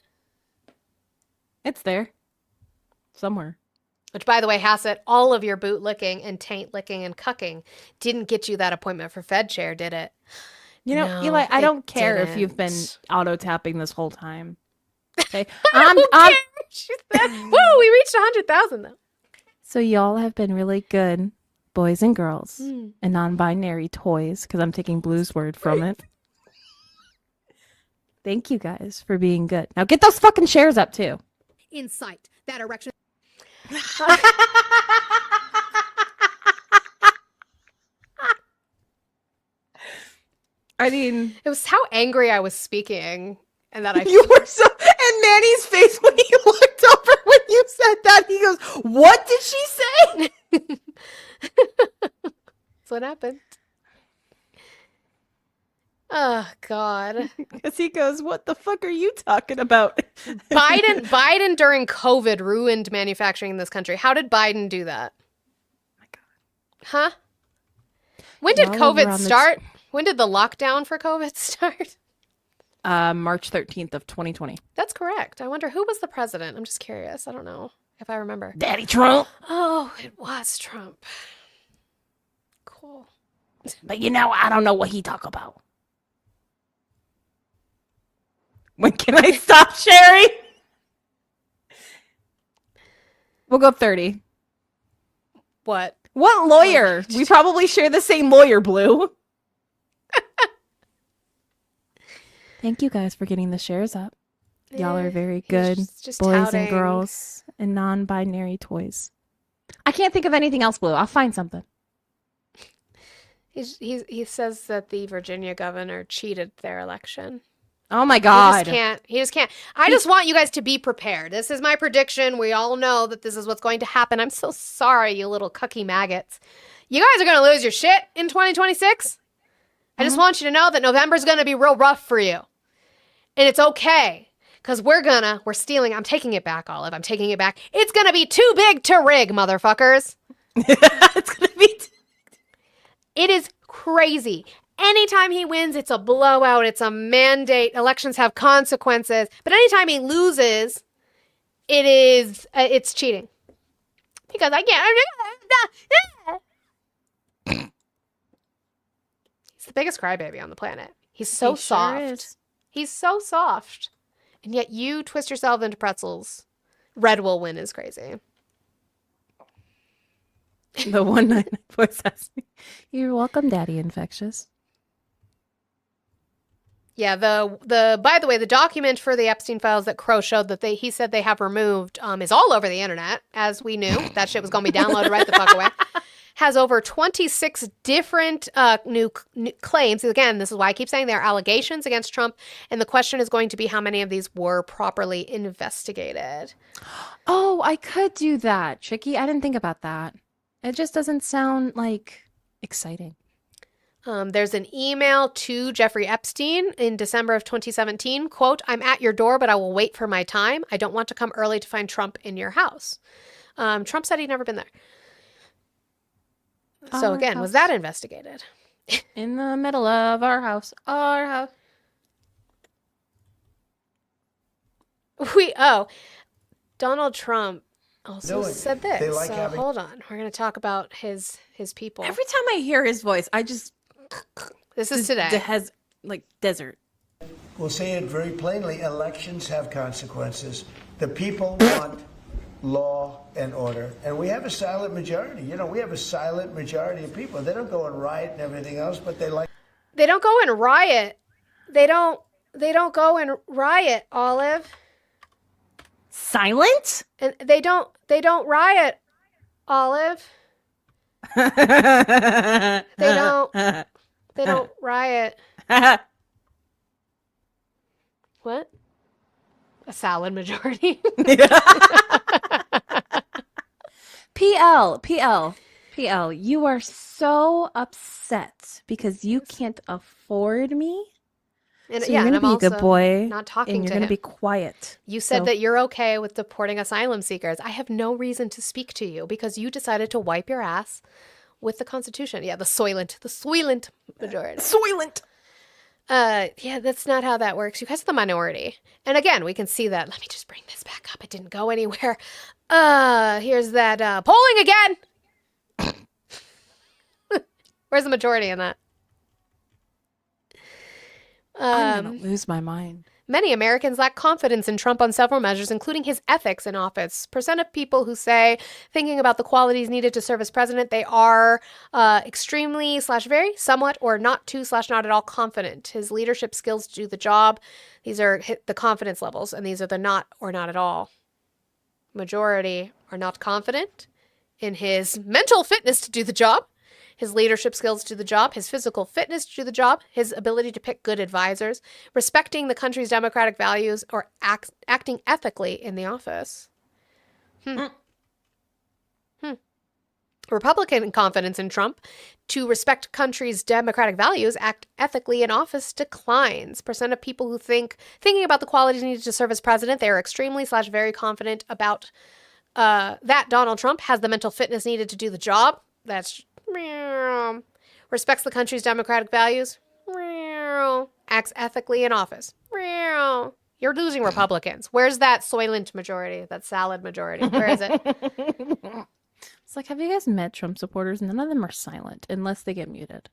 It's there. Somewhere. Which, by the way, Hassett, all of your boot licking and taint licking and cucking didn't get you that appointment for Fed chair, did it? You know, No, Eli, I it don't care if you've been didn't. auto-tapping this whole time. Okay? Who cares? She said, woo, we reached 100,000 though. So y'all have been really good, boys and girls, Mm. and non-binary toys, because I'm taking Blue's word from it. Thank you guys for being good. Now get those fucking shares up too. Insight. That erection. I mean, it was how angry I was speaking, and that I You were so. And Manny's face when he looked over when you said that, he goes, "What did she say?" That's what happened. Oh God. Because he goes, "What the fuck are you talking about?" Biden during COVID ruined manufacturing in this country. How did Biden do that? My God. Huh? When did Y'all over COVID on this- start? When did the lockdown for COVID start? March 13th of 2020. That's correct. I wonder who was the president. I'm just curious. I don't know if I remember. Daddy Trump. Oh, it was Trump. Cool. But you know, I don't know what he talk about. When can I stop sharing? We'll go 30. What? What lawyer? We probably share the same lawyer, Blue. Thank you guys for getting the shares up. Y'all are very good, just boys touting. and girls, and non-binary toys. I can't think of anything else, Blue. I'll find something. He says that the Virginia governor cheated their election. Oh my God. He just can't. I just want you guys to be prepared. This is my prediction. We all know that this is what's going to happen. I'm so sorry, you little cucky maggots. You guys are going to lose your shit in 2026. I just want you to know that November's going to be real rough for you. And it's okay. Because we're stealing. I'm taking it back, Olive. I'm taking it back. It's going to be too big to rig, motherfuckers. It's going to be. It is crazy. Anytime he wins, it's a blowout. It's a mandate. Elections have consequences. But anytime he loses, It is. It's cheating because I can't. He's the biggest crybaby on the planet. He's so He sure soft. is. He's so soft, and yet you twist yourself into pretzels. Red will win is crazy. The 199 voice has me. You're welcome, Daddy Infectious. Yeah, the by the way, the document for the Epstein files that Crow showed that he said they have removed is all over the internet, as we knew. That shit was going to be downloaded right the fuck away. Has over 26 different new claims. Again, this is why I keep saying there are allegations against Trump, and the question is going to be how many of these were properly investigated. Oh, I could do that, Chicky. I didn't think about that. It just doesn't sound like exciting. There's an email to Jeffrey Epstein in December of 2017. Quote, "I'm at your door, but I will wait for my time. I don't want to come early to find Trump in your house." Trump said he'd never been there. So Our again, was house. that investigated? In the middle of our house. Our house. Donald Trump also No, said this. they like so having- hold on. We're going to talk about his people. Every time I hear his voice, I just This is today. has like desert. We'll say it very plainly, elections have consequences. The people want law and order, and we have a silent majority. You know, we have a silent majority of people. They don't go and riot and everything else, but they like. They don't go and riot. They don't go and riot, Olive. Silent? And they don't riot, Olive. They don't riot. What? A salad majority. PL, you are so upset because you can't afford me. And So yeah, you're and gonna I'm be a good also boy, not talking and you're to gonna him. be quiet. You said So- that you're okay with deporting asylum seekers. I have no reason to speak to you because you decided to wipe your ass with the Constitution. Yeah, the Soylent majority. Soylent. Yeah, that's not how that works. You guys are the minority. And again, we can see that. Let me just bring this back up. It didn't go anywhere. Here's that polling again. Where's the majority in that? I'm gonna lose my mind. Many Americans lack confidence in Trump on several measures, including his ethics in office. Percent of people who say, thinking about the qualities needed to serve as president, they are extremely / very, somewhat, or not too / not at all confident. His leadership skills to do the job. These are the confidence levels, and these are the not or not at all. Majority are not confident in his mental fitness to do the job, his leadership skills to do the job, his physical fitness to do the job, his ability to pick good advisors, respecting the country's democratic values, or acting ethically in the office. Republican confidence in Trump to respect country's democratic values, act ethically in office declines. Percent of people who thinking about the qualities needed to serve as president, they are extremely / very confident about that Donald Trump has the mental fitness needed to do the job. That's respects the country's democratic values. Acts ethically in office. You're losing Republicans. Where's that Soylent majority? That salad majority? Where is it? It's like, have you guys met Trump supporters? None of them are silent unless they get muted.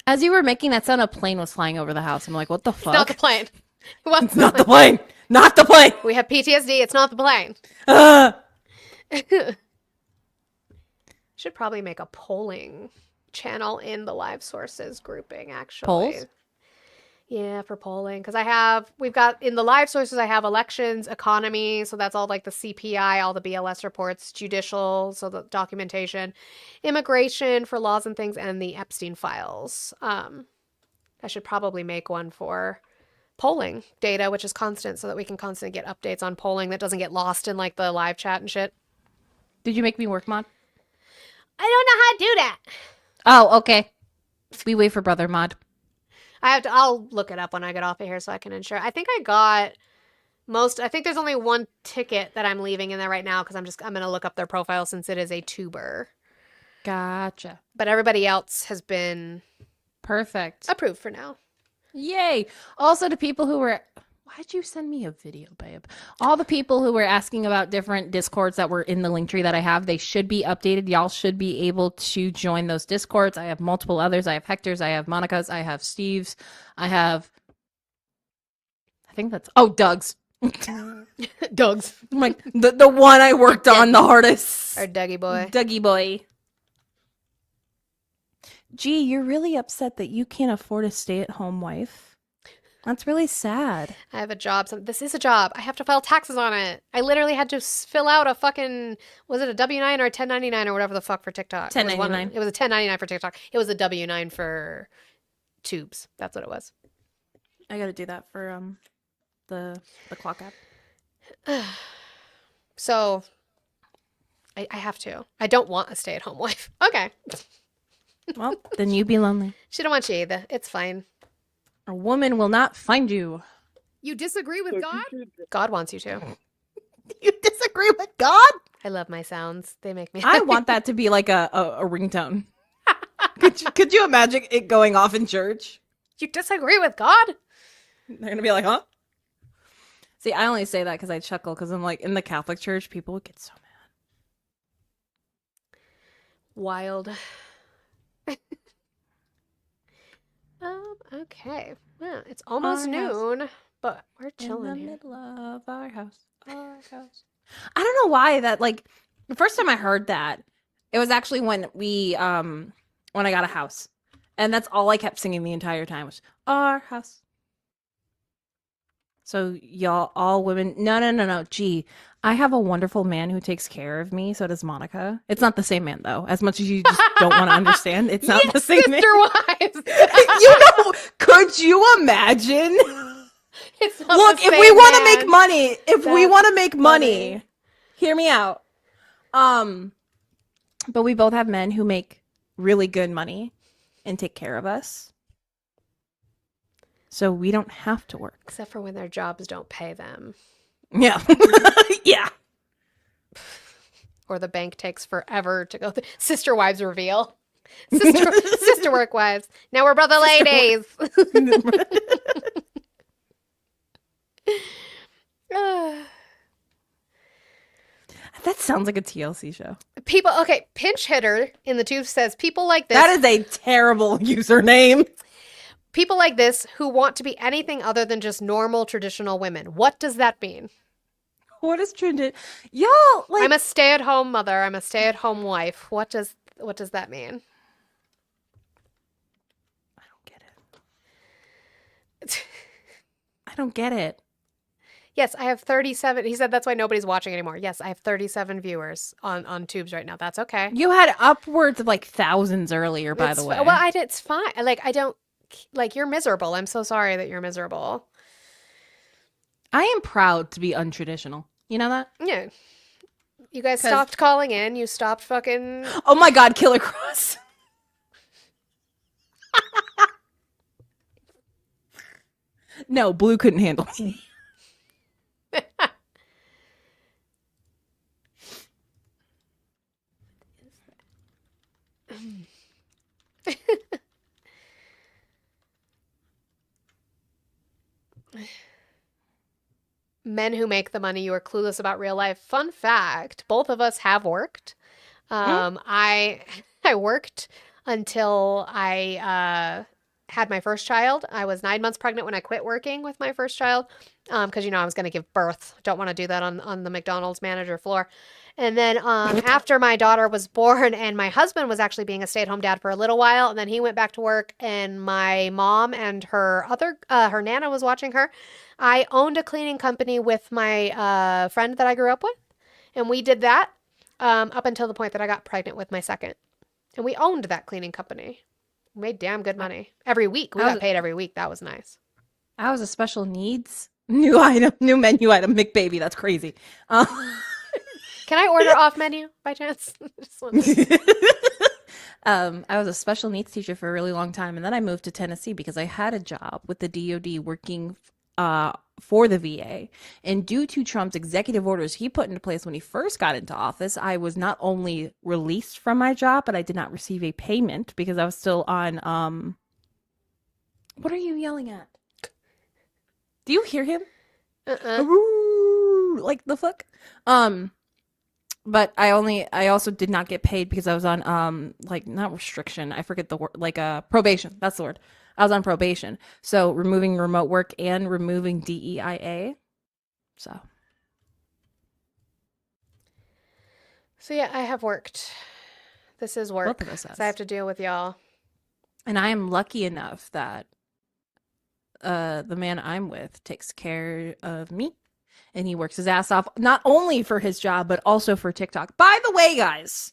As you were making that sound, a plane was flying over the house. I'm like, what the fuck? Not the plane. It's not the plane. Not the plane. We have PTSD. It's not the plane. Should probably make a polling channel in the live sources grouping, actually. Polls? Yeah, for polling. Because we've got, in the live sources, I have elections, economy, so that's all like the CPI, all the BLS reports, judicial, so the documentation, immigration for laws and things, and the Epstein files. I should probably make one for polling data, which is constant, so that we can constantly get updates on polling that doesn't get lost in like the live chat and shit. Did you make me work, Mod? I don't know how to do that. Oh, okay. We wait for Brother Mod. I'll look it up when I get off of here so I can ensure. I think I got I think there's only one ticket that I'm leaving in there right now because I'm going to look up their profile since it is a tuber. Gotcha. But everybody else has been perfect. Approved for now. Yay. Also to people who were Why'd you send me a video, babe? All the people who were asking about different Discords that were in the link tree that I have, they should be updated. Y'all should be able to join those Discords. I have multiple others. I have Hector's, I have Monica's, I have Steve's, I think that's Doug's. Doug's. Like the one I worked on the hardest. Our Dougie boy. Dougie boy. Gee, you're really upset that you can't afford a stay-at-home wife. That's really sad. I have a job. This is a job. I have to file taxes on it. I literally had to fill out a fucking, was it a W-9 or a 1099 or whatever the fuck for TikTok? 1099. It was a 1099 for TikTok. It was a W-9 for Tubes. That's what it was. I gotta do that for the clock app. So I have to. I don't want a stay-at-home wife. Okay. Well, then you be lonely. She don't want you either. It's fine. A woman will not find you. You disagree with God? God wants you to. You disagree with God? I love my sounds. They make me I want that to be like a ringtone. Could you imagine it going off in church? You disagree with God? They're gonna be like, huh? See, I only say that because I chuckle because I'm like, in the Catholic Church, people would get so mad. Wild. Okay. Well, it's almost Our house. noon, but we're chilling in the here. middle of our house. I don't know why that, like, the first time I heard that, it was actually when when I got a house. And that's all I kept singing the entire time was our house. So y'all, all women, no. Gee, I have a wonderful man who takes care of me. So does Monica. It's not the same man though. As much as you just don't want to understand, it's not the same man. Sister-wives. Could you imagine? It's not Look, the if same we want to man. make money, That's money, hear me out. But we both have men who make really good money and take care of us. So we don't have to work. Except for when their jobs don't pay them. Yeah. Yeah. Or the bank takes forever to go. Sister wives reveal. Sister work wives. Now we're brother ladies. That sounds like a TLC show. People, okay, pinch hitter in the tube says people like this. That is a terrible username. People like this who want to be anything other than just normal traditional women. What does that mean? What is trending? Y'all, like, I'm a stay-at-home mother. I'm a stay-at-home wife. What does that mean? I don't get it. Yes, I have 37. He said that's why nobody's watching anymore. Yes, I have 37 viewers on Tubes right now. That's okay. You had upwards of like thousands earlier, by the way. Well, it's fine. Like, I don't, like, you're miserable. I'm so sorry that you're miserable. I am proud to be untraditional. You know that? Yeah. You guys stopped calling in. You stopped fucking. Oh my God, Killer Cross. No, Blue couldn't handle me. Men who make the money, you are clueless about real life. Fun fact, both of us have worked. I worked until I had my first child. I was 9 months pregnant when I quit working with my first child because, I was going to give birth. Don't want to do that on the McDonald's manager floor. And then after my daughter was born and my husband was actually being a stay-at-home dad for a little while, and then he went back to work and my mom and her Nana was watching her, I owned a cleaning company with my friend that I grew up with. And we did that up until the point that I got pregnant with my second. And we owned that cleaning company. We made damn good money. Every week. We got paid every week. That was nice. I was a special needs new menu item, McBaby. That's crazy. Can I order off menu by chance? I was a special needs teacher for a really long time, and then I moved to Tennessee because I had a job with the DoD working for the VA. And due to Trump's executive orders he put into place when he first got into office, I was not only released from my job, but I did not receive a payment because I was still on. What are you yelling at? Do you hear him? Like the fuck. But I also did not get paid because I was on like not restriction. I forget the word, like probation. That's the word. I was on probation. So removing remote work and removing DEIA. So yeah, I have worked. This is work. Both of us 'cause has. I have to deal with y'all. And I am lucky enough that the man I'm with takes care of me. And he works his ass off, not only for his job, but also for TikTok. By the way, guys,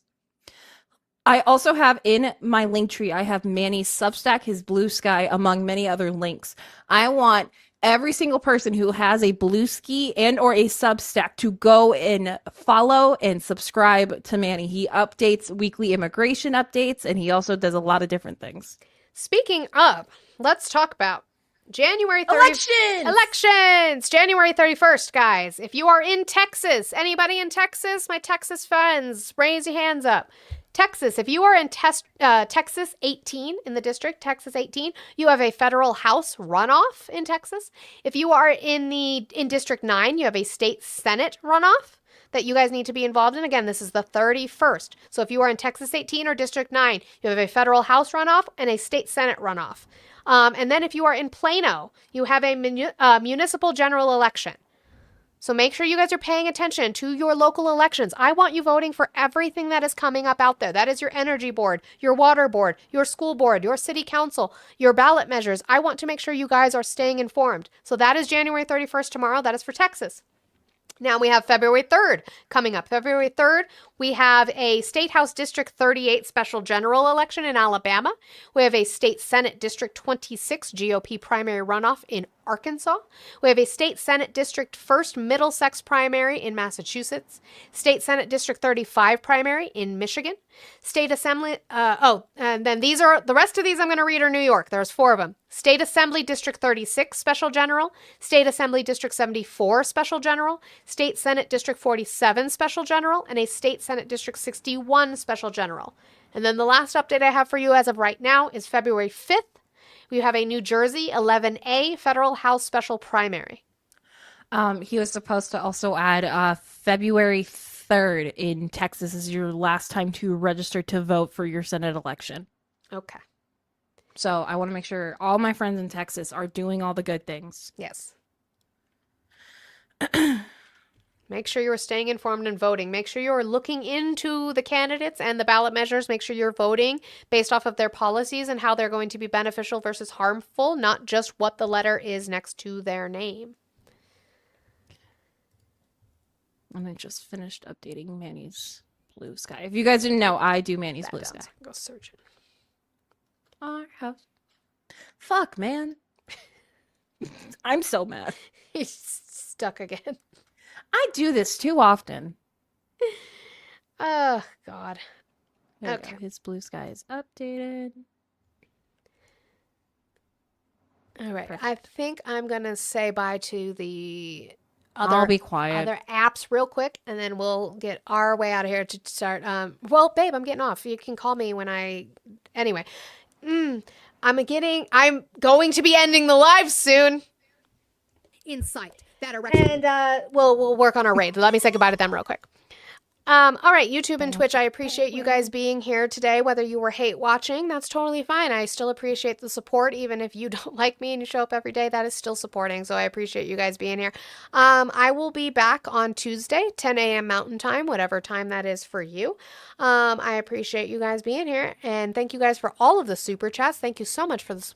I also have in my link tree, I have Manny's Substack, his Blue Sky, among many other links. I want every single person who has a Blue Ski and or a Substack to go and follow and subscribe to Manny. He updates weekly immigration updates, and he also does a lot of different things. Speaking of, let's talk about January 30th. Elections! January 31st, guys. If you are in Texas, anybody in Texas, my Texas friends, raise your hands up. Texas, if you are in Texas 18, in the district, Texas 18, you have a federal House runoff in Texas. If you are in District 9, you have a state Senate runoff that you guys need to be involved in. Again, this is the 31st. So if you are in Texas 18 or District 9, you have a federal House runoff and a state Senate runoff. And then if you are in Plano, you have a municipal general election. So make sure you guys are paying attention to your local elections. I want you voting for everything that is coming up out there. That is your energy board, your water board, your school board, your city council, your ballot measures. I want to make sure you guys are staying informed. So that is January 31st tomorrow. That is for Texas. Now we have February 3rd coming up. February 3rd, we have a State House District 38 special general election in Alabama. We have a State Senate District 26 GOP primary runoff in Arkansas. We have a State Senate District 1st Middlesex primary in Massachusetts. State Senate District 35 primary in Michigan. State Assembly, and then the rest of these I'm going to read are New York. There's 4 of them. State Assembly District 36 Special General, State Assembly District 74 Special General, State Senate District 47 Special General, and a State Senate District 61 Special General. And then the last update I have for you as of right now is February 5th. We have a New Jersey 11A Federal House Special Primary. He was supposed to also add February 3rd in Texas is your last time to register to vote for your Senate election. Okay. So I want to make sure all my friends in Texas are doing all the good things. Yes. Make sure you're staying informed and voting. Make sure you're looking into the candidates and the ballot measures. Make sure you're voting based off of their policies and how they're going to be beneficial versus harmful, not just what the letter is next to their name. And I just finished updating Manny's Blue Sky. If you guys didn't know, I do Manny's Blue Sky. Go search it. Our house. Fuck, man. I'm so mad. He's stuck again. I do this too often. Oh, God. There we Okay. go. His Blue Sky is updated. All right. Perfect. I think I'm going to say bye to the I'll be quiet. other apps real quick, and then we'll get our way out of here to start. Well, babe, I'm getting off. You can call me when anyway. I'm going to be ending the live soon. In sight. That erection. And we'll work on our raid. Let me say goodbye to them real quick. All right, YouTube and Twitch, I appreciate you guys being here today. Whether you were hate watching, that's totally fine. I still appreciate the support. Even if you don't like me and you show up every day, that is still supporting. So I appreciate you guys being here. I will be back on Tuesday, 10 a.m. Mountain Time, whatever time that is for you. I appreciate you guys being here. And thank you guys for all of the super chats. Thank you so much for the support.